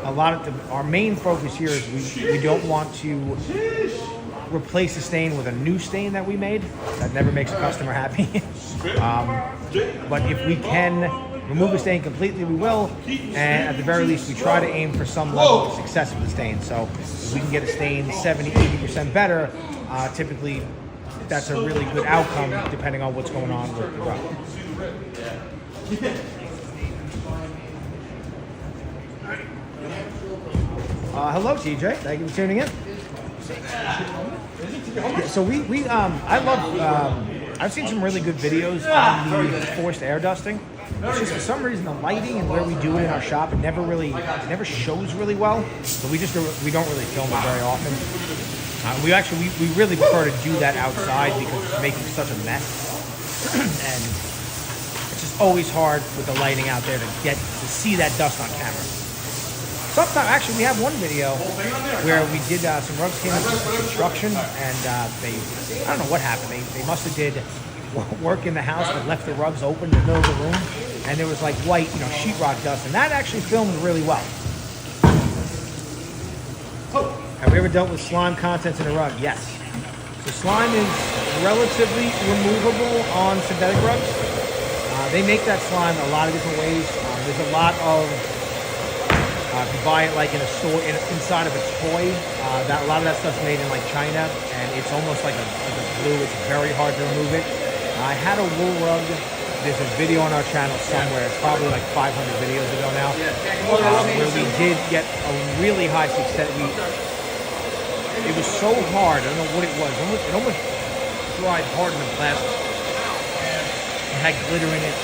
Our main focus here is we don't want to replace a stain with a new stain that we made. That never makes a customer happy. But if we can remove a stain completely, we will. And at the very least, we try to aim for some level of success with the stain. So if we can get a stain 70, 80% better, typically that's a really good outcome depending on what's going on with the rug. Hello, TJ. Thank you for tuning in. So I love, I've seen some really good videos on the forced air dusting. It's just for some reason the lighting and where we do it in our shop, it never shows really well. So we don't really film it very often. We really prefer to do that outside because it's making such a mess. And it's just always hard with the lighting out there to see that dust on camera. Sometimes, actually, we have one video where we did some rugs came into construction, and I don't know what happened. They must have did work in the house but left the rugs open in the middle of the room, and there was like white, sheetrock dust, and that actually filmed really well. Have we ever dealt with slime contents in a rug? Yes. So slime is relatively removable on synthetic rugs. They make that slime a lot of different ways. There's a lot of, if you buy it like in a store, inside of a toy, a lot of that stuff's made in like China, and it's almost like a glue. It's very hard to remove it. I had a wool rug. There's a video on our channel somewhere. It's probably like 500 videos ago now, where we did get a really high success. It was so hard. I don't know what it was. It almost dried harder than plastic. It had glitter in it,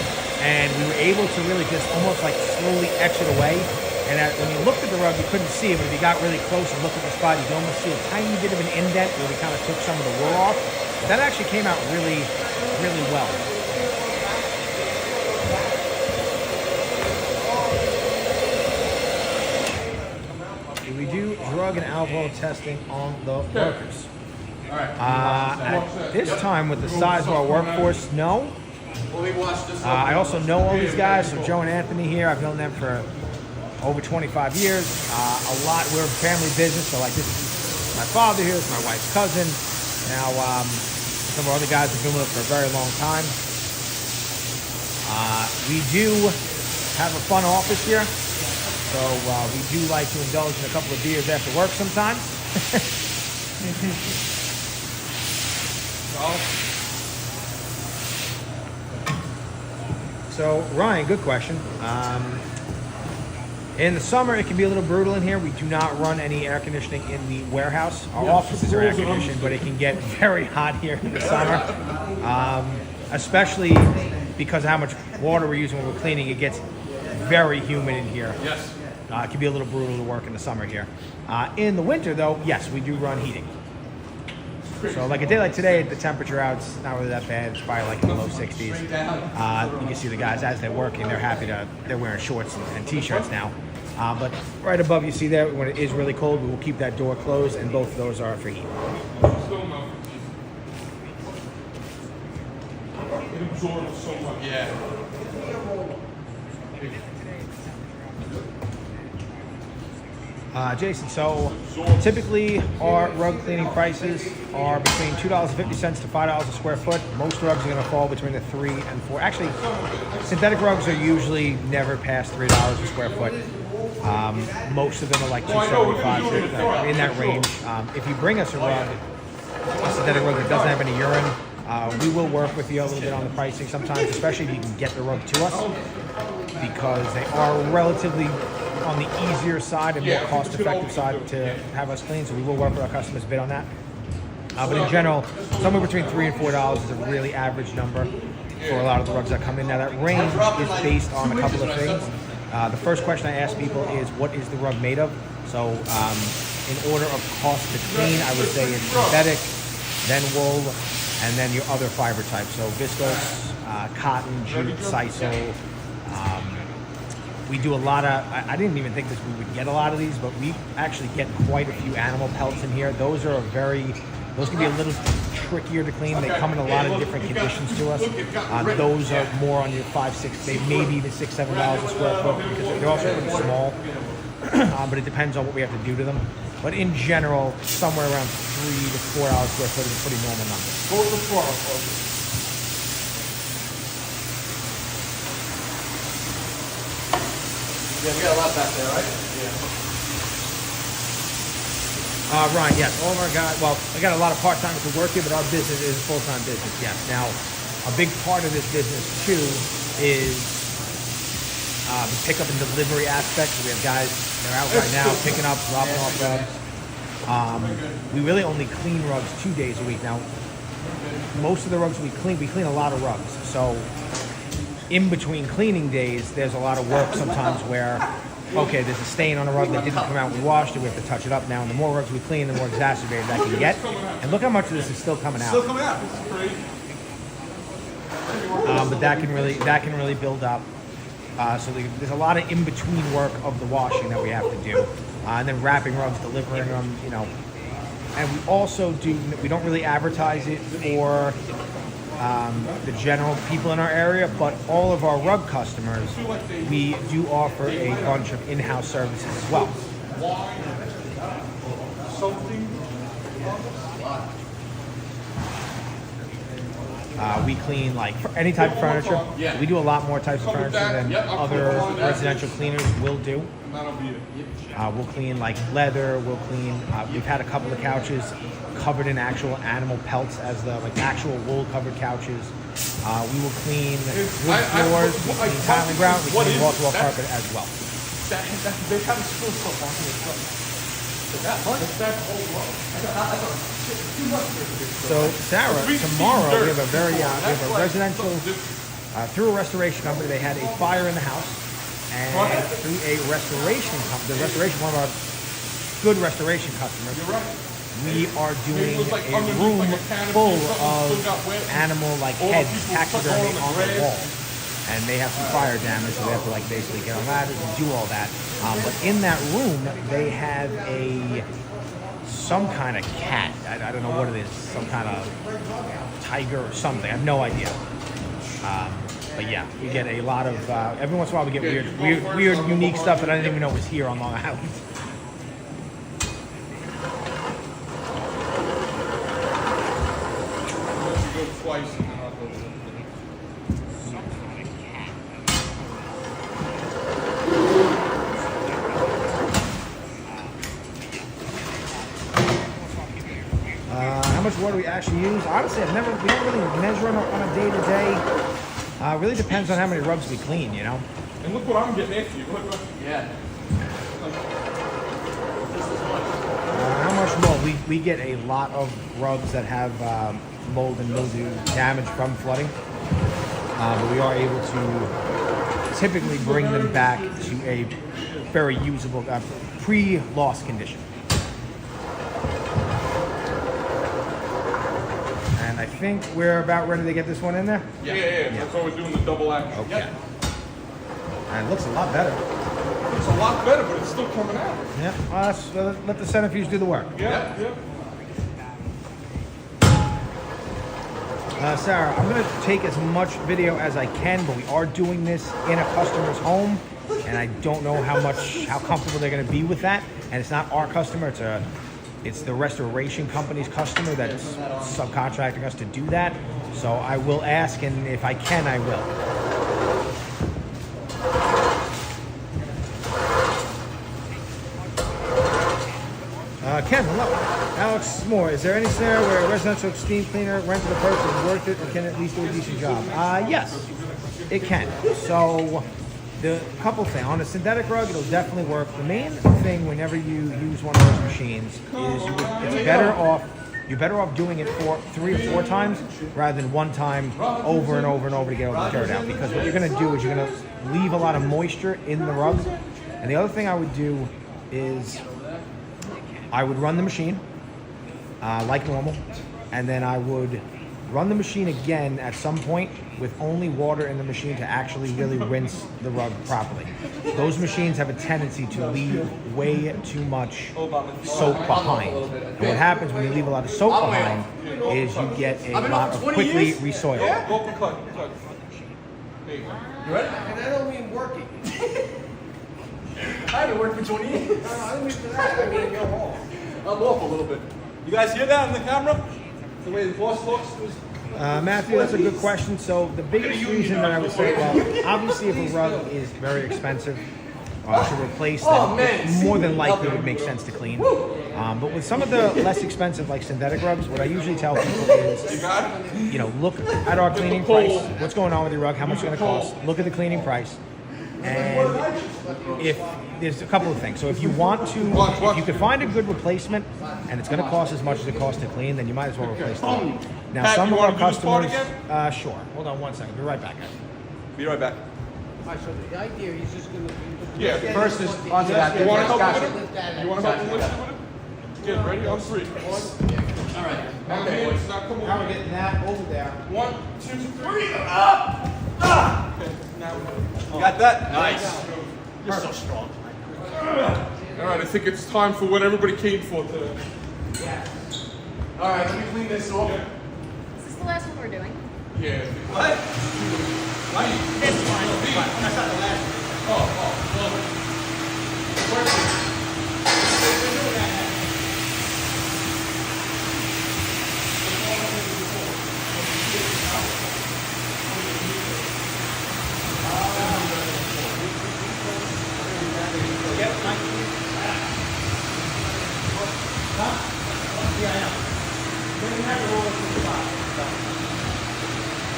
and we were able to really just almost like slowly etch it away. And when you looked at the rug, you couldn't see it, but if you got really close and looked at the spot, you could almost see a tiny bit of an indent where we kind of took some of the wool off. That actually came out really, really well. We do drug and alcohol testing on the workers. At this time, with the size of our workforce, no. I also know all these guys, so Joe and Anthony here, I've known them for over 25 years. We're a family business, so like this is my father here, it's my wife's cousin. Now, some of our other guys have been with us for a very long time. We do have a fun office here, so we do like to indulge in a couple of beers after work sometimes. So, Ryan, good question. In the summer, it can be a little brutal in here. We do not run any air conditioning in the warehouse. Our offices are air conditioned, but it can get very hot here in the summer. Especially because of how much water we're using when we're cleaning. It gets very humid in here. Yes. It can be a little brutal to work in the summer here. In the winter, though, yes, we do run heating. So like a day like today, the temperature out, it's not really that bad. It's probably like in the low 60s. You can see the guys as they're working, they're wearing shorts and t-shirts now. But right above you see there, when it is really cold, we will keep that door closed, and both of those are for heat. It absorbs so much. Yeah. Jason, so typically our rug cleaning prices are between $2.50 to $5 a square foot. Most rugs are going to fall between the $3 and $4. Actually, synthetic rugs are usually never past $3 a square foot. Most of them are like $2.75, in that range. If you bring us a synthetic rug that doesn't have any urine, we will work with you a little bit on the pricing sometimes, especially if you can get the rug to us, because they are relatively on the easier side and more cost-effective side to have us clean, so we will work with our customers a bit on that. But in general, somewhere between $3 and $4 is a really average number for a lot of the rugs that come in. Now that range is based on a couple of things. The first question I ask people is, what is the rug made of? So in order of cost to clean, I would say it's synthetic, then wool, and then your other fiber types. So viscose, cotton, jute, sisal. We do a lot of, I didn't even think we would get a lot of these, but we actually get quite a few animal pelts in here. Those can be a little trickier to clean. They come in a lot of different conditions to us. Those are more on your $5, $6, maybe even $6, $7 a square foot, because they're also pretty small. But it depends on what we have to do to them. But in general, somewhere around $3 to $4 a square foot is a pretty normal number. Go to the floor. Yeah, we got a lot back there, right? Yeah. Ryan, yes, all of our guys, well, I got a lot of part-timers who work here, but our business is a full-time business, yes. Now, a big part of this business, too, is the pickup and delivery aspect. So we have guys, they're out right now picking up, dropping off rugs. We really only clean rugs 2 days a week. Now, most of the rugs we clean a lot of rugs. So in between cleaning days, there's a lot of work sometimes where, okay, there's a stain on a rug that didn't come out, we washed it, we have to touch it up now, and the more rugs we clean, the more exacerbated that can get. And look how much of this is still coming out. Still coming out. This is crazy. But that can really build up. So there's a lot of in-between work of the washing that we have to do. And then wrapping rugs, delivering them, you know. And we also we don't really advertise it for the general people in our area, but all of our rug customers, we do offer a bunch of in-house services as well. Something. We clean like any type of furniture. Yeah. We do a lot more types of furniture than other residential cleaners will do. That'll be it. We'll clean like leather. We'll clean. We've had a couple of couches covered in actual animal pelts as the like actual wool covered couches. We will clean wood floors. We clean tiling ground. We clean wall-to-wall carpet as well. They have a still stuff on here. So Sarah, tomorrow we have a residential through a restoration company. They had a fire in the house, and through a restoration company, one of our good restoration customers, we are doing a room full of animal like heads, taxidermy on the wall. And they have some fire damage, so they have to like basically get on ladders and do all that. But in that room, they have some kind of cat. I don't know what it is. Some kind of tiger or something. I have no idea. But yeah, we get a lot of. Every once in a while, we get weird, unique stuff that I didn't even know was here on Long Island. Go twice and then I'll go. How much water we actually use? Honestly, we don't really measure on a day-to-day. Really depends on how many rugs we clean, you know? And look what I'm getting after you. Look. Yeah. How much more? We get a lot of rugs that have mold and mildew damage from flooding. But we are able to typically bring them back to a very usable, pre-loss condition. And I think we're about ready to get this one in there. Yeah. That's why we're doing the double action. Okay. Yep. And it looks a lot better. It's a lot better, but it's still coming out. Yeah. Well, let the centrifuge do the work. Yeah. Sarah, I'm going to take as much video as I can, but we are doing this in a customer's home, and I don't know how comfortable they're going to be with that. And it's not our customer; it's the restoration company's customer that's subcontracting us to do that. So I will ask, and if I can, I will. Ken, hello. Alex Moore, is there any scenario where a residential steam cleaner rented a person is worth it or can at least do a decent job? Yes, it can. So, the couple things. On a synthetic rug, it'll definitely work. The main thing whenever you use one of those machines is you're better off doing it 3 or 4 times rather than one time over and over and over to get all the dirt out. Because what you're going to do is you're going to leave a lot of moisture in the rug. And the other thing I would do is I would run the machine like normal, and then I would run the machine again at some point with only water in the machine to actually really rinse the rug properly. Those machines have a tendency to leave way too much soap behind. And what happens when you leave a lot of soap behind is you get a lot of quickly resoiled. Go up and cut. There you go. You ready? And I don't mean working. I haven't worked for 20 years. I don't mean for that. I mean go home. I'm off a little bit. You guys hear that on the camera? The way the boss looks? Matthew, that's a good question. So the biggest reason that I would say, well, obviously if a rug is very expensive to replace, then it more than likely would make sense to clean. But with some of the less expensive, like synthetic rugs, what I usually tell people is, look at our cleaning price. What's going on with your rug? How much it's going to cost? Look at the cleaning price. And if there's a couple of things. So if you want to, if you can find a good replacement and it's going to cost as much as it costs to clean, then you might as well replace it. Now, Pat, some you of our wanna do this part customers, again? sure. Hold on one second. Be right back, guys. Be right back. Alright, so the idea, he's just gonna. Yeah, first is onto that. You want to help Gotcha. him with it? You want to help him lift it with it? Get ready on 3. 1. All right. Now Okay. hands, now come Now over we're here. getting that over there. 1, 2, 3. Up! Okay, now You got that? Nice. You're so strong. all right, I think it's time for what everybody came for today. All right, let me clean this off. Is this the last one we're doing? Yeah. What? This one. That's not the last.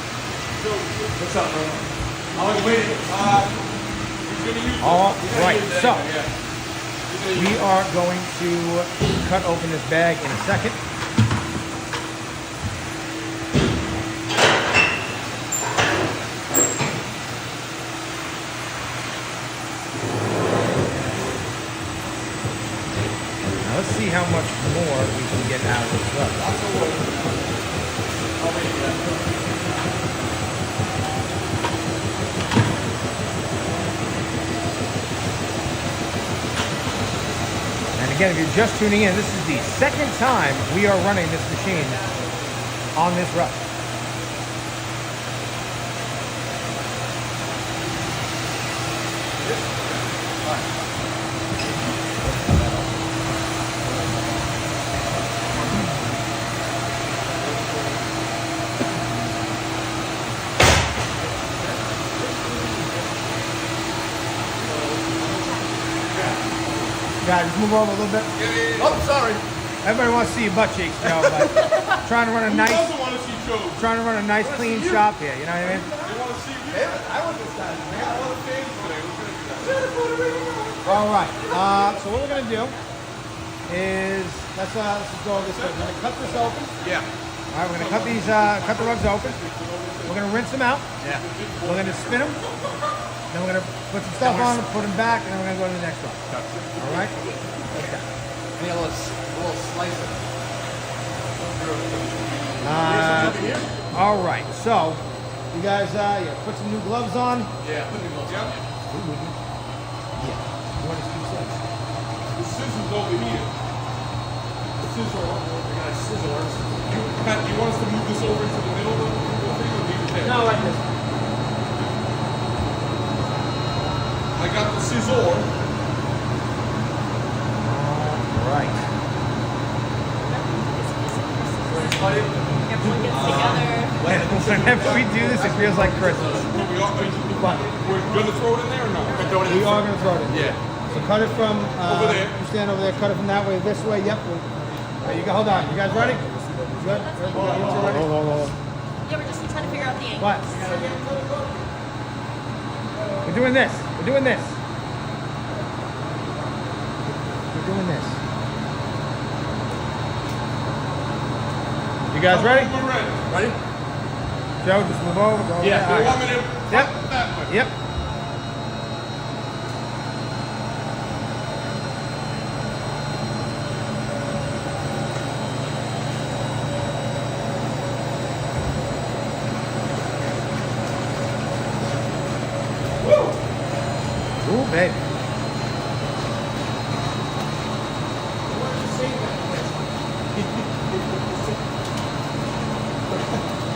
What's up, bro? I was waiting. He's gonna use All this. right, so Yeah. we are going to cut open this bag in a second. Now let's see how much more we can get out of this rug. And again, if you're just tuning in, this is the second time we are running this machine on this rug. Guys, just move over a little bit. Oh, sorry. Everybody wants to see your butt cheeks, Joe, but trying to run a Who nice, doesn't want to see Joe? trying to run a nice, clean shop here. You know what I mean? They want to see you. I want this guy, man. All the fans today. We're gonna do that. All right. So what we're gonna do is let's go this way. We're gonna cut this open. Yeah. All right, we're gonna cut these, cut the rugs open. We're gonna rinse them out. Yeah. We're gonna spin them. Then we're gonna put some stuff on them, put them back, and then we're gonna go to the next rug. All right. Okay. Need a little slicer. All right. So you guys, put some new gloves on. Yeah. Put the gloves on. You want to see this? The scissors over here. The scissor. We got scissors. Pat, do you want us to move this over into the middle of the thing or leave it there? No, like this. I got the scissor. All right. Everyone gets together. Whenever we do this, it feels like Christmas. We're gonna throw it in there or no? We are going to throw it in. Yeah. So cut it from Over there. You stand over there. Cut it from that way, this way. Yep. All right, you go. Hold on. You guys ready? Good. Hold on. Yeah, we're just trying to figure out the angle. What? We're doing this. We're doing this. We're doing this. You guys ready? We're ready. Ready? Joe, just move over. Go over Yeah. there. You All want right. me to Yep. front that way? Yep. Ooh, baby.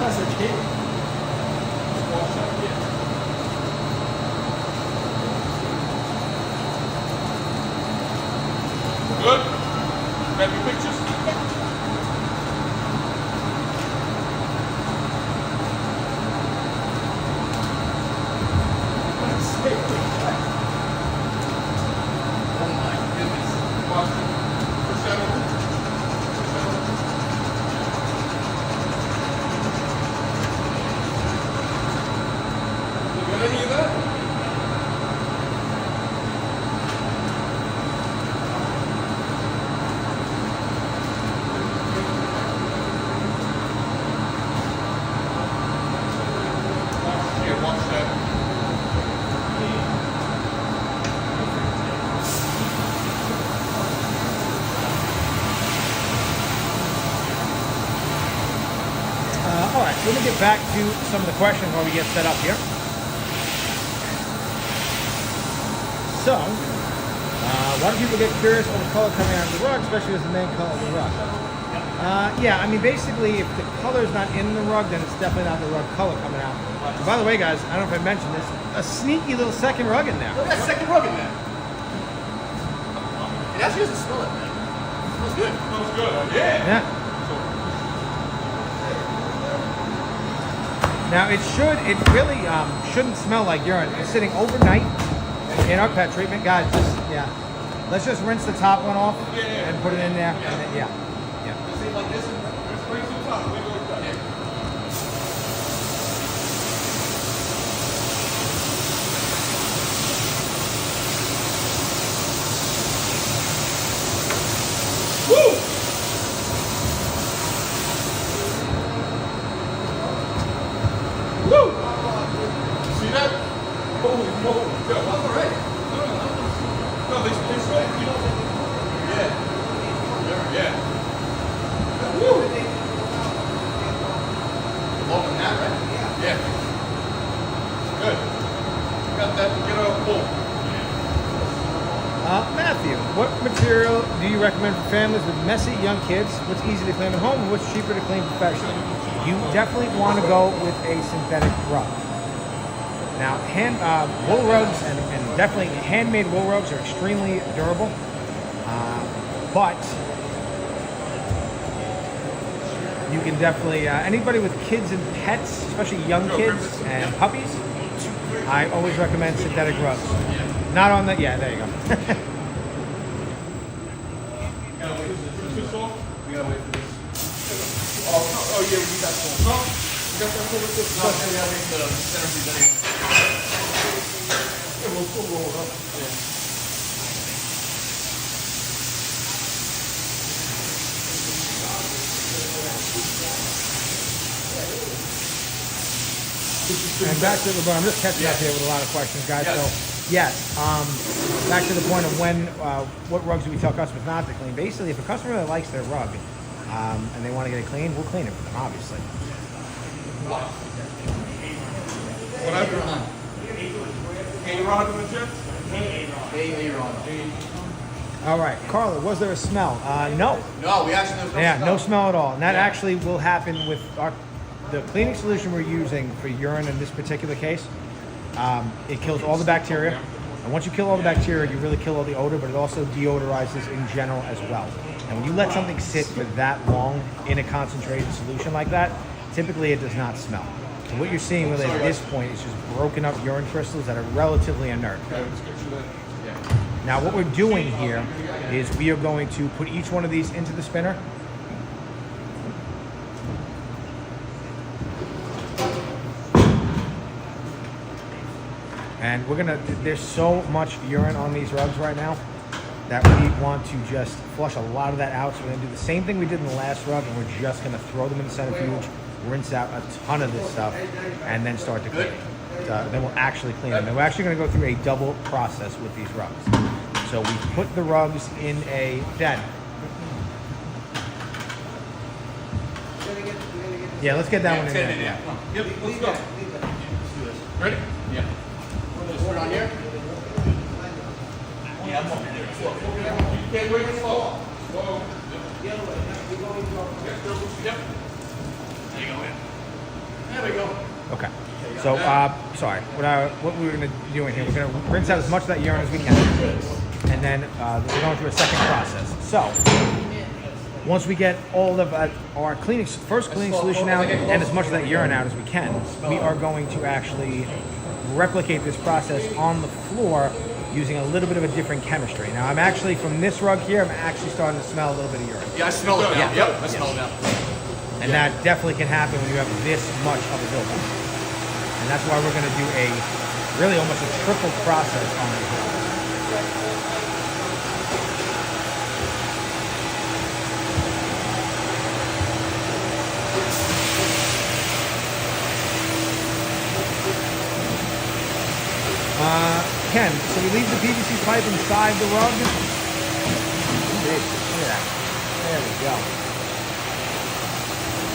That's okay. Good? Grab your pictures? back to some of the questions while we get set up here. So, why do people get curious over the color coming out of the rug, especially as the main color of the rug? Yeah, I mean, basically, if the color is not in the rug, then it's definitely not the rug color coming out. And by the way, guys, I don't know if I mentioned this, a sneaky little second rug in there. Look at that second rug in there. It actually doesn't smell it, man. It smells good. Smells good. Yeah. Yeah. Now it really shouldn't smell like urine. It's sitting overnight in our pet treatment, guys. Let's just rinse the top one off and put it in there. And then, Does it like this? Bring some top. Leave it like that. Woo! Woo! See that? Holy moly. Yeah, that's all right. No, they still, you know. Yeah. Woo! Longer than that, right? Yeah. Good. Got that to get out full. Matthew, what material do you recommend for families with messy young kids? What's easy to clean at home and what's cheaper to clean professionally? You definitely want to go with a synthetic rug. Now, wool rugs and definitely handmade wool rugs are extremely durable, but you can definitely, anybody with kids and pets, especially young kids and puppies, I always recommend synthetic rugs. Not on that, yeah, there you go. We gotta wait for this. Oh yeah, we need that full. No, you got that full with this? No, we gotta wait for the centrifuge anyway. Yeah, we'll roll it up. And back to I'm just catching up here with a lot of questions, guys. Yes. So, yes, back to the point of what rugs do we tell customers not to clean? Basically, if a customer really likes their rug and they want to get it clean, we'll clean it for them, obviously. What happened? A-Rod in the jet? A-Rod. All right, Carla, was there a smell? No. No, we actually there's No smell at all. And that actually will happen with the cleaning solution we're using for urine in this particular case. It kills all the bacteria. And once you kill all the bacteria, you really kill all the odor, but it also deodorizes in general as well. And when you let something sit for that long in a concentrated solution like that, typically it does not smell. So what you're seeing really at this point is just broken up urine crystals that are relatively inert. Now what we're doing here is we are going to put each one of these into the spinner. And there's so much urine on these rugs right now that we want to just flush a lot of that out. So we're gonna do the same thing we did in the last rug, and we're just gonna throw them in the centrifuge, rinse out a ton of this stuff, and then start to clean. Then we'll actually clean them. And we're actually gonna go through a double process with these rugs. So we put the rugs in a den. Yeah, let's get that one in there. Yeah. Yep, let's go. Ready? Yeah. Just put it on here? Yeah, I'm over there. You can't wait to fall. Whoa. Yep. There you go, man. There we go. Okay. So, sorry. What we were going to be doing here, we're going to rinse out as much of that urine as we can. And then we're going through a second process. So, once we get all of our first cleaning solution out and as much of that urine out as we can, we are going to actually replicate this process on the floor using a little bit of a different chemistry. Now, I'm actually, from this rug here, I'm actually starting to smell a little bit of urine. Yeah, I smell it now. Yeah. Yep, I smell it now. And that definitely can happen when you have this much of a buildup. And that's why we're going to do really almost a triple process on this rug. Ken, so we leave the PVC pipe inside the rug. Look at that. There we go.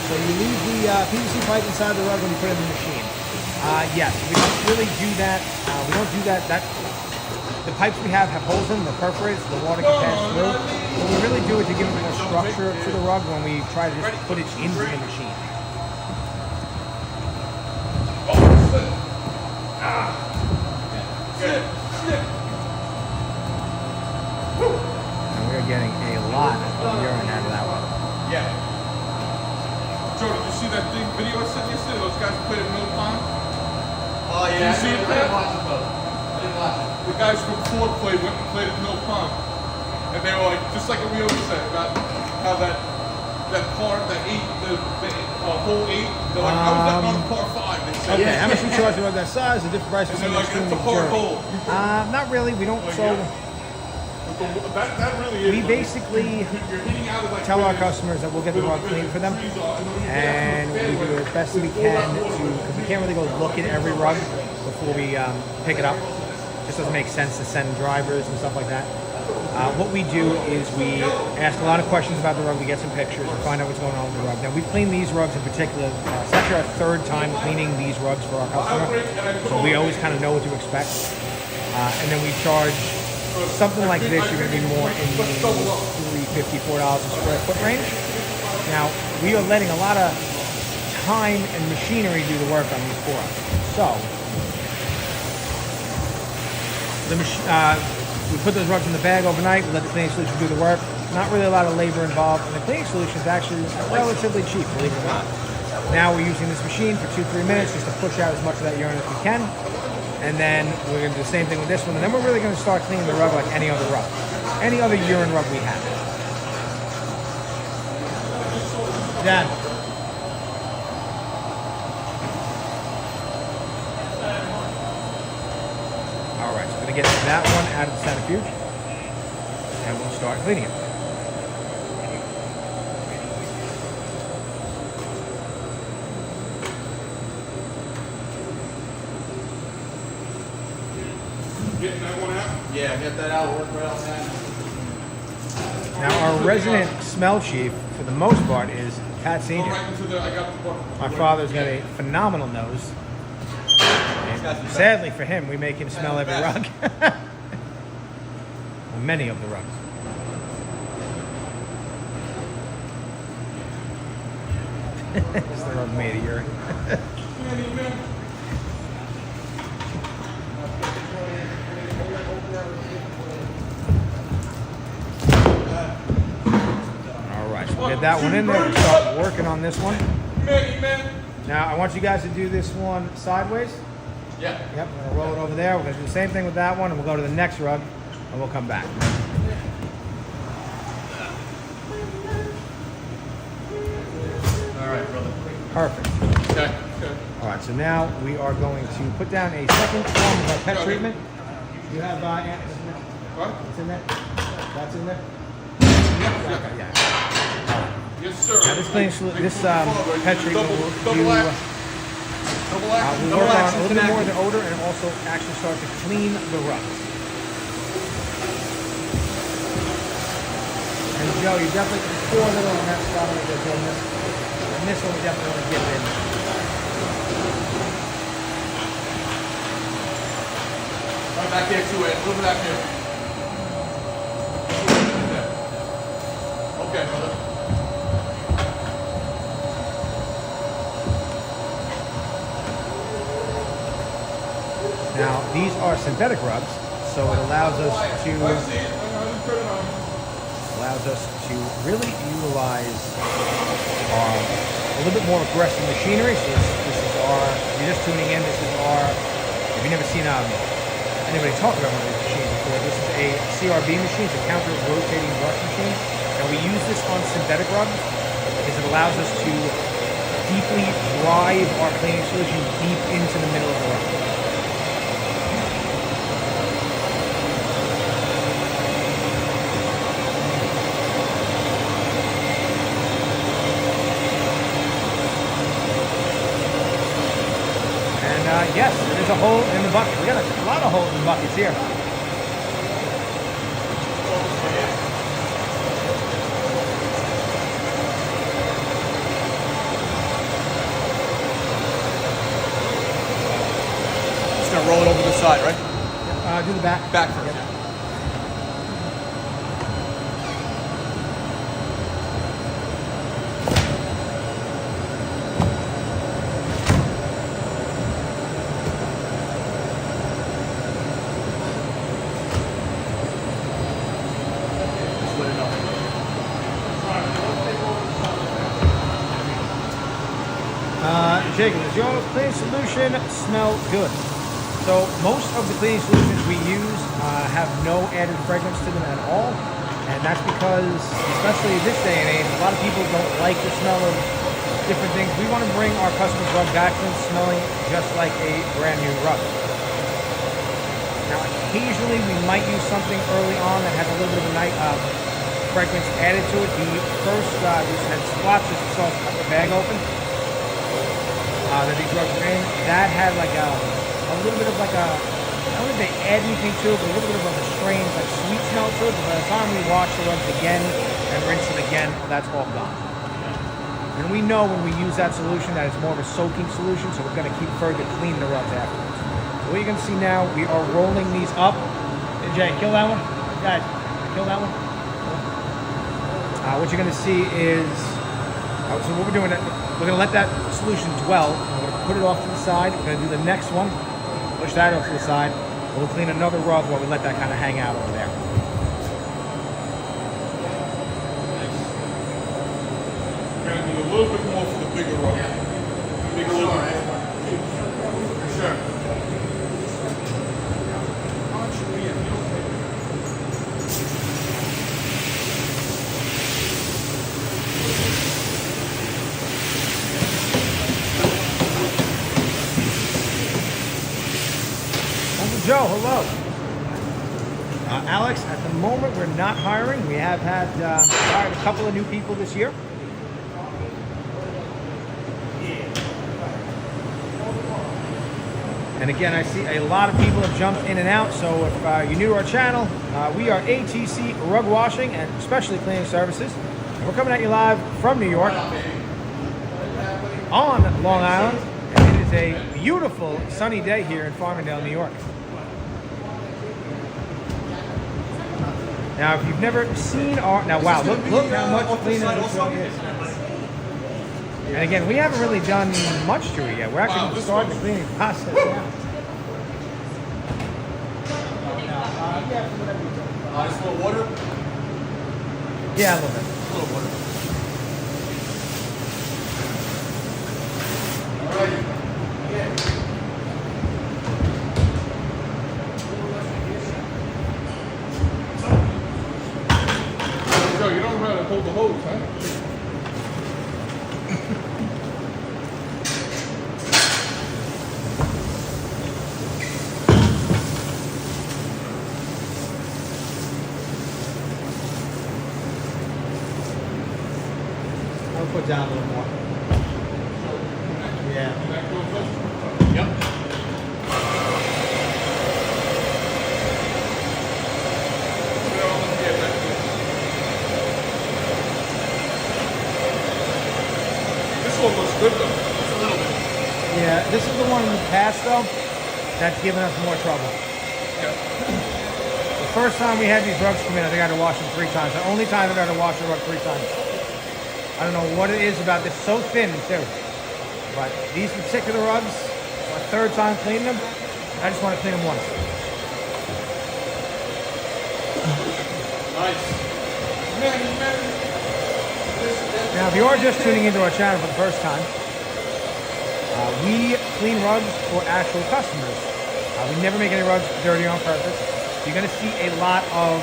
So you leave the PVC pipe inside the rug when you put it in the machine. Yes, we don't really do that. We don't do that. The pipes we have holes in them, they're perforated, so the water can pass through. But we really do it to give it more structure to the rug when we try to just put it into the machine. And we're getting a lot of urine out of that one. Yeah. Joe, did you see that video I sent yesterday? Those guys played at Mill Pond? Oh yeah. You see it, I Pat? didn't watch it though. I didn't watch it. The guys from Ford went and played at Mill Pond. And they were like, just like we always say about how that par, that hole 8, they're like, how was that not a par 5? They said, Okay, how much we charge about that size? The different price for And they're something like, it's extremely a par dirty. hole. Not really. We don't. So That really is. we like, basically you're hitting out of like tell our where customers that we'll get the rug clean for them, and we do as best we can to, because we can't really go look at every rug before we pick it up. Just doesn't make sense to send drivers and stuff like that. What we do is we ask a lot of questions about the rug. We get some pictures and find out what's going on with the rug. Now, we've cleaned these rugs in particular. It's actually our third time cleaning these rugs for our customer, so we always kind of know what to expect. And then we charge something like this. You're going to be more in the $3.50, $4 a square foot range. Now, we are letting a lot of time and machinery do the work on these for us. So, we put those rugs in the bag overnight. We let the cleaning solution do the work. Not really a lot of labor involved, and the cleaning solution is actually relatively cheap, believe it or not. Now we're using this machine for 2-3 minutes just to push out as much of that urine as we can, and then we're going to do the same thing with this one, and then we're really going to start cleaning the rug like any other rug, any other urine rug we have. Dad. All right, so we're going to get that one out of the centrifuge, and we'll start cleaning it. Getting that one out? Yeah, get that out. Work right on that. Now, our resident smell chief, for the most part, is Pat Go Senior. right into the, I got the book. My father's got a phenomenal nose. And sadly for him, we make him smell every rug. Well, many of the rugs. This is the rug made of urine. All right, so we'll get that one in there. We'll start working on this one. Now, I want you guys to do this one sideways. Yeah. Yep, we're gonna roll it over there. We're gonna do the same thing with that one, and we'll go to the next rug, and we'll come back. All right, brother. Perfect. Okay. All right, so now we are going to put down a second form of our pet treatment. You have What? what's in there? That's in there? Yeah. Okay, yeah. Yes, sir. Now this pet treatment will Double do, action. Double action. we'll work on a little bit more of the odor and also actually start to clean the rugs. And Joe, you definitely can pour a little on that spot when you're doing this. And this one we definitely want to get it in. Right back here too, Ed. A little bit back here. Okay, brother. Now, these are synthetic rugs, so it allows us to really utilize a little bit more aggressive machinery. So this is our, if you're just tuning in, this is our, if you've never seen anybody talk about one of these machines before, this is a CRB machine, it's a counter rotating brush machine. And we use this on synthetic rugs because it allows us to deeply drive our cleaning solution deep into the middle of the rug. Yes, there's a hole in the bucket. We got a lot of holes in the buckets here. gonna roll it over the side, right? Do the back. Back first. Jacob, does your cleaning solution smell good? So most of the cleaning solutions we use have no added fragrance to them at all, and that's because, especially this day and age, a lot of people don't like the smell of different things. We want to bring our customers' rug back to them smelling just like a brand new rug. Now, occasionally we might use something early on that has a little bit of a night fragrance added to it. The first we had swatches, we saw the bag open. That these rugs were in, that had like a little bit of like a, I don't think they add anything to it, but a little bit of a strange like sweet smell to it. But by the time we wash the rugs again and rinse them again, that's all gone. And we know when we use that solution that it's more of a soaking solution, so we're going to keep further clean the rugs afterwards. So what you're going to see now, we are rolling these up. Hey, Jay, kill that one. Dad, kill that one. What you're going to see is, so what we're doing, we're going to let that solution dwell. We're going to put it off to the side. We're going to do the next one. Push that off to the side. We'll clean another rug while we let that kind of hang out over there. We're gonna do a little bit more for the bigger rug. Bigger rug. For sure. Joe, hello. Alex, at the moment we're not hiring. We have had hired a couple of new people this year. And again, I see a lot of people have jumped in and out. So if you're new to our channel, we are ATC Rug Washing and Specialty Cleaning Services. And we're coming at you live from New York on Long Island. And it is a beautiful sunny day here in Farmingdale, New York. Now, if you've never seen our... Now, wow, look how much cleaner this rug is. And again, we haven't really done much to it yet. We're actually starting the cleaning process now. Just a little water? Yeah, a little bit. A little water. Joe, you don't know how to hold the hose, huh? I'll put down a little more. Yeah. Yep. This one looks good though. Just a little bit. Yeah, this is the one in the past, though, that's given us more trouble. Yeah. The first time we had these rugs come in, I think I had to wash them 3 times. The only time I've had to wash a rug 3 times. I don't know what it is about this. So thin, too. But these particular rugs, my 3rd time cleaning them, I just want to clean them once. Nice. Now, if you are just tuning into our channel for the first time, we clean rugs for actual customers. We never make any rugs dirty on purpose. You're going to see a lot of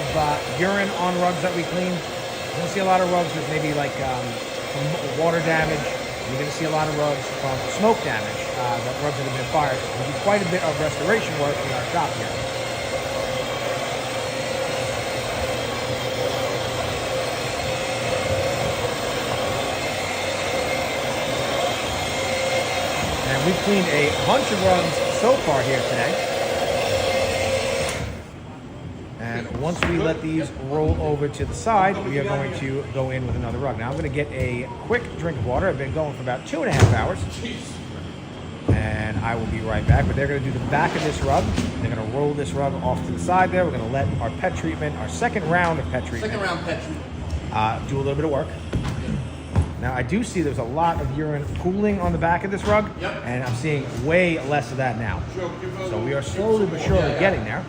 urine on rugs that we clean. You're going to see a lot of rugs with maybe like from water damage. You're going to see a lot of rugs from smoke damage, that rugs that have been fired. We do quite a bit of restoration work in our shop here. And we've cleaned a bunch of rugs so far here today. And once we let these roll over to the side, we are going to go in with another rug. Now I'm going to get a quick drink of water. I've been going for about 2.5 hours. And I will be right back. But they're going to do the back of this rug. They're going to roll this rug off to the side there. We're going to let our pet treatment, our second round of pet treatment, Second round pet treatment. do a little bit of work. Now, I do see there's a lot of urine pooling on the back of this rug, Yep. and I'm seeing way less of that now. So we are slowly but surely getting there.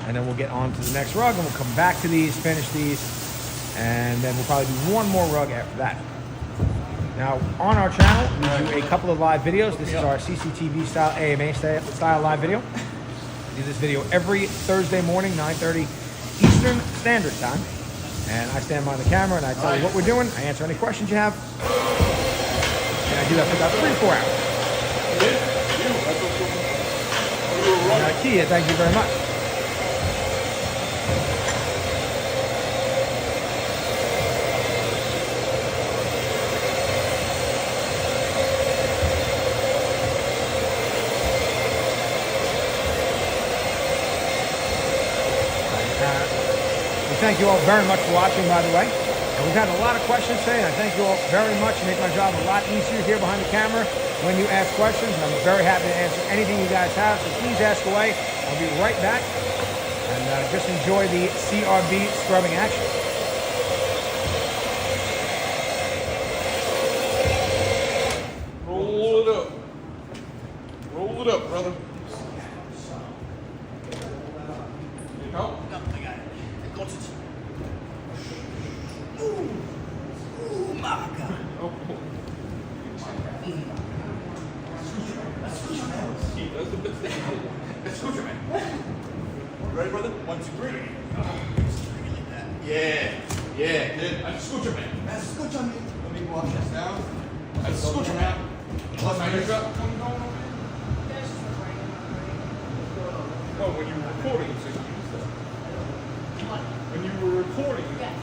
And then we'll get on to the next rug, and we'll come back to these, finish these, and then we'll probably do one more rug after that. Now, on our channel, we do a couple of live videos. This is our CCTV style, AMA style live video. We do this video every Thursday morning, 9:30 Eastern Standard Time. And I stand behind the camera and I tell you what we're doing. I answer any questions you have. And I do that for about 3 to 4 hours. Kia, thank you very much. Thank you all very much for watching, by the way. And we've had a lot of questions today, and I thank you all very much. You make my job a lot easier here behind the camera when you ask questions, and I'm very happy to answer anything you guys have, so please ask away. I'll be right back, and just enjoy the CRB scrubbing action. Roll it up. Roll it up, brother. Need help? No, I got it. Ooh, my God. That's the best thing. That's good, man. Ready, brother? 1, 2, 3. Yeah. Yeah, good. That's scoocher, man. That's good, man. Let me wash this down. That's scoocher, man. Plus, now you got come going over here. No, when you were recording, you said you used that. When you were recording, Yeah.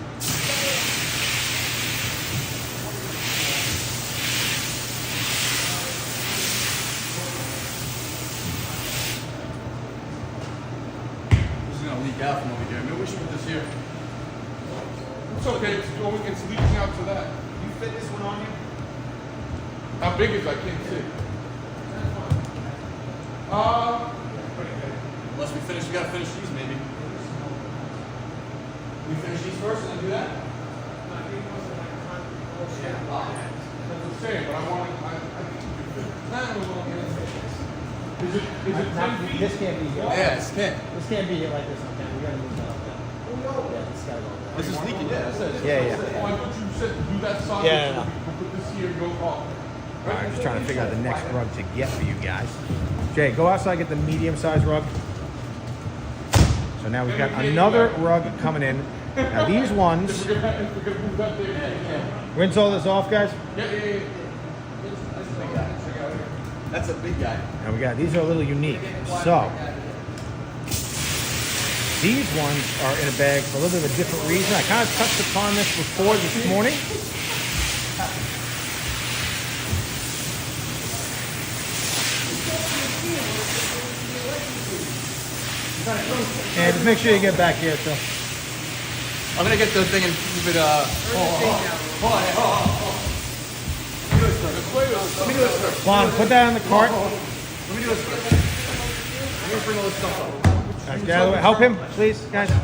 This is gonna leak out from over here. Maybe we should put this here. it's okay. It's leaking out to that. You fit this one on you? How big is it? I can't see. Unless we finish, we gotta finish these maybe. We finish these first and then do that? That's what I'm saying, but I want to. I think you could fit. Nah, we're going to get into this. Is it 10 feet? This can't be here. Yeah, it's can. This can't be here like this. Okay, we gotta move that up there. Yeah, this gotta go up there. This is leaking, yeah. That's it. Yeah. Oh, I thought you said to do that side. Yeah, no. We'll put this here and go off. All right, I'm just trying to figure out the next rug to get for you guys. Jay, go outside, get the medium-sized rug. So now we've got another rug coming in. Now these ones, We're gonna move that there. rinse all this off, guys. Yeah. That's a big guy. Now we got, these are a little unique. So, these ones are in a bag for a little bit of a different reason. I kind of touched upon this before this morning. And just make sure you get back here, so. I'm gonna get the thing and move it, hold on. Let me do this first. Juan, put that on the cart. Let me do this first. I'm gonna bring all this stuff up. Guys, get out of the way. Help him, please, guys. Let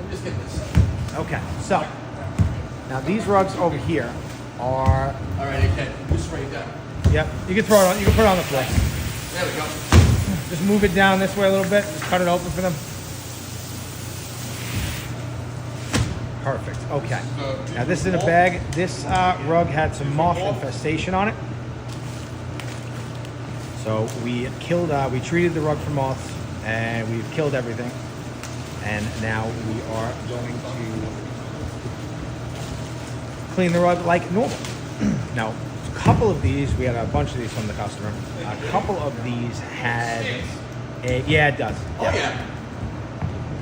me just get this. Okay, so. Now these rugs over here are, All right, okay. Just spray it down. yep, you can throw it on, you can put it on the floor. There we go. Just move it down this way a little bit. Just cut it open for them. Perfect. Okay. Now this is in a bag. This rug had some moth infestation on it. So we killed, we treated the rug for moths, and we've killed everything. And now we are going to clean the rug like normal. Now, a couple of these, we had a bunch of these from the customer. A couple of these had yeah, it does. Oh yeah.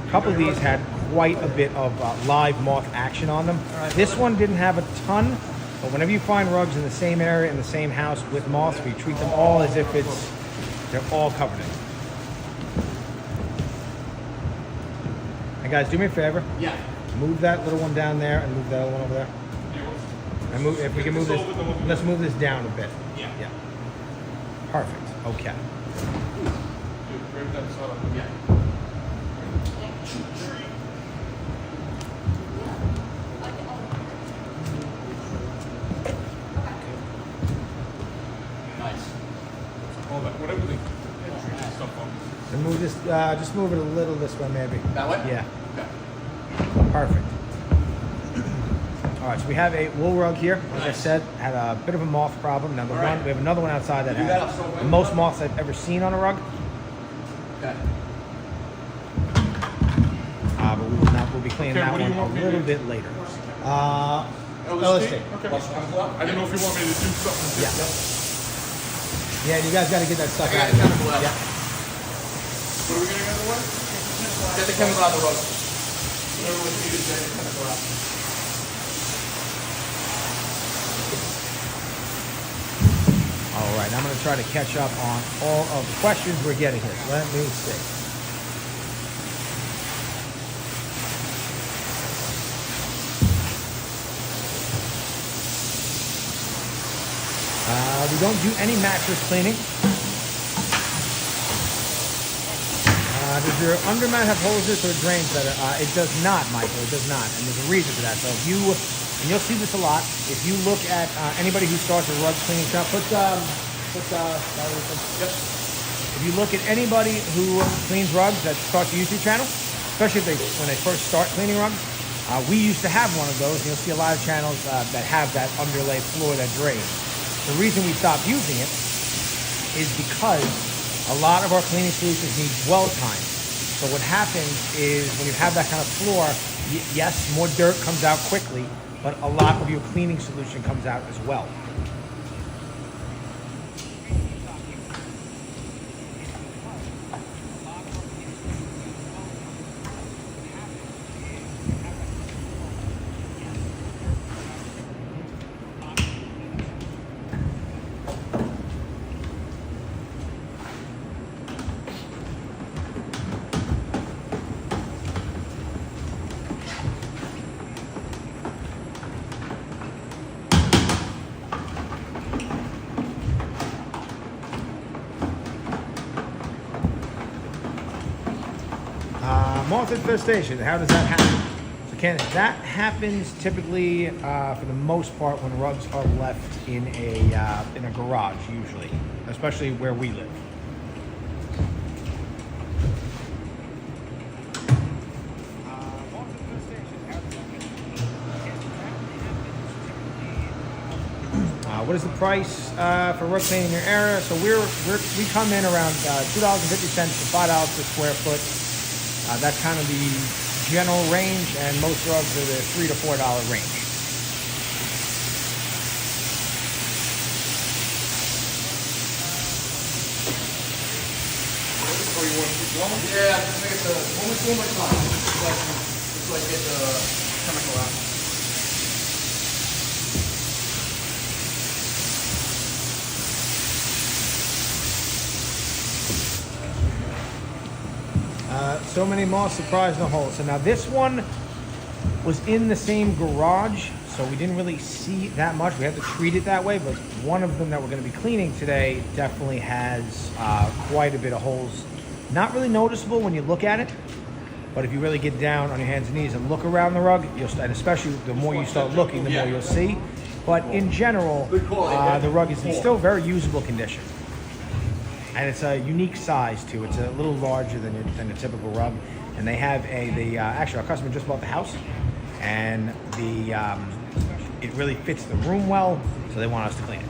A couple of these had quite a bit of live moth action on them. This one didn't have a ton, but whenever you find rugs in the same area, in the same house with moths, we treat them all as if they're all covered in. And guys, do me a favor. Yeah. Move that little one down there and move that other one over there. And move, if we can move this, let's move this down a bit. Yeah. Yeah. Perfect. Okay. Grab that side up. Yeah. Nice. All that, whatever they stuff on. And move this. Just move it a little this way, maybe. That way? Yeah. Okay. Perfect. All right, so we have a wool rug here. Like I said, had a bit of a moth problem. Now we have another one outside that Do that has up so the most moths I've ever seen on a rug. Okay. But we'll be cleaning Okay, that what do you one want a me to little do? bit later. LSD? LSD. Okay. I didn't know if you want me to do something. Yeah. Yeah, you guys got to get that stuff I got out the of here. chemical out. Yeah. What are we getting out of the way? Get the chemical out of the rug. Whatever we need to get the chemical out. All right, I'm going to try to catch up on all of the questions we're getting here. Let me see. We don't do any mattress cleaning. Does your undermat have holes in it or drains that are, it does not, Michael, it does not. And there's a reason for that. So if you, and you'll see this a lot, if you look at anybody who starts a rug cleaning shop, if you look at anybody who cleans rugs that starts a YouTube channel, especially when they first start cleaning rugs, we used to have one of those, and you'll see a lot of channels that have that underlay floor that drains. The reason we stopped using it is because a lot of our cleaning solutions need dwell time. So what happens is when you have that kind of floor, yes, more dirt comes out quickly, but a lot of your cleaning solution comes out as well. Moth infestation, how does that happen? So Ken, that happens typically, for the most part, when rugs are left in a garage, usually, especially where we live. What is the price for rug cleaning in your area? So we come in around $2.50 to $5 per square foot. That's kind of the general range, and most rugs are the $3 to $4 range. Or you want to keep going? Yeah, just make it one more time. Just like get the chemical out. So many moths, surprise, no holes. So now this one was in the same garage, so we didn't really see that much. We had to treat it that way, but one of them that we're going to be cleaning today definitely has quite a bit of holes. Not really noticeable when you look at it, but if you really get down on your hands and knees and look around the rug, and especially the more you start looking, the more you'll see. But in general, the rug is in still very usable condition. And it's a unique size too. It's a little larger than a typical rug. And they have actually our customer just bought the house, and it really fits the room well, so they want us to clean it.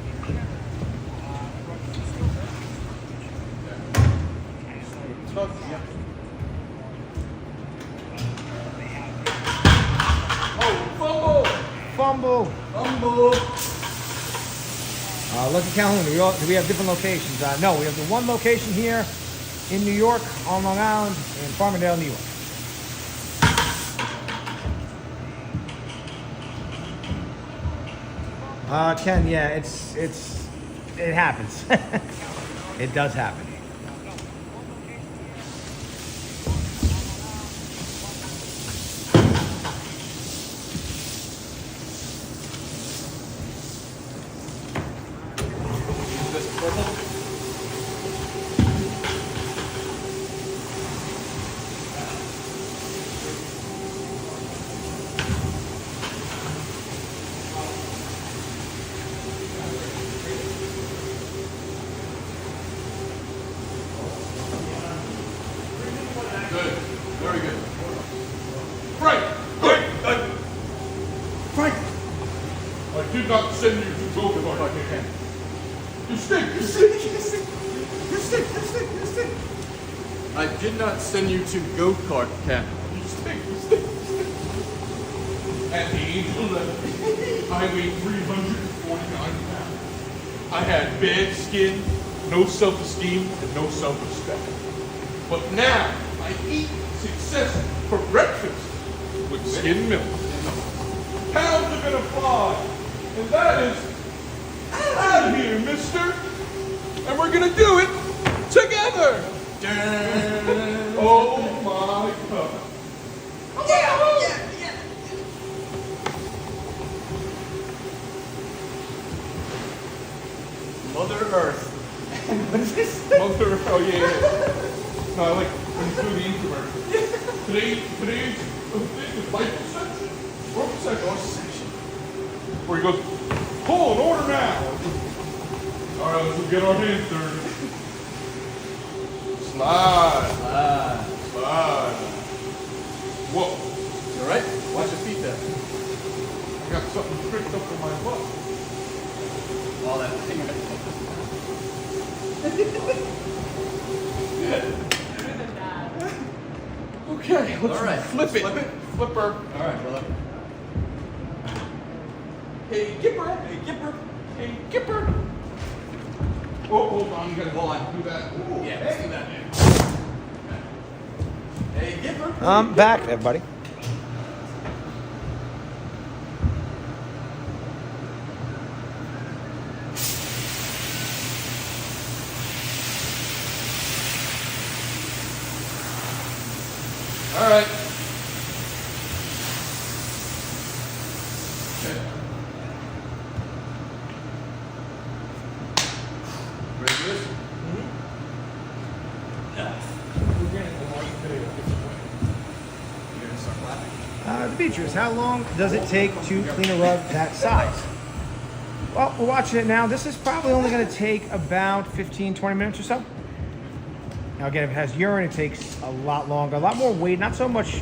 Fumble. Lucky Calhoun, do we have different locations? No, we have the one location here in New York, on Long Island, in Farmingdale, New York. Ken, yeah, it happens. It does happen. Good. Very good. Frank! Frank! Frank! I did not send you to go to Okay. You stink! You stink! You stink! You stink! You stink! You stink! I did not send you to go-kart camp. You stink! You stink! You stink! At the age of 11, I weighed 349 pounds. I had bad skin, no self-esteem, and no self-respect. But now, I eat success for breakfast with skim milk. Pounds are gonna fly, and that is out of here, mister. And we're gonna do it together. Oh my God. Mother Earth. Mother, oh yeah. No, I like when you do the introversion. Today's life section, work section, where he goes, pull an order now. All right, let's get our hands dirty. Slide. Whoa. All right? Watch your feet there. I got something tricked up in my butt. All that thing. Okay, let's All right, flip it. flip it. Flipper. All right, brother. Hey, Gipper. Hey, Gipper. Hey, Gipper. Oh, hold on. You gotta Hold on. do that. Ooh, Yeah, let's do that, man. Hey, Gipper. I'm back, everybody. All right. Okay. Ready for this? You're gonna start clapping. The features. How long does it take to clean a rug that size? Well, we're watching it now. This is probably only going to take about 15, 20 minutes or so. Now, again, if it has urine, it takes a lot longer, a lot more weight, not so much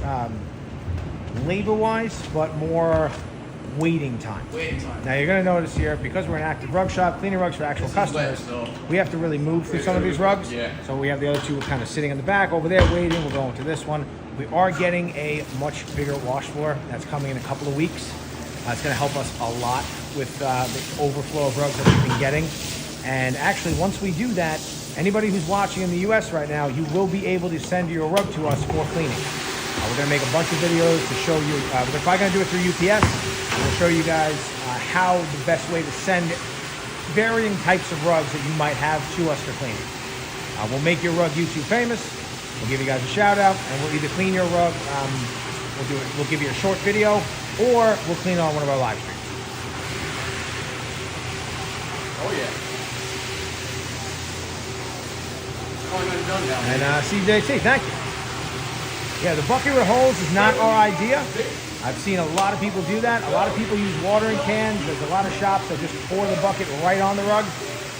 labor-wise, but more waiting time. Waiting time. Now, you're going to notice here, because we're an active rug shop, cleaning rugs for actual This is wet, customers, so- we have to really move through some of these rugs. Yeah. So we have the other two kind of sitting in the back over there waiting. We're going to this one. We are getting a much bigger wash floor that's coming in a couple of weeks. It's going to help us a lot with the overflow of rugs that we've been getting. And actually, once we do that, anybody who's watching in the US right now, you will be able to send your rug to us for cleaning. We're going to make a bunch of videos to show you. We're probably going to do it through UPS. We'll show you guys how the best way to send varying types of rugs that you might have to us for cleaning. We'll make your rug YouTube famous. We'll give you guys a shout out, and we'll either clean your rug. We'll give you a short video, or we'll clean it on one of our live streams. Oh, yeah. Oh, I'm done now. And CJT, thank you. Yeah, the bucket with holes is not our idea. I've seen a lot of people do that. A lot of people use watering cans. There's a lot of shops that just pour the bucket right on the rug.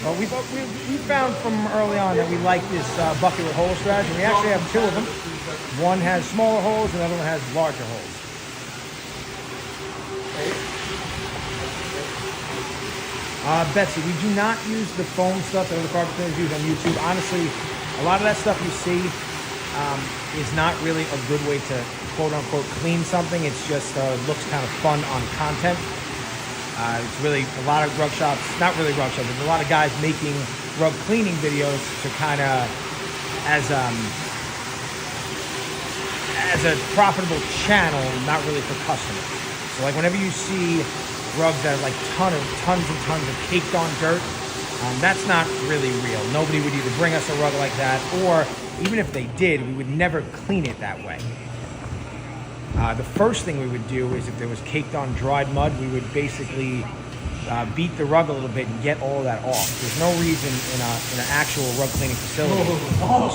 But we found from early on that we like this bucket with hole strategy. We actually have two of them. One has smaller holes, and the other one has larger holes. Betsy, we do not use the foam stuff that other carpet cleaners use on YouTube. Honestly, a lot of that stuff you see is not really a good way to quote-unquote clean something. It's just looks kind of fun on content. It's really a lot of rug shops, not really rug shops, there's a lot of guys making rug cleaning videos to kind of, as a profitable channel, not really for customers. So like whenever you see rugs that are like tons and tons of caked on dirt, that's not really real. Nobody would either bring us a rug like that, or even if they did, we would never clean it that way. The first thing we would do is if there was caked on dried mud, we would basically beat the rug a little bit and get all of that off. There's no reason in an actual rug cleaning facility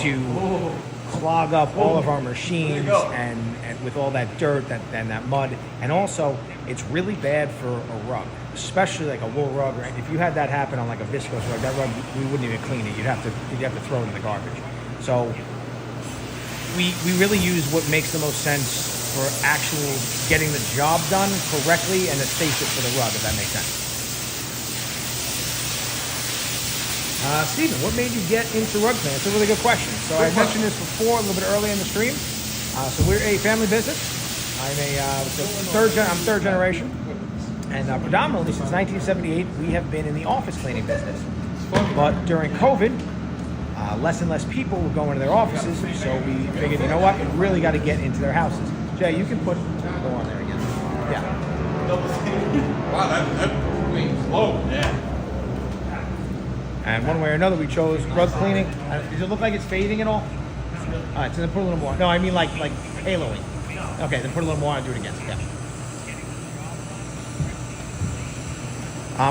to clog up all of our machines and with all that dirt and that mud. And also, it's really bad for a rug, especially like a wool rug. Right? If you had that happen on like a viscose rug, that rug, we wouldn't even clean it. You'd have to throw it in the garbage. So we really use what makes the most sense for actual getting the job done correctly and the safest for the rug, if that makes sense. Steven, what made you get into rug cleaning? It's a really good question. So I mentioned this before, a little bit earlier in the stream. So we're a family business. I'm third generation, and predominantly since 1978, we have been in the office cleaning business. But during COVID, less and less people were going to their offices, so we figured, you know what, we really got to get into their houses. Jay, you can put more on there again. Yeah. Wow, that cleans low. Yeah. And one way or another, we chose rug cleaning. Does it look like it's fading at all? All right, so then put a little more. No, I mean like haloing. Okay, then put a little more on and do it again. Yeah.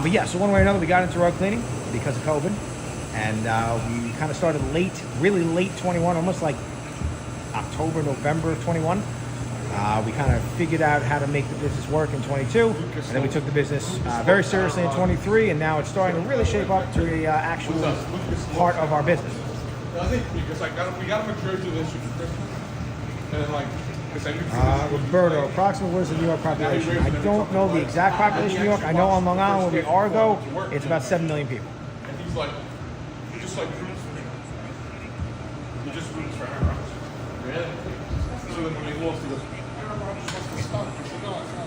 But yeah, so one way or another, we got into rug cleaning because of COVID. And we kind of started really late 21, almost like October, November of 21. We kind of figured out how to make the business work in 22, and then we took the business very seriously in 23, and now it's starting to really shape up to the actual part of our business. I think because we got a majority of this for Christmas, and like. Roberto, approximately what is the New York population? I don't know the exact population of New York. I know on Long Island where we are, though, it's about 7 million people. And he's like, he just like roots for me. He just roots for her. Really? So then when he lost, he goes, I don't know, I'm just supposed to stop. I said, no, it's not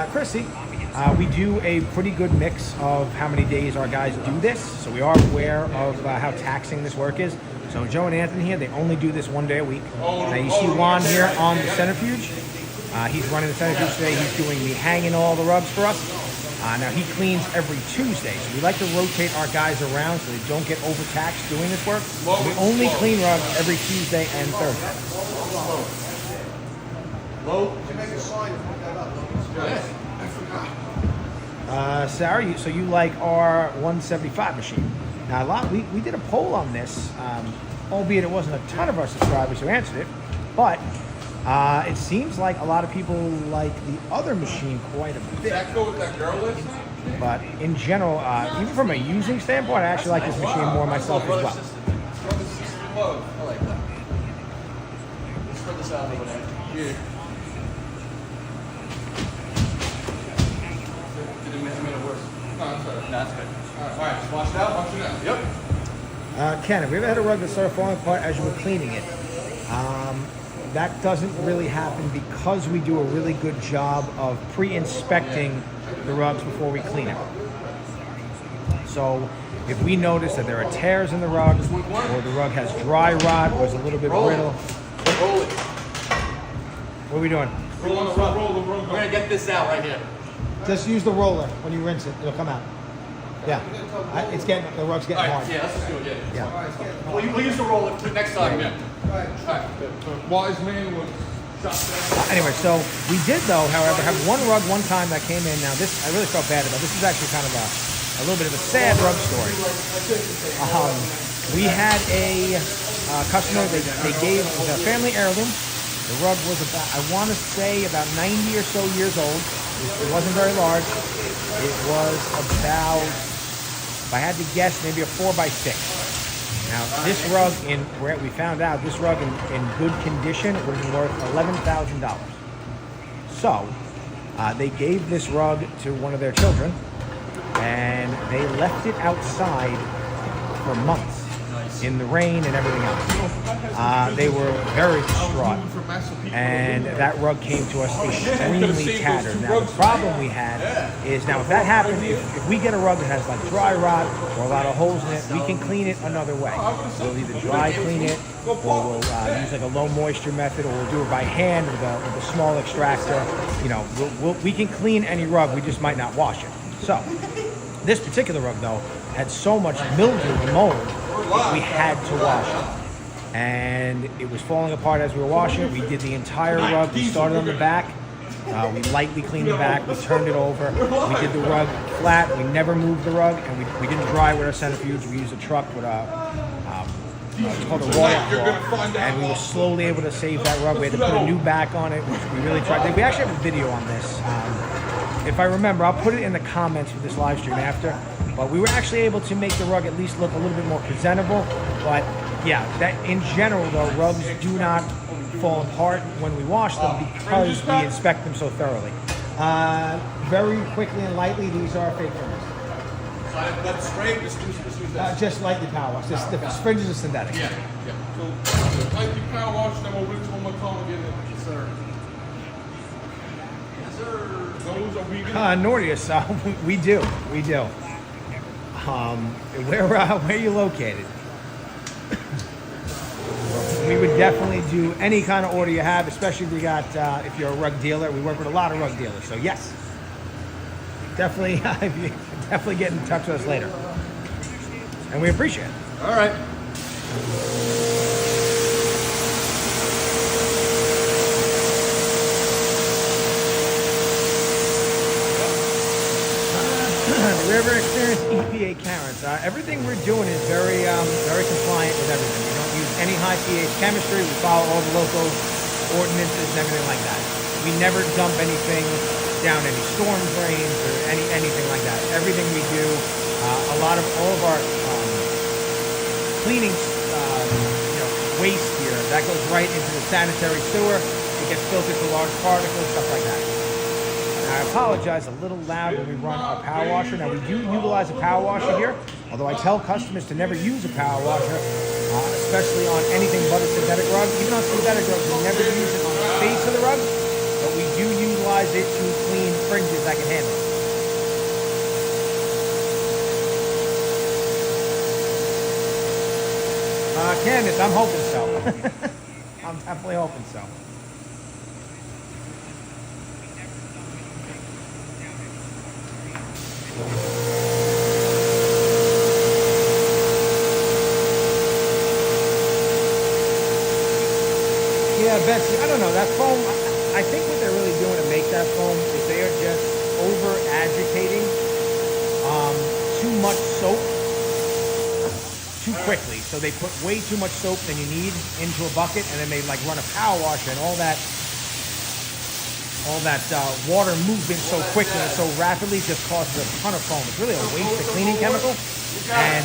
works. Chrissy, we do a pretty good mix of how many days our guys do this. So we are aware of how taxing this work is. So Joe and Anthony here, they only do this 1 day a week. Now you see Juan here on the Centrifuge. He's running the Centrifuge today. He's doing the hanging all the rugs for us. Now he cleans every Tuesday. So we like to rotate our guys around so they don't get overtaxed doing this work. We only clean rugs every Tuesday and Thursday. Sarah, so you like our 175 machine. Now, we did a poll on this, albeit it wasn't a ton of our subscribers who answered it, but it seems like a lot of people like the other machine quite a bit. Does that go with that girl list? But in general, even from a using standpoint, I actually like this machine more myself as well. I like that. Let's spread this out a little bit. Yeah. Did it make it worse? No, that's all right. No, that's good. All right, just wash it out, wash it out. Yep. Ken, have you ever had a rug that started falling apart as you were cleaning it? That doesn't really happen because we do a really good job of pre-inspecting the rugs before we clean it. So if we notice that there are tears in the rug, or the rug has dry rot, or is a little bit brittle. Roll it. What are we doing? Roll the rug. We're gonna get this out right here. Just use the roller when you rinse it. It'll come out. Yeah. The rug's getting hard. Yeah, let's just do it. Yeah. Yeah. We'll use the roller next time. Yeah. Wise man was shot down. Anyway, so we did, though, however, have one rug one time that came in. Now, this I really felt bad about. This is actually kind of a little bit of a sad rug story. We had a customer. They gave the family heirloom. The rug was about, I want to say, about 90 or so years old. It wasn't very large. It was about, if I had to guess, maybe a 4x6. Now, this rug, we found out this rug in good condition was worth $11,000. So, they gave this rug to one of their children, and they left it outside for months in the rain and everything else. They were very distraught, and that rug came to us extremely tattered. Now, the problem we had is, now if that happened, if we get a rug that has like dry rot or a lot of holes in it, we can clean it another way. We'll either dry clean it, or we'll use like a low moisture method, or we'll do it by hand with a small extractor. You know, we can clean any rug, we just might not wash it. So, this particular rug though had so much mildew and mold, we had to wash it. And it was falling apart as we were washing it. We did the entire rug. We started on the back. We lightly cleaned the back. We turned it over. We did the rug flat. We never moved the rug. And we didn't dry with our centrifuge. We used a truck with it's called a roller claw. And we were slowly able to save that rug. We had to put a new back on it, which we really tried. We actually have a video on this. If I remember, I'll put it in the comments for this live stream after. But we were actually able to make the rug at least look a little bit more presentable. But yeah, that in general though, rugs do not fall apart when we wash them because we inspect them so thoroughly. Very quickly and lightly, these are fake fringes. So that's straight. Just use this. Just lightly power wash. The fringes are synthetic. Yeah. So, lightly power wash, then we'll rinse one more time again. Yes, sir. Yes, sir. Those are vegan. Nordius, we do. Where are you located? We would definitely do any kind of order you have, especially if you got if you're a rug dealer. We work with a lot of rug dealers, so yes, definitely get in touch with us later, and we appreciate it. All right. River Experience EPA Karens. Everything we're doing is very compliant with everything. We don't use any high pH chemistry. We follow all the local ordinances and everything like that. We never dump anything down any storm drains or anything like that. Everything we do, all of our cleaning waste here, that goes right into the sanitary sewer. It gets filtered for large particles, stuff like that. I apologize, a little loud when we run our power washer. Now we do utilize a power washer here, although I tell customers to never use a power washer, especially on anything but a synthetic rug. Even on synthetic rugs, we never use it on the face of the rug, but we do utilize it to clean fringes that can handle it. Candace, I'm hoping so. I'm definitely hoping so. Yeah, Betsy, I don't know, that foam, I think what they're really doing to make that foam is they are just over-agitating too much soap too quickly. So they put way too much soap than you need into a bucket, and then they like run a power washer, and all that water movement so quickly and so rapidly just causes a ton of foam. It's really a waste of cleaning chemical and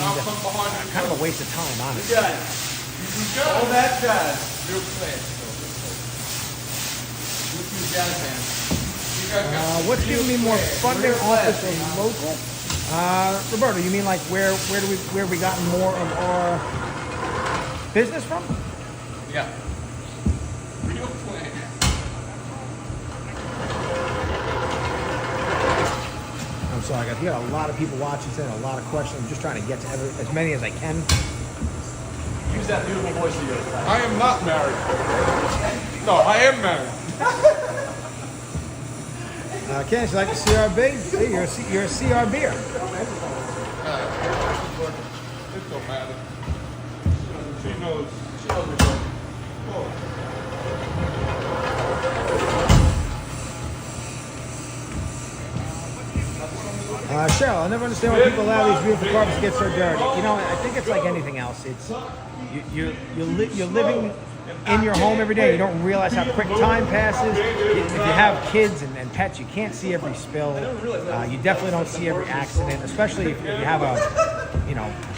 kind of a waste of time, honestly. All that jazz. Real quick. What's giving me more funding, office or local? Roberto, you mean like where we gotten more of our business from? Yeah. Real plan. I'm sorry, guys. We got a lot of people watching today, and a lot of questions. I'm just trying to get to as many as I can. Use that beautiful voice of yours. I am not married. No, I am married. Candace, you like the CRB? See, you're a CRBer. It don't matter. She knows. She knows what's up. Cheryl, I never understand why people allow these beautiful carpets to get so dirty. You know, I think it's like anything else. It's you're living in your home every day. You don't realize how quick time passes. If you have kids and pets, you can't see every spill. You definitely don't see every accident, especially if you have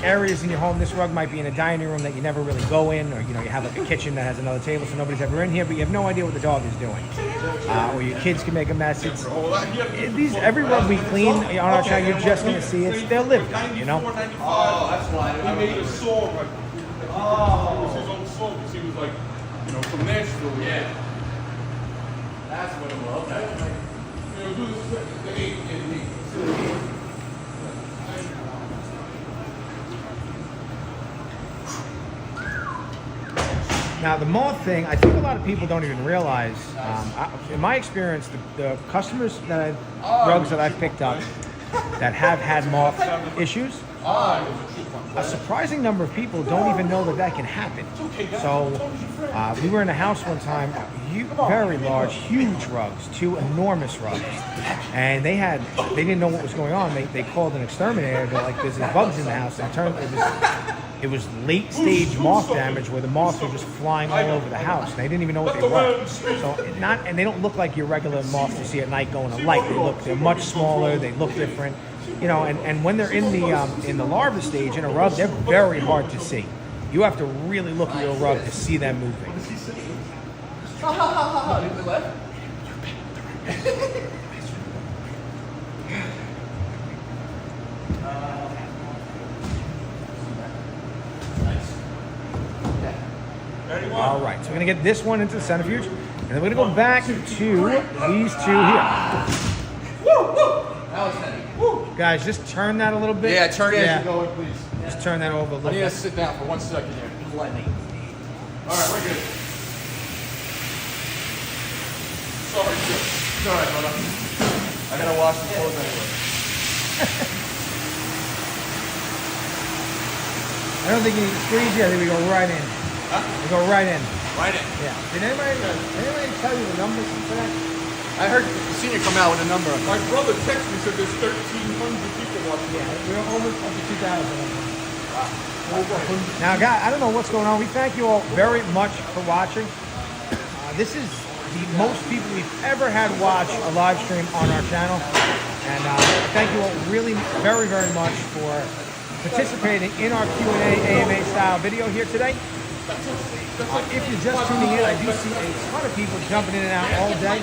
areas in your home. This rug might be in a dining room that you never really go in, or you have like a kitchen that has another table so nobody's ever in here, but you have no idea what the dog is doing. Or your kids can make a mess. Every rug we clean on our channel, you're just going to see it. They're lived on, Oh, that's why. He made a song like, it was his own song because he was like, from Nashville. Yeah. That's what it was. Okay. Do this. Now, the moth thing, I think a lot of people don't even realize. In my experience, the customers rugs that I've picked up that have had moth issues, a surprising number of people don't even know that can happen. So, we were in a house one time, very large, huge rugs, 2 enormous rugs, and they didn't know what was going on. They called an exterminator. They're like, "There's bugs in the house." And it was late stage moth damage where the moths were just flying all over the house. They didn't even know what they were. So and they don't look like your regular moths you see at night going to light. They're much smaller. They look different. you know, and when they're in the larva stage in a rug, they're very hard to see. You have to really look at your rug to see them moving. All right, so we're gonna get this one into the centrifuge, and then we're gonna go back to these two here. Guys, just turn that a little bit. Yeah, turn it as you go in, please. Just turn that over a I little need to bit. sit down for 1 second here. Lightning. All right, we're good. Sorry, Joe. It's all right, brother. I gotta wash the clothes anyway. I don't think you need to squeeze yet. I think we go right in. We go right in. Right in. Yeah. Did anybody tell you the numbers for that? I heard the senior come out with a number. My brother texted me said there's 1,300 people watching. Yeah, we're over 2,000. Now, guys, I don't know what's going on. We thank you all very much for watching. This is the most people we've ever had watch a live stream on our channel. And thank you all really very, very much for participating in our Q&A AMA style video here today. If you're just tuning in, I do see a ton of people jumping in and out all day.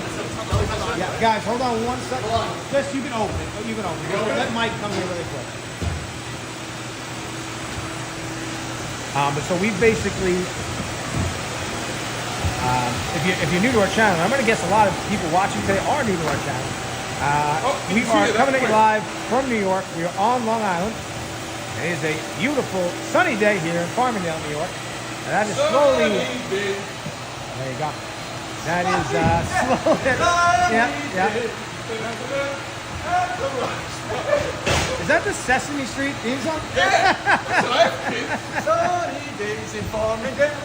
Yeah, guys, hold on 1 second. Just you can open it. You can open it. Let Mike come here really quick. But so we basically, if you're new to our channel, I'm going to guess a lot of people watching today are new to our channel. We are coming at you live from New York. We are on Long Island. It is a beautiful sunny day here in Farmingdale, New York. And that is slowly. There you go. That is slowly. Yeah. Is that the Sesame Street theme song? Yeah, that's what I did. Sunny days in Farmingdale.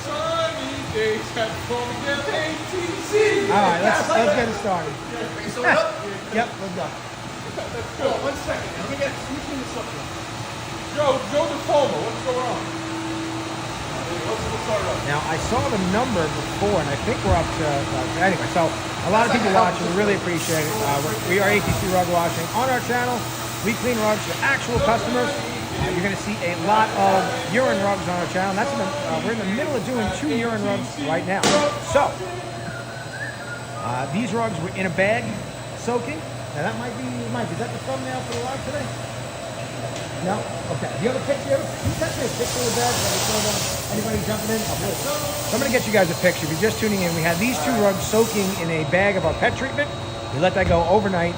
Sunny days at Farmingdale ATC. All right, let's get it started. Bring someone up. Yep, let's go. Hold on 1 second. Let me clean this up here. Joe DePalma, what's going on? Let's start it up. Now, I saw the number before, and I think we're up to, anyway, so a lot of people watching, we really appreciate it. We are ATC Rug Washing on our channel. We clean rugs for actual customers. You're going to see a lot of urine rugs on our channel. That's we're in the middle of doing 2 urine rugs right now. So, these rugs were in a bag, soaking. Now, that might be, Mike, is that the thumbnail for the live today? No? Okay. Do you have a picture? Can you touch me a picture of the bag? Anybody jumping in? Oh, really? So I'm going to get you guys a picture. If you're just tuning in, we had these 2 rugs soaking in a bag of our pet treatment. We let that go overnight.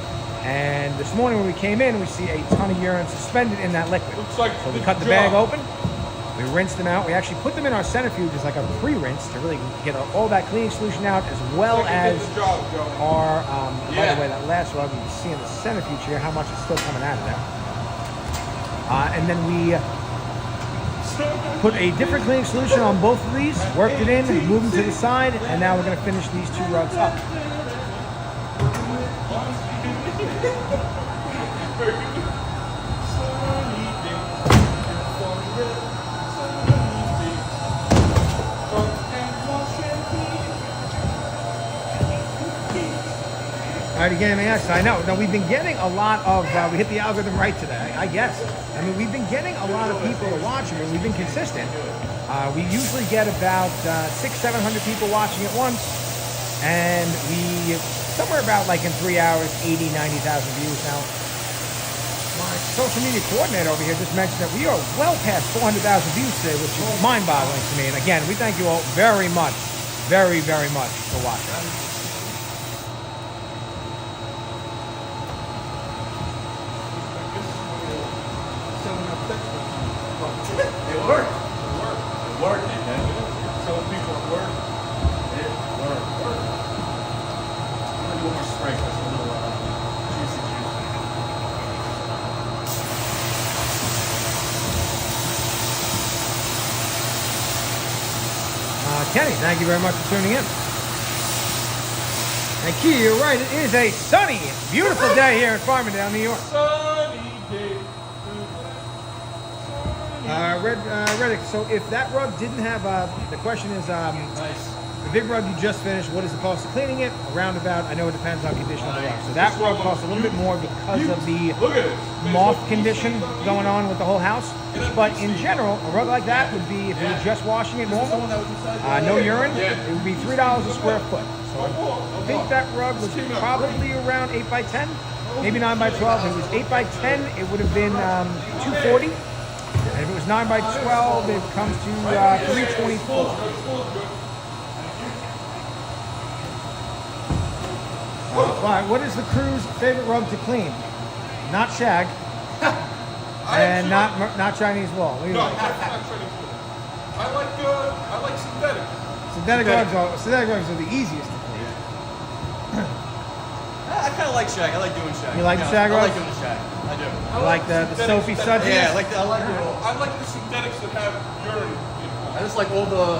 And this morning when we came in, we see a ton of urine suspended in that liquid. Looks like So we cut the bag open. We rinsed them out. We actually put them in our centrifuge as like a pre-rinse to really get all that cleaning solution out, as well as our, by the way, that last rug, you can see in the centrifuge here how much is still coming out of there. And then we put a different cleaning solution on both of these, worked it in, moved them to the side, and now we're going to finish these 2 rugs up. All right, again, yes, I know. Now, we've been getting a lot of, we hit the algorithm right today, I guess. I mean, we've been getting a lot of people watching, and we've been consistent. We usually get about 600-700 people watching at once, and we, somewhere about like in 3 hours, 80,000-90,000 views now. My social media coordinator over here just mentioned that we are well past 400,000 views today, which is mind-boggling to me. And again, we thank you all very much, very, very much for watching. It worked. It worked, man. Telling people it worked. It worked. I'm gonna do one more spray. That's a little juicy juice. Kenny, thank you very much for tuning in. And Key, you're right. It is a sunny, beautiful day here in Farmingdale, New York. Sunny day. Reddick, so if that rug didn't have, the question is, Nice. the big rug you just finished, what is the cost of cleaning it? Around about, I know it depends on condition of the rug. So that rug costs a little bit more because of the moth condition going on with the whole house. But in general, a rug like that would be, if you were just washing it normal, no urine, it would be $3 a square foot. So I think that rug was probably around 8 by 10, maybe 9 by 12. If it was 8 by 10, it would have been $240. And if it was 9 by 12, it comes to $324. All right, what is the crew's favorite rug to clean? Not shag, and not Chinese wall. What do you No, like? not Chinese wool. I like synthetic. Synthetic rugs are the easiest to clean. I kind of like shag. I like doing shag. You like the shag I like rugs? doing the shag. I do. You like the Sophie Suds? Yeah, I like the synthetics that have urine. I just like all the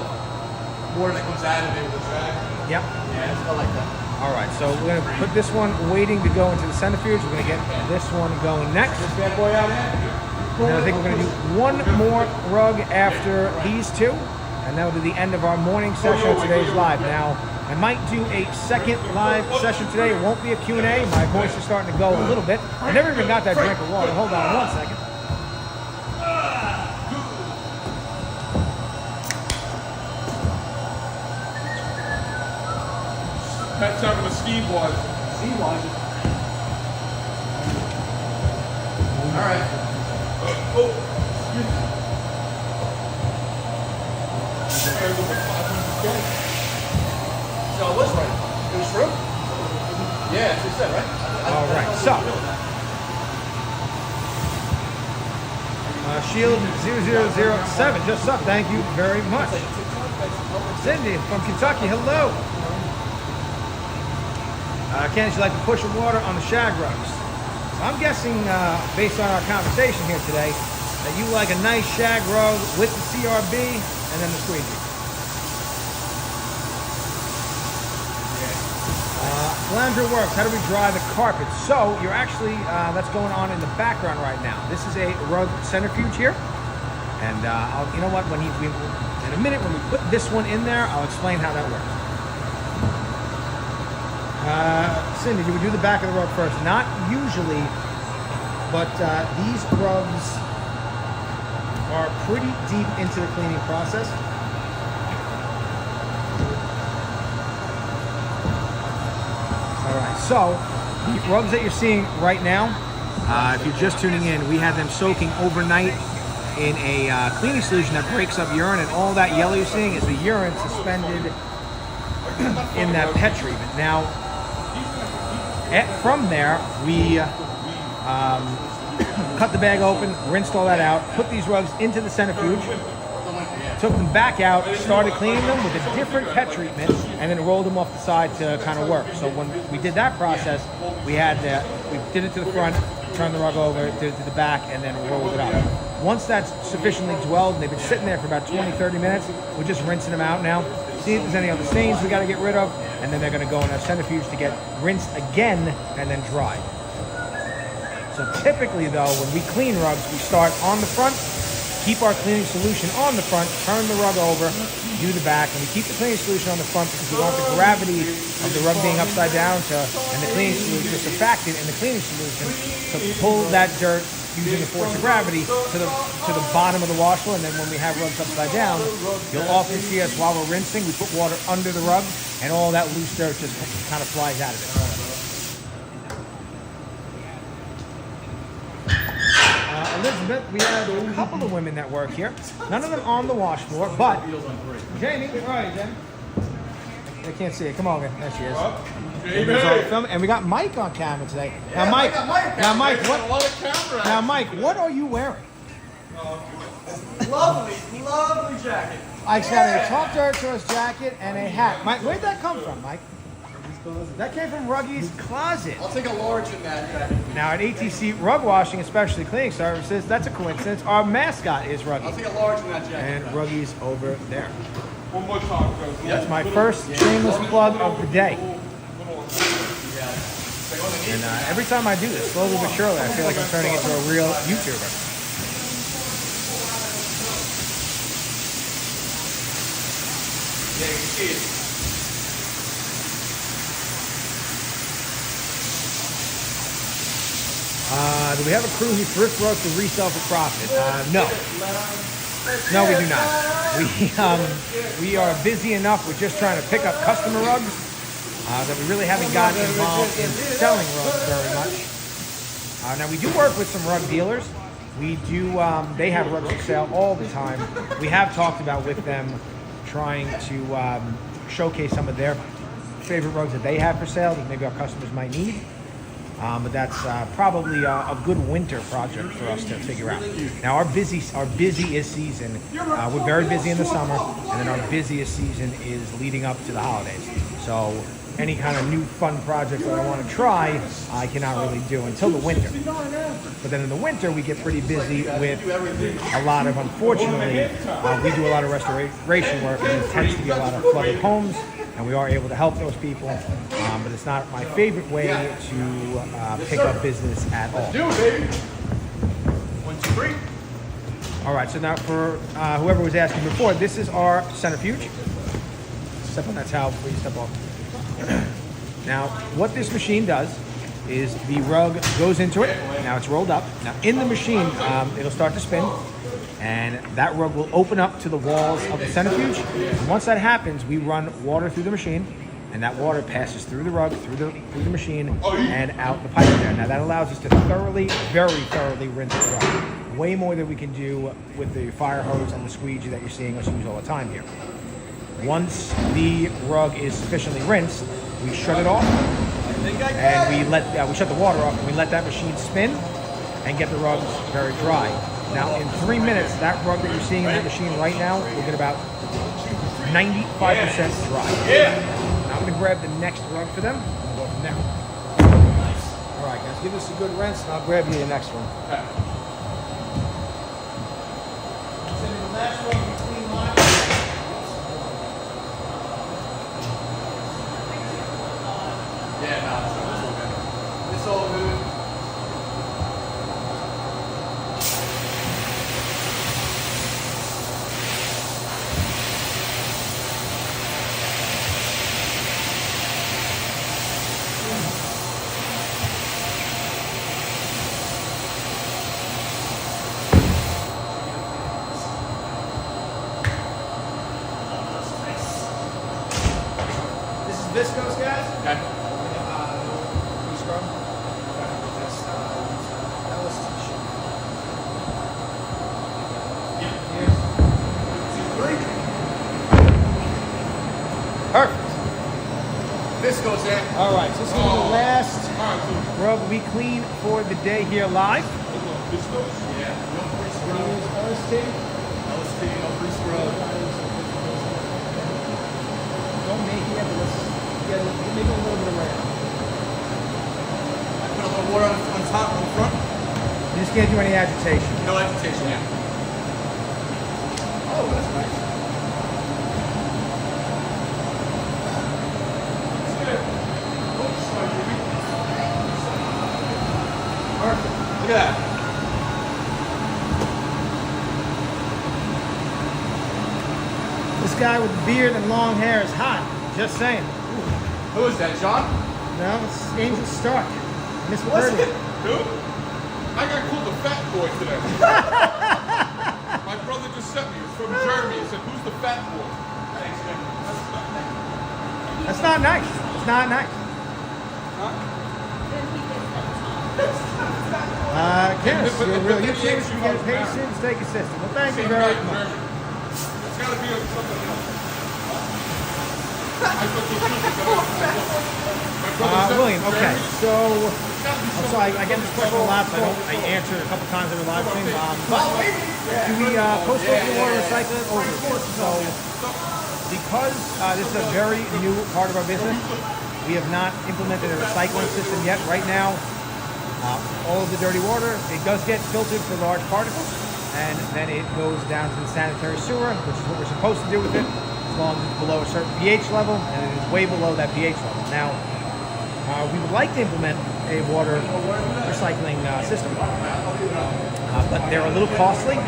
water that comes out of it with the shag. Yep. Yeah, I like that. All right, so we're gonna put this one waiting to go into the centrifuge. We're gonna get this one going next. This bad boy out here. And then I think we're gonna do one more rug after these two, and that will be the end of our morning session of today's live. Now, I might do a second live session today. It won't be a Q&A. My voice is starting to go a little bit. I never even got that drink of water. Hold on one second. Pat's having a Steve was. Steve wants it. All right. So it was right. It was true? Yeah, that's what you said, right? All right, so. Shield 0007, just up. Thank you very much. Cindy from Kentucky, hello. Candice, you like to push the water on the shag rugs. So I'm guessing, based on our conversation here today, that you like a nice shag rug with the CRB and then the squeegee. Flanger works. How do we dry the carpet? So you're actually, that's going on in the background right now. This is a rug centrifuge here. And you know what, in a minute when we put this one in there, I'll explain how that works. Cindy, you would do the back of the rug first. Not usually, but these rugs are pretty deep into the cleaning process. All right, so the rugs that you're seeing right now, if you're just tuning in, we had them soaking overnight in a cleaning solution that breaks up urine, and all that yellow you're seeing is the urine suspended in that pet treatment. Now, from there, we cut the bag open, rinsed all that out, put these rugs into the centrifuge, took them back out, started cleaning them with a different pet treatment, and then rolled them off the side to kind of work. So when we did that process, we did it to the front, turned the rug over, did it to the back, and then rolled it up. Once that's sufficiently dwelled, and they've been sitting there for about 20-30 minutes, we're just rinsing them out now, see if there's any other stains we got to get rid of, and then they're going to go in a centrifuge to get rinsed again and then dried. So typically though, when we clean rugs, we start on the front, keep our cleaning solution on the front, turn the rug over, do the back, and we keep the cleaning solution on the front because we want the gravity of the rug being upside down and the cleaning solution, the surfactant in the cleaning solution to pull that dirt using the force of gravity to the bottom of the washboard. And then when we have rugs upside down, you'll often see us while we're rinsing, we put water under the rug and all that loose dirt just kind of flies out of it. Elizabeth, we have a couple of women that work here. None of them on the wash floor, but Jamie, where are you, Jamie? I can't see it. Come on, there she is. And we got Mike on camera today. Now, Mike, what are you wearing? Lovely jacket. Ike's got a top dirt tourist jacket and a hat. Mike, where'd that come from, Mike? That came from Ruggy's Closet. I'll take a large in that jacket. Now at ATC Rug Washing and Specialty Cleaning Services, that's a coincidence. Our mascot is Ruggy. I'll take a large in that jacket. And Ruggy's over there. One more time, That's my first shameless plug of the day. And every time I do this, slowly but surely, I feel like I'm turning into a real YouTuber. Yeah, you can see it. Do we have a crew who thrifts rugs to resell for profit? No. No, we do not. We are busy enough with just trying to pick up customer rugs that we really haven't gotten involved in selling rugs very much. Now, we do work with some rug dealers. We do, they have rugs for sale all the time. We have talked about with them trying to showcase some of their favorite rugs that they have for sale that maybe our customers might need. But that's probably a good winter project for us to figure out. Now, our busiest season, we're very busy in the summer, and then our busiest season is leading up to the holidays. So any kind of new fun project that I want to try, I cannot really do until the winter. But then in the winter, we get pretty busy with a lot of, unfortunately, we do a lot of restoration work, and it tends to be a lot of flooded homes, and we are able to help those people, but it's not my favorite way to pick up business at all. Do it, baby. 1, 2, 3. All right, so now for whoever was asking before, this is our centrifuge. Step on that towel before you step off. Now, what this machine does is the rug goes into it. Now it's rolled up. Now in the machine, it'll start to spin, and that rug will open up to the walls of the centrifuge. And once that happens, we run water through the machine, and that water passes through the rug, through the machine, and out the pipe there. Now that allows us to very thoroughly rinse the rug. Way more than we can do with the fire hose and the squeegee that you're seeing us use all the time here. Once the rug is sufficiently rinsed, we shut it off, and we shut the water off, and we let that machine spin and get the rugs very dry. Now, in 3 minutes, that rug that you're seeing in that machine right now will get about 95% dry. Now, I'm going to grab the next rug for them, and we'll go from there. All right, guys, give this a good rinse, and I'll grab you the next one. So the last rug we clean line. Yeah, no, it's all good. This is Viscose, guys. Okay. Perfect. Viscose, yeah. All right, so this is going to be the last rug we clean for the day here live. Viscose? Yeah. No grease We're going to use LST, no grease rub. Don't make it, but let's get make it a little bit of rain. Put a little water on top, on the front. You just can't do any agitation. No agitation, yeah. Oh, that's nice. Look at that. This guy with the beard and long hair is hot. Just saying. Who is that, John? No, it's Angel Stark. Miss What's Birdie. it? Dude, I got called the fat boy today. My brother just sent me. It's from Germany. He said, "Who's the fat boy?" Thanks, man. That's not nice. It's not nice. Kenneth, you're really good. You get patient, stay consistent. Well, thank you Same very guy in much. Germany. It's got to be something else. I thought the truth was William, okay, so I get this question a lot, so I answered a couple times in the live stream. Do we post open water recycle it over? So because this is a very new part of our business, we have not implemented a recycling system yet. Right now, all of the dirty water, it does get filtered for large particles, and then it goes down to the sanitary sewer, which is what we're supposed to do with it, as long as it's below a certain pH level, and it is way below that pH level. Now, we would like to implement a water recycling system, but they're a little costly,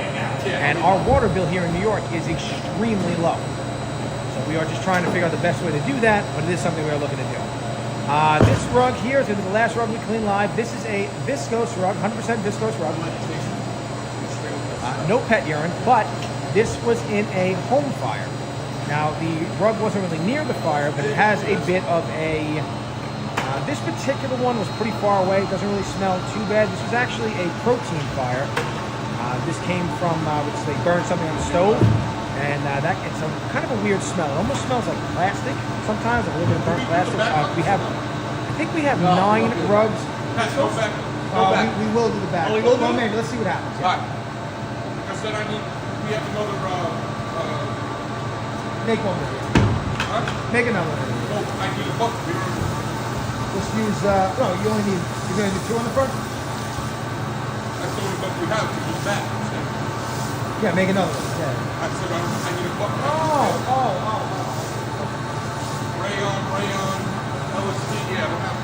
and our water bill here in New York is extremely low. So we are just trying to figure out the best way to do that, but it is something we are looking to do. This rug here is going to be the last rug we clean live. This is a Viscose rug, 100% Viscose rug. No pet urine, but this was in a home fire. Now, the rug wasn't really near the fire, but it has a bit of a... this particular one was pretty far away. It doesn't really smell too bad. This was actually a protein fire. This came from, they burned something on the stove, and it's a kind of a weird smell. It almost smells like plastic sometimes, like a little bit of burnt plastic. I think we have 9 rugs. Pat, go back. Go back. We will do the back. Oh, we will do Well, it? maybe. Let's see what happens. All right. Like I said, we have another, Make one more. huh? Make another one. Oh, I need a bucket. Just use, no, you're going to need 2 on the front? That's the only bucket we have. We use that. Yeah, make another one. Yeah. I said, I need a bucket. Oh. Rayon, LSD, yeah, I don't have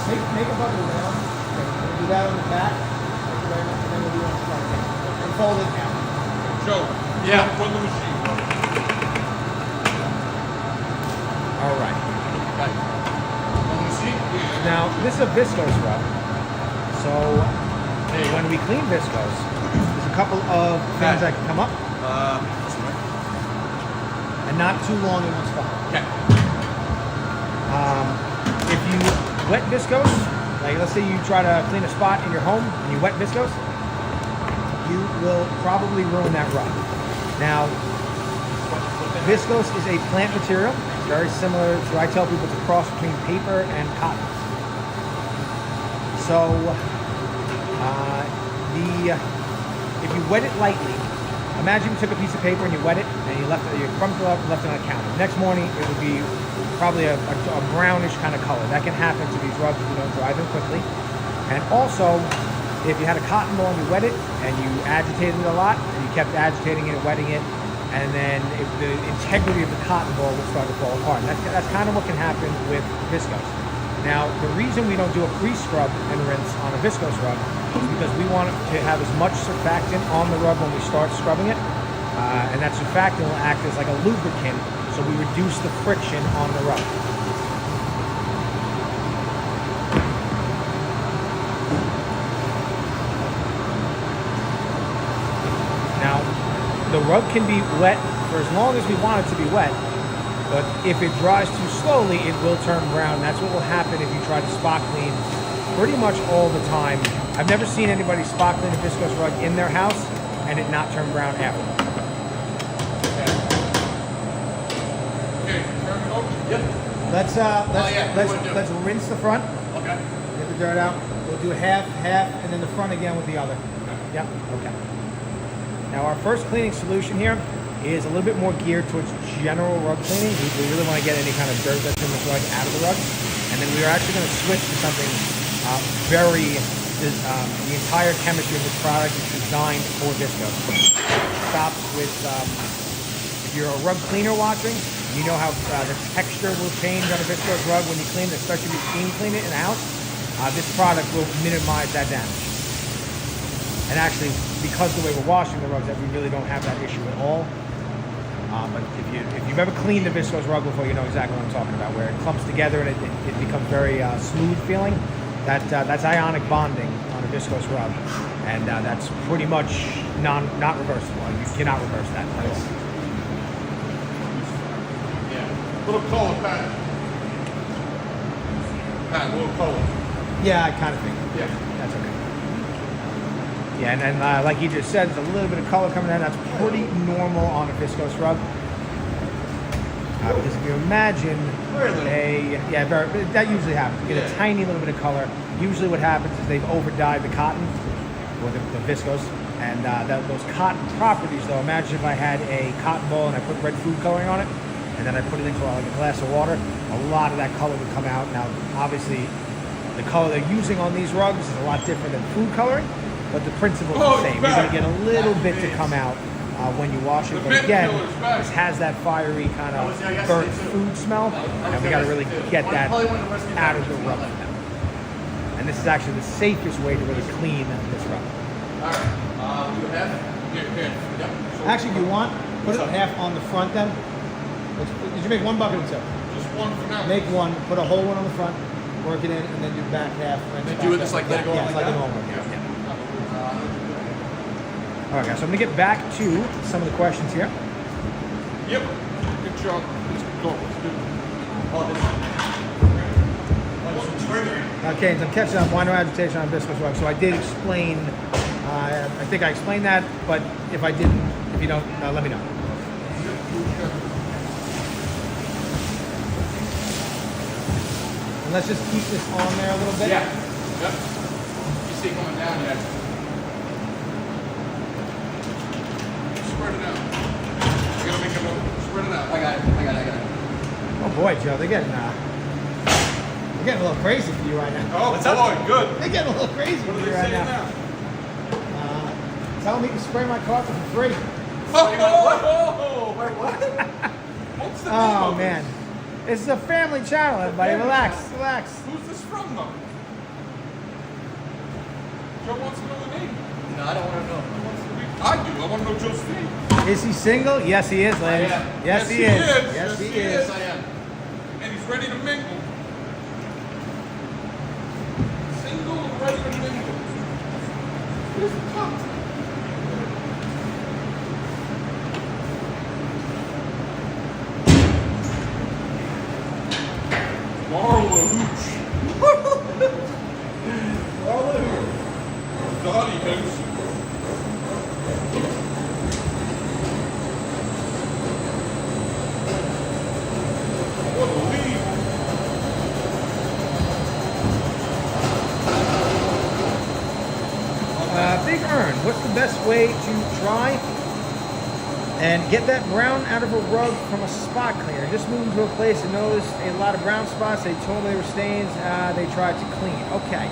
Make a bucket around. Okay. Do that on the back. Thank you very much. And then we'll do it on the front. And fold it down. Joe. Yeah. Run the machine, bro. All right. Right. On the machine? Yeah. Now, this is a Viscose rug. So, when we clean Viscose, there's a couple of things that can come up, This way. and not too long in one spot. Okay. If you wet Viscose, like let's say you try to clean a spot in your home and you wet Viscose, you will probably ruin that rug. Now, Viscose is a plant material, very similar to, I tell people it's a cross between paper and cotton. So, if you wet it lightly, imagine you took a piece of paper and you wet it and you crumped it up and left it on the counter. The next morning, it would be probably a brownish kind of color. That can happen to these rugs if you don't dry them quickly. And also, if you had a cotton ball and you wet it and you agitated it a lot, and you kept agitating it and wetting it, and then the integrity of the cotton ball would start to fall apart. And that's kind of what can happen with Viscose. Now, the reason we don't do a pre-scrub and rinse on a Viscose rug is because we want to have as much surfactant on the rug when we start scrubbing it, and that surfactant will act as like a lubricant, so we reduce the friction on the rug. Now, the rug can be wet for as long as we want it to be wet, but if it dries too slowly, it will turn brown. That's what will happen if you try to spot clean pretty much all the time. I've never seen anybody spot clean a Viscose rug in their house and it not turn brown after. Okay, turn it over. Yep. Let's rinse the front. Okay. Get the dirt out. We'll do half, and then the front again with the other. Yep, okay. Now our first cleaning solution here is a little bit more geared towards general rug cleaning. We really want to get any kind of dirt that's in this rug out of the rug. And then we are actually going to switch to something the entire chemistry of this product is designed for Viscose. Stops with, if you're a rug cleaner watching, you know how the texture will change on a Viscose rug when you clean it, especially if you steam clean it in the house. This product will minimize that damage. And actually, because of the way we're washing the rugs, that we really don't have that issue at all. But if you've ever cleaned a Viscose rug before, you know exactly what I'm talking about, where it clumps together and it becomes very smooth feeling. That's ionic bonding on a Viscose rug, and that's pretty much not reversible. You cannot reverse that at all. Yeah. Little color, Pat. Pat, a little color. Yeah, I kind of think. Yeah. That's okay. Yeah, and like you just said, there's a little bit of color coming in. That's pretty normal on a Viscose rug. Because if you imagine that usually happens. You get a tiny little bit of color. Usually what happens is they've over-dyed the cotton, or the Viscose, and those cotton properties, though, imagine if I had a cotton ball and I put red food coloring on it, and then I put it into like a glass of water, a lot of that color would come out. Now, obviously, the color they're using on these rugs is a lot different than food coloring, but the principle is the same. You're going to get a little bit to come out when you wash it, but again, this has that fiery kind of burnt food smell, and we got to really get that out of the rug. And this is actually the safest way to really clean this rug. All right. Do half? Yeah. Yep. Actually, if you want, put it half on the front then. Did you make one bucket or two? Just one for now. Make one, put a whole one on the front, work it in, and then do the back half. And then do it just like let it go Yeah, like like a that? normal. Yeah. All right, guys. So I'm gonna get back to some of the questions here. Yep. Good job. Let's go. Let's do it. Okay, I'm catching up. Why no agitation on viscose rug? So I did explain. I think I explained that, but if I didn't, if you don't, let me know. And let's just keep this on there a little bit. Yeah. Yep. You see it going down yet. Spread it out. You gotta make it look. Spread it out. I got it. Oh boy, Joe, they're getting a little crazy for you right now. Oh, boy, good. They're getting a little crazy What for are you they right saying now. now? Tell me to spray my carpet for free. Oh, wait, what? What's the name Oh of man, this is a family channel. Everybody, relax. this? Who's this from, though? Joe wants to know the name. No, I don't want to know. I do. I want to know Joe's name. Is he single? Yes, he is, ladies. am. Yes, he is. Yes, he is. Yes, I am. And he's ready to mingle. Single and ready to mingle. Where's the cup? Marla Hooch. Dottie House. What a lead. Big Earn, what's the best way to try and get that brown out of a rug from a spot cleaner? Just moved to a place and noticed a lot of brown spots. They told me they were stains. They tried to clean. Okay.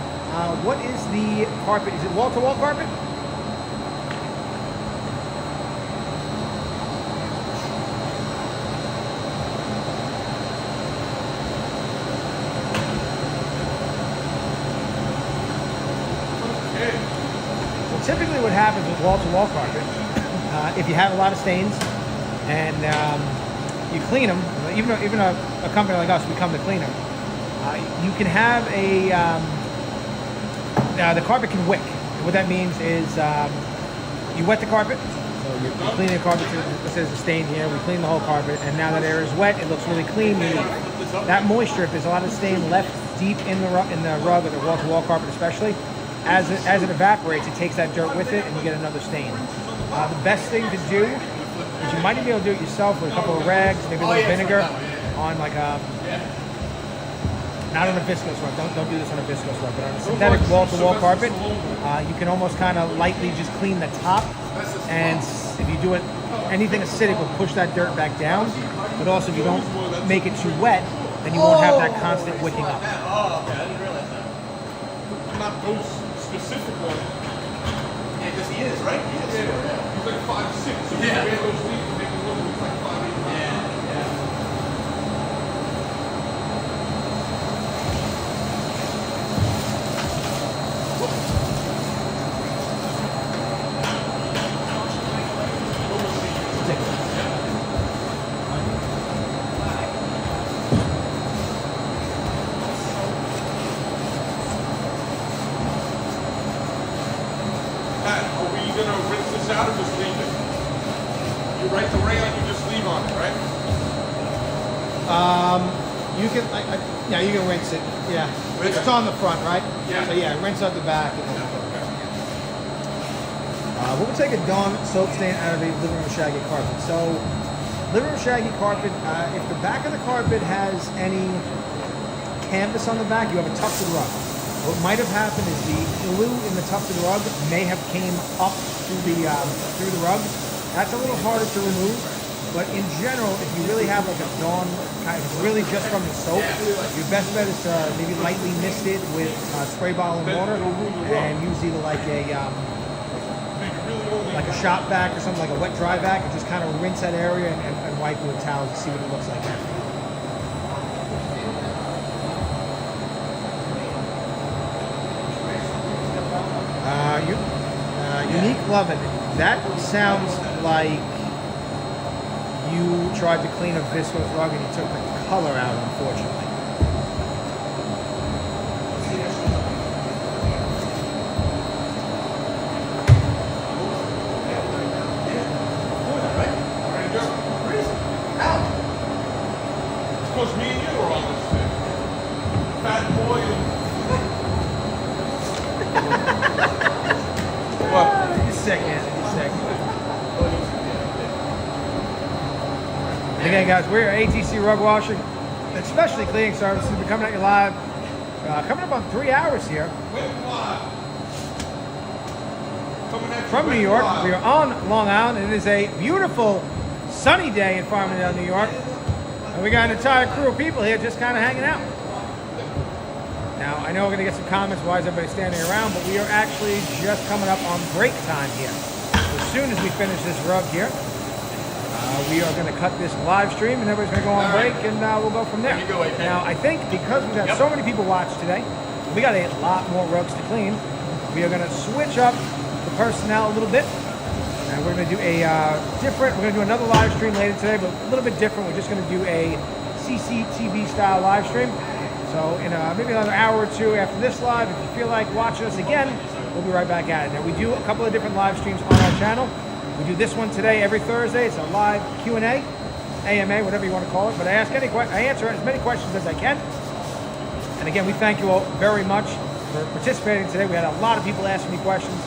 What is the carpet? Is it wall-to-wall carpet? Typically what happens with wall-to-wall carpet, if you have a lot of stains and you clean them, even a company like us, we come to clean them, you can have the carpet can wick. What that means is you wet the carpet, so you're cleaning the carpet, it says a stain here, we clean the whole carpet, and now that the area is wet, it looks really clean. That moisture, if there's a lot of stain left deep in the rug or the wall-to-wall carpet especially, as it evaporates, it takes that dirt with it, and you get another stain. The best thing to do is you might be able to do it yourself with a couple of rags, maybe a little vinegar, on like a not on a viscose rug. Don't do this on a viscose rug, but on a synthetic wall-to-wall carpet, you can almost kind of lightly just clean the top, and if you do it, anything acidic will push that dirt back down. But also, if you don't make it too wet, then you won't have that constant wicking up. Oh, okay. I didn't realize that. Not those specific ones. Yeah, because he is, right? He is. Yeah. He's like 5'6", so Yeah. you wear those sleeves to make him look like 5'8". Are we gonna rinse this out or just leave it? You write the rayon, you just leave on it, right? You can, yeah, you can rinse it. Yeah, it's on the front, right? Yeah. So yeah, rinse out the back. And then, what would take a Dawn soap stain out of a living room shaggy carpet? So, living room shaggy carpet. If the back of the carpet has any canvas on the back, you have a tufted rug. What might have happened is the glue in the tufted rug may have came up through the rug. That's a little harder to remove, but in general, if you really have like a Dawn, kind of really just from the soap, your best bet is to maybe lightly mist it with spray bottle and water, and use either like a shop vac or something, like a wet dry vac, and just kind of rinse that area and wipe it with towels to see what it looks like after. Unique Lovin'. That sounds like you tried to clean a viscose rug and you took the color out, unfortunately. Again, guys, we're ATC Rug Washing, especially cleaning services. We're coming at you live. Coming up on 3 hours here from New York. We are on Long Island. It is a beautiful, sunny day in Farmingdale, New York. And we got an entire crew of people here just kind of hanging out. Now, I know we're going to get some comments, why is everybody standing around, but we are actually just coming up on break time here. So as soon as we finish this rug here, we are going to cut this live stream and everybody's going to go on break and we'll go from there. Now, I think because we've got so many people watch today, we got a lot more rugs to clean. We are going to switch up the personnel a little bit. And we're going to do a we're going to do another live stream later today, but a little bit different. We're just going to do a CCTV style live stream. So in maybe another hour or two after this live, if you feel like watching us again, we'll be right back at it. Now we do a couple of different live streams on our channel. We do this one today every Thursday. It's a live Q&A, AMA, whatever you want to call it. But I answer as many questions as I can. And again, we thank you all very much for participating today. We had a lot of people asking me questions.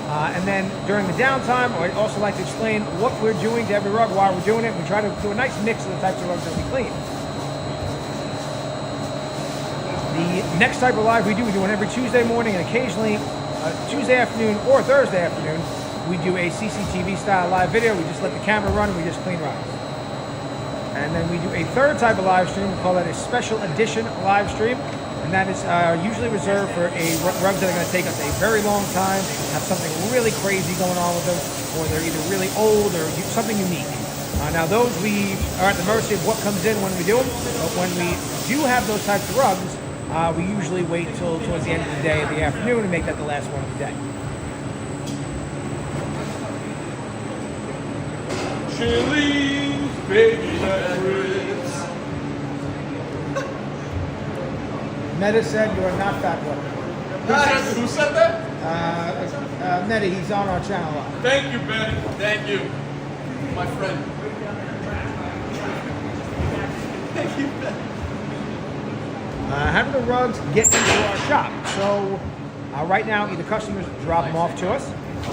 And then during the downtime, I'd also like to explain what we're doing to every rug, why we're doing it. We try to do a nice mix of the types of rugs that we clean. The next type of live we do one every Tuesday morning, and occasionally Tuesday afternoon or Thursday afternoon, we do a CCTV style live video. We just let the camera run and we just clean rugs. And then we do a third type of live stream. We call that a special edition live stream. And that is usually reserved for rugs that are going to take us a very long time, have something really crazy going on with them, or they're either really old or something unique. Now those we are at the mercy of what comes in when we do them, but when we do have those types of rugs, we usually wait till towards the end of the day, the afternoon, and make that the last one of the day. Chili's, baby, ribs. Meta said you are not fat boy. Who said that? Meta, he's on our channel. Thank you, Betty. Thank you, my friend. Thank you, How do the rugs get into our shop? So right now, either customers drop them off to us,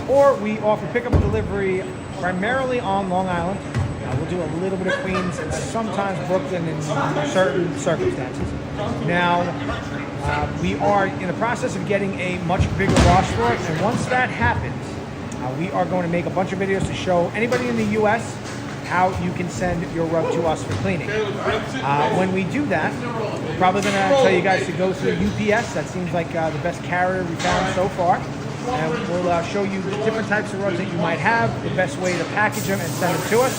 or we offer pickup and delivery primarily on Long Island. We'll do a little bit of Queens and sometimes Brooklyn in certain circumstances. Now, we are in the process of getting a much bigger wash floor, and once that happens, we are going to make a bunch of videos to show anybody in the U.S. how you can send your rug to us for cleaning. When we do that, we're probably going to tell you guys to go through UPS. That seems like the best carrier we found so far. And we'll show you the different types of rugs that you might have, the best way to package them and send them to us.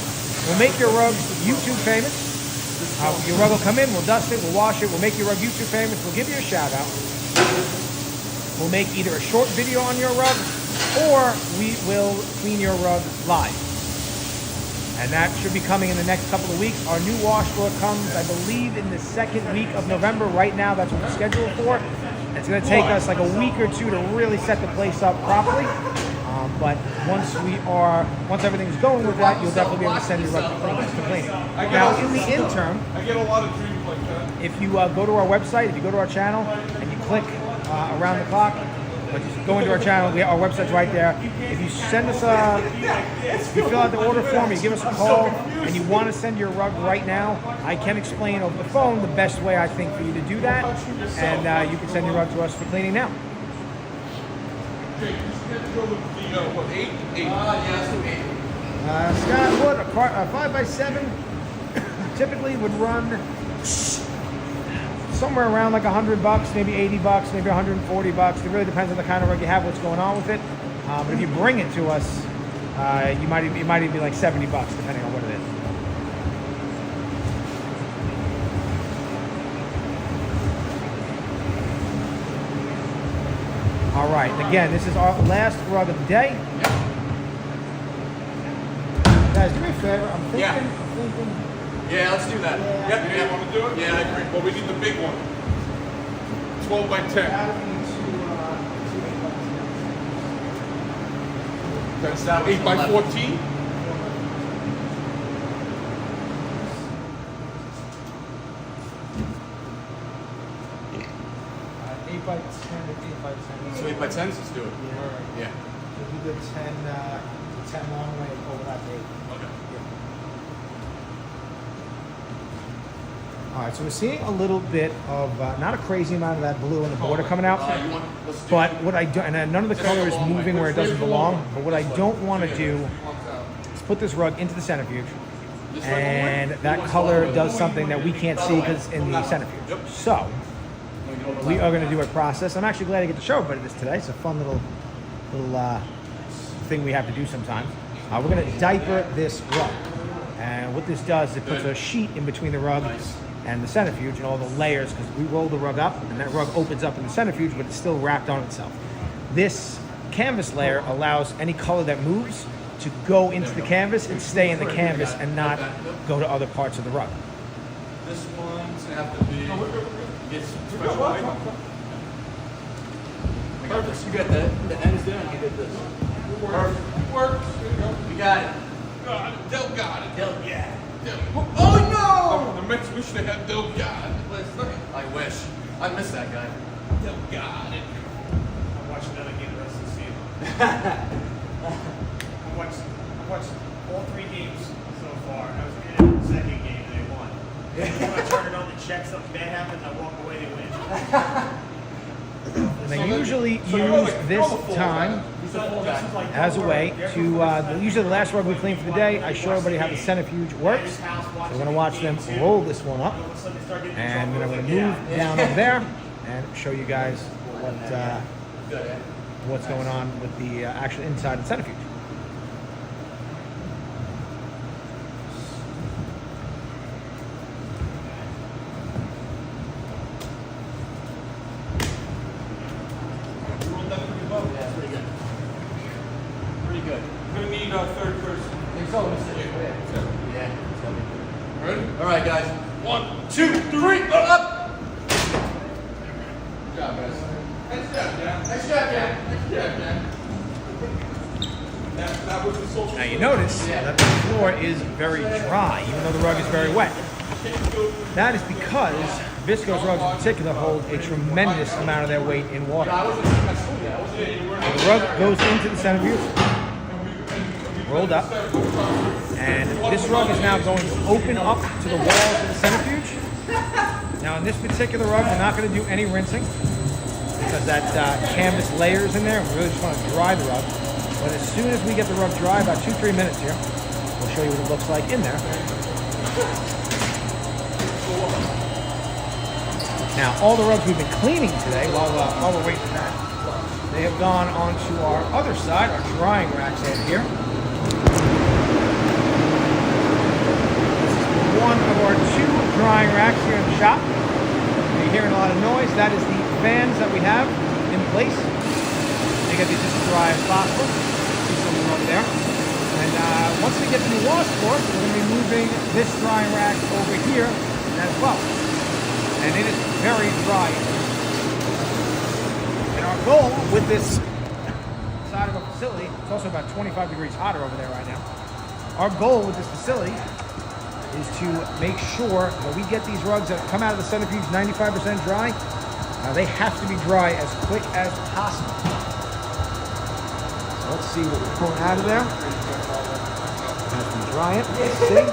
We'll make your rug YouTube famous. Your rug will come in, we'll dust it, we'll wash it, we'll make your rug YouTube famous, we'll give you a shout out. We'll make either a short video on your rug, or we will clean your rug live. And that should be coming in the next couple of weeks. Our new wash floor comes, I believe, in the second week of November. Right now, that's what we're scheduled for. It's going to take us like a week or two to really set the place up properly. But once everything's going with that, you'll definitely be able to send your rug to cleaning. Now, in the interim, I get a lot of dreams like that. if you go to our website, if you go to our channel, and you click around the clock, but just go into our channel, our website's right there. If you send us if you fill out the order form, you give us a call, and you want to send your rug right now, I can explain over the phone the best way I think for you to do that, and you can send your rug to us for cleaning now. Okay, you should go with the, 8? 8. Yes, okay. Scott Wood, a 5x7 typically would run somewhere around like $100, maybe $80, maybe $140. It really depends on the kind of rug you have, what's going on with it. But if you bring it to us, it might even be like $70, depending on what it is. All right, and again, this is our last rug of the day. Guys, do me a favor. I'm thinking. Yeah, let's do that. Yep. You want to do it? Yeah, I agree. Well, we need the big one. 12 by 10. That's 8 by 14. 8 by 10 and 8 by 10. So 8 by 10s, let's do it. Yeah. We'll do the 10 long way over that 8. Okay. All right, so we're seeing a little bit of, not a crazy amount of that blue on the border coming out, but what I do, and none of the color is moving where it doesn't belong, but what I don't want to do is put this rug into the centrifuge, and that color does something that we can't see because it's in the centrifuge. So, we are going to do a process. I'm actually glad I get to show everybody this today. It's a fun little thing we have to do sometimes. We're going to diaper this rug. And what this does is it puts a sheet in between the rug and the centrifuge and all the layers, because we roll the rug up and that rug opens up in the centrifuge, but it's still wrapped on itself. This canvas layer allows any color that moves to go into the canvas and stay in the canvas and not go to other parts of the rug. This one's gonna have to be. Get some special white. I got this. You got the ends there, and you get this. Perfect. Works. There you go. We got it. Got it. Del got it. Del, yeah. Del. Oh no! The Mets wish they had Del got it last night. I wish. I miss that guy. Del got it. I watched another game the rest of the season. I watched all 3 games so far. I was in the second game and they won. When I turn it on to check something bad happens, I walk away, they win. And they usually use this time as a way to, usually the last rug we clean for the day, I show everybody how the centrifuge works. So we're going to watch them roll this one up. And then I'm going to move down over there and show you guys what's going on with the actual inside of the centrifuge. We're gonna need a third person. Yeah. Ready? All right, guys. 1, 2, 3, up! Good job, guys. Nice job, Jack. Nice job, Jack. Nice job, Jack. That was the social. Now you notice that the floor is very dry, even though the rug is very wet. That is because Viscose rugs in particular hold a tremendous amount of their weight in water. The rug goes into the centrifuge, rolled up, and this rug is now going to open up to the walls of the centrifuge. Now in this particular rug, we're not going to do any rinsing because that canvas layers in there. We really just want to dry the rug. But as soon as we get the rug dry, about 2-3 minutes here, we'll show you what it looks like in there. Now, all the rugs we've been cleaning today, while we're waiting for that, they have gone onto our other side, our drying racks over here. This is one of our 2 drying racks here in the shop. You're hearing a lot of noise. That is the fans that we have in place. They get these as dry as possible. See some of them over there. And once we get the new washboard, we're going to be moving this drying rack over here as well. And it is very dry. And our goal with this side of our facility, it's also about 25 degrees hotter over there right now. Our goal with this facility is to make sure that we get these rugs that come out of the centrifuge 95% dry. They have to be dry as quick as possible. So let's see what we're pulling out of there. Have to dry it. Let's see.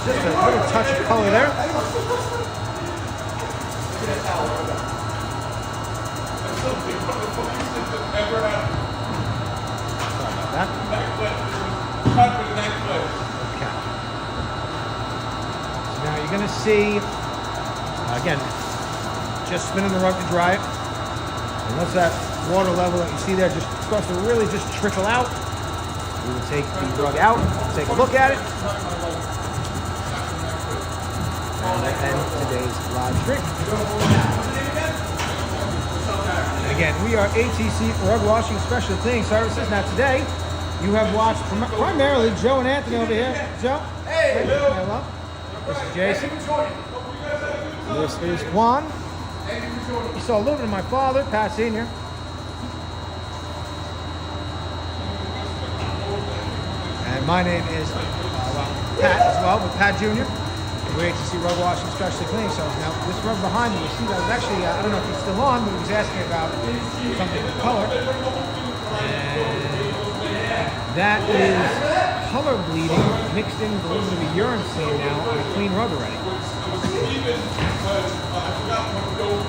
Just a little touch of color there. Sorry about that. Okay. So now you're going to see, again, just spinning the rug to dry it. And once that water level that you see there just starts to really just trickle out, we will take the rug out, take a look at it, and end today's live stream. And again, we are ATC Rug Washing Special Cleaning Services. Now today, you have watched primarily Joe and Anthony over here. Joe? Hey! Hello. This is Jason. This is Juan. You saw a little bit of my father, Pat Sr. And my name is Pat as well, but Pat Jr. We're ATC Rug Washing Specialty Cleaning Service. Now, this rug behind me, you see that was actually, I don't know if he's still on, but he was asking about something with color. And that is color bleeding mixed in with a little bit of a urine stain now on a clean rug already.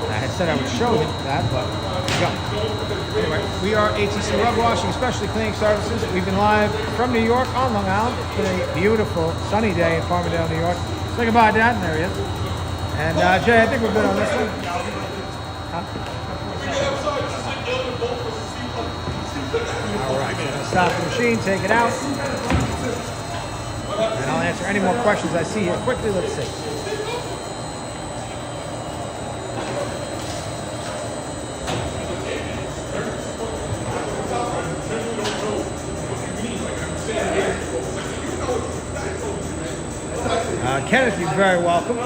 I had said I would show him that, but there you go. Anyway, we are ATC Rug Washing, Specialty Cleaning Services. We've been live from New York on Long Island. It's been a beautiful sunny day in Farmingdale, New York. Say goodbye, Dad. There he is. And Jay, I think we're good on this one. Huh? All right, so I'm going to stop the machine, take it out. And I'll answer any more questions I see here quickly. Let's see. Kenneth, you're very welcome.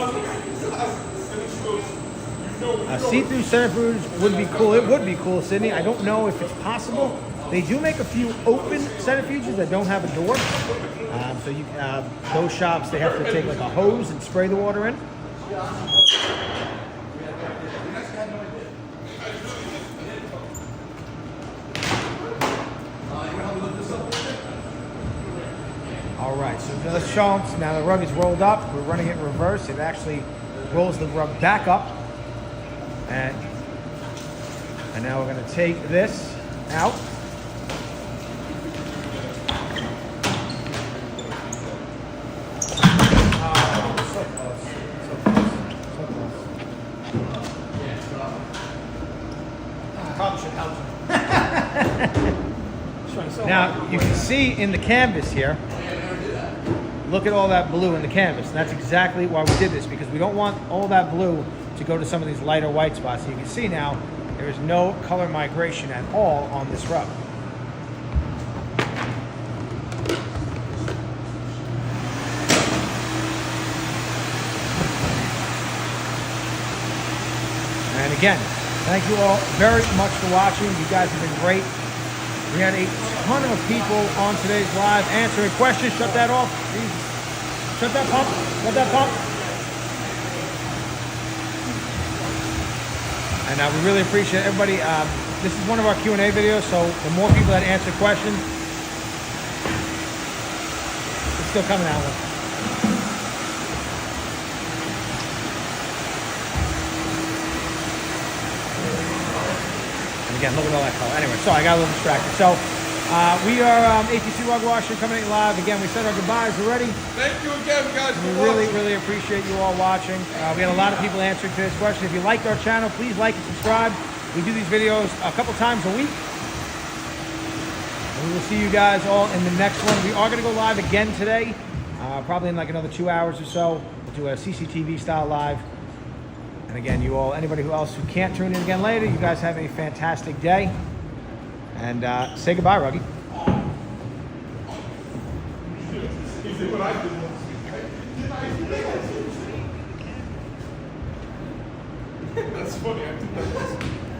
See-through centrifuge would be cool. It would be cool, Sydney. I don't know if it's possible. They do make a few open centrifuges that don't have a door. So you, those shops, they have to take like a hose and spray the water in. All right, so let's show them. Now the rug is rolled up. We're running it in reverse. It actually rolls the rug back up. And now we're going to take this out. So close. Probably should help you. Now you can see in the canvas here. Look at all that blue in the canvas. And that's exactly why we did this, because we don't want all that blue to go to some of these lighter white spots. You can see now there is no color migration at all on this rug. And again, thank you all very much for watching. You guys have been great. We had a ton of people on today's live answering questions. Shut that off. Jesus. Shut that pump. Shut that pump. And we really appreciate everybody. This is one of our Q&A videos, so the more people that answer questions, it's still coming out. Again, look at all that color. Anyway, sorry, I got a little distracted. So, we are ATC Rug Washing coming in live. Again, we said our goodbyes already. Thank you again, guys. We really appreciate you all watching. We had a lot of people answering today's question. If you liked our channel, please like and subscribe. We do these videos a couple times a week. And we will see you guys all in the next one. We are going to go live again today, probably in like another 2 hours or so. We'll do a CCTV style live. And again, you all, anybody else who can't tune in again later, you guys have a fantastic day. And say goodbye, Ruggie. That's funny. I did that.